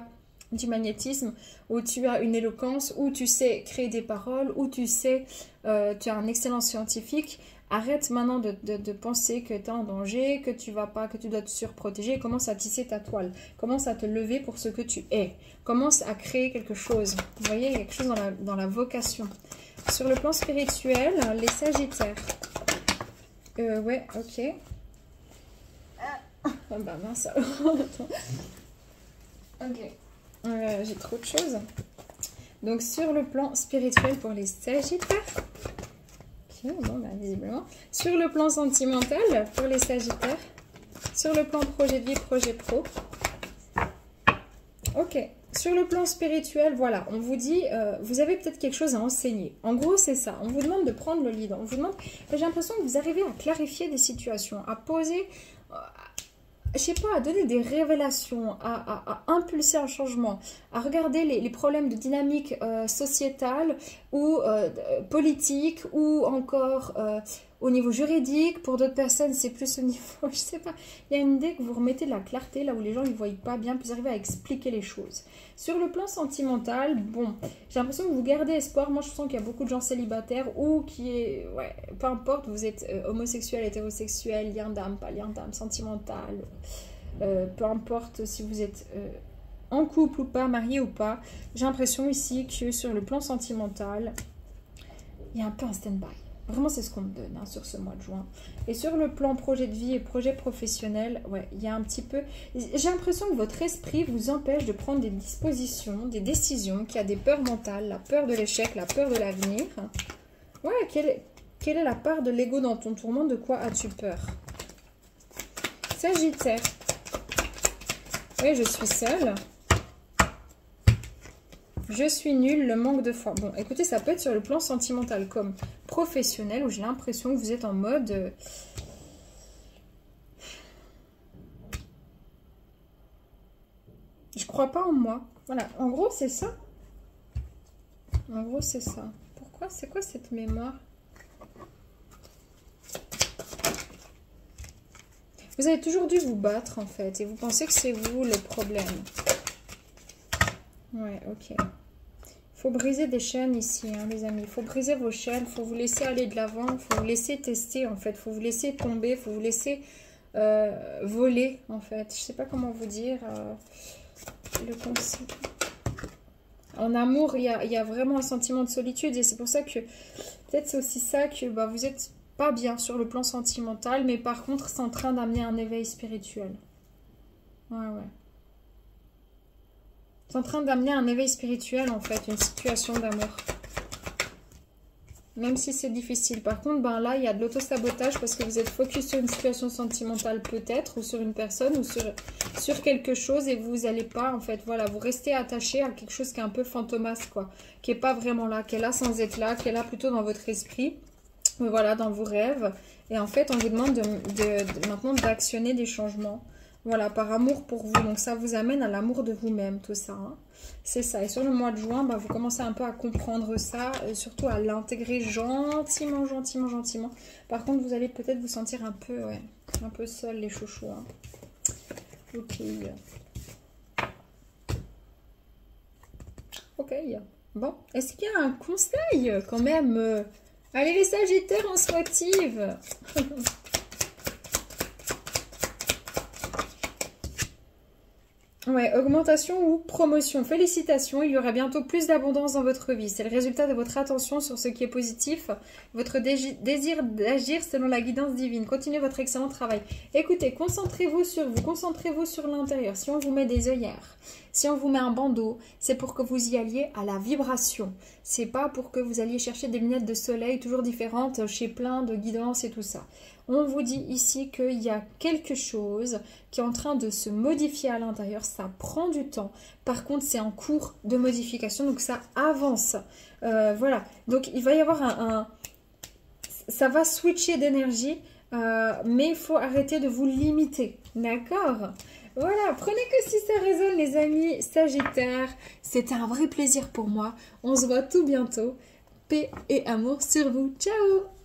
du magnétisme, ou tu as une éloquence, ou tu sais créer des paroles, ou tu sais, tu as un excellent scientifique. Arrête maintenant de penser que tu es en danger, que tu dois te surprotéger. Commence à tisser ta toile. Commence à te lever pour ce que tu es. Commence à créer quelque chose. Vous voyez, il y a quelque chose dans la vocation. Sur le plan spirituel, les Sagittaires. Ouais, ok. Ah bah mince alors. Ok. J'ai trop de choses. Donc sur le plan spirituel pour les Sagittaires. Bon, bah, visiblement. Sur le plan sentimental, pour les Sagittaires. Sur le plan projet de vie, projet pro. Ok. Sur le plan spirituel, voilà, on vous dit, vous avez peut-être quelque chose à enseigner. En gros, c'est ça. On vous demande de prendre le lead. On vous demande, j'ai l'impression que vous arrivez à clarifier des situations, à poser, je sais pas, à donner des révélations, à impulser un changement, à regarder les problèmes de dynamique sociétale ou politique ou encore au niveau juridique. Pour d'autres personnes, c'est plus au niveau, je sais pas, il y a une idée que vous remettez de la clarté là où les gens ne voient pas bien, puis vous arrivez à expliquer les choses. Sur le plan sentimental, bon, j'ai l'impression que vous gardez espoir. Moi, je sens qu'il y a beaucoup de gens célibataires ou qui est, ouais, peu importe, vous êtes homosexuel, hétérosexuel, lien d'âme, pas lien d'âme, sentimental, peu importe si vous êtes en couple ou pas, marié ou pas. J'ai l'impression ici que sur le plan sentimental, il y a un peu un stand-by. Vraiment, c'est ce qu'on me donne hein, sur ce mois de juin. Et sur le plan projet de vie et projet professionnel, ouais, il y a un petit peu... J'ai l'impression que votre esprit vous empêche de prendre des dispositions, des décisions, qu'il y a des peurs mentales, la peur de l'échec, la peur de l'avenir. Ouais, quelle est la part de l'ego dans ton tourment? De quoi as-tu peur? Sagittaire. Oui, je suis seule. Je suis nulle, le manque de foi. Bon, écoutez, ça peut être sur le plan sentimental comme professionnel où j'ai l'impression que vous êtes en mode... je crois pas en moi. Voilà, en gros, c'est ça. En gros, c'est ça. Pourquoi? C'est quoi cette mémoire? Vous avez toujours dû vous battre, en fait. Et vous pensez que c'est vous le problème. Ouais, ok. Il faut briser des chaînes ici, hein, les amis. Il faut briser vos chaînes. Il faut vous laisser aller de l'avant. Il faut vous laisser tester, en fait. Il faut vous laisser tomber. Il faut vous laisser voler, en fait. Je sais pas comment vous dire le concept. En amour, il y a vraiment un sentiment de solitude. Et c'est pour ça que... Peut-être c'est aussi ça que bah, vous êtes pas bien sur le plan sentimental. Mais par contre, c'est en train d'amener un éveil spirituel. Ouais, ouais. C'est en train d'amener un éveil spirituel, en fait, une situation d'amour. Même si c'est difficile. Par contre, ben là, il y a de l'auto-sabotage parce que vous êtes focus sur une situation sentimentale peut-être, ou sur une personne, ou sur quelque chose, et vous n'allez pas, en fait, voilà, vous restez attaché à quelque chose qui est un peu fantomas, quoi. Qui n'est pas vraiment là, qui est là sans être là, qui est là plutôt dans votre esprit, mais voilà, dans vos rêves. Et en fait, on vous demande maintenant d'actionner des changements. Voilà, par amour pour vous. Donc, ça vous amène à l'amour de vous-même, tout ça. Hein. C'est ça. Et sur le mois de juin, bah, vous commencez un peu à comprendre ça, surtout à l'intégrer gentiment, gentiment, gentiment. Par contre, vous allez peut-être vous sentir un peu, ouais, un peu seul, les chouchous. Hein. Ok. Ok. Bon, est-ce qu'il y a un conseil quand même allez, les Sagittaires, on se motive. Ouais, augmentation ou promotion. Félicitations, il y aura bientôt plus d'abondance dans votre vie. C'est le résultat de votre attention sur ce qui est positif, votre désir d'agir selon la guidance divine. Continuez votre excellent travail. Écoutez, concentrez-vous sur vous, concentrez-vous sur l'intérieur. Si on vous met des œillères, si on vous met un bandeau, c'est pour que vous y alliez à la vibration. C'est pas pour que vous alliez chercher des lunettes de soleil toujours différentes chez plein de guidances et tout ça. On vous dit ici qu'il y a quelque chose qui est en train de se modifier à l'intérieur. Ça prend du temps. Par contre, c'est en cours de modification. Donc, ça avance. Voilà. Donc, il va y avoir ça va switcher d'énergie. Mais il faut arrêter de vous limiter. D'accord ? Voilà. Prenez que si ça résonne, les amis Sagittaires. C'était un vrai plaisir pour moi. On se voit tout bientôt. Paix et amour sur vous. Ciao !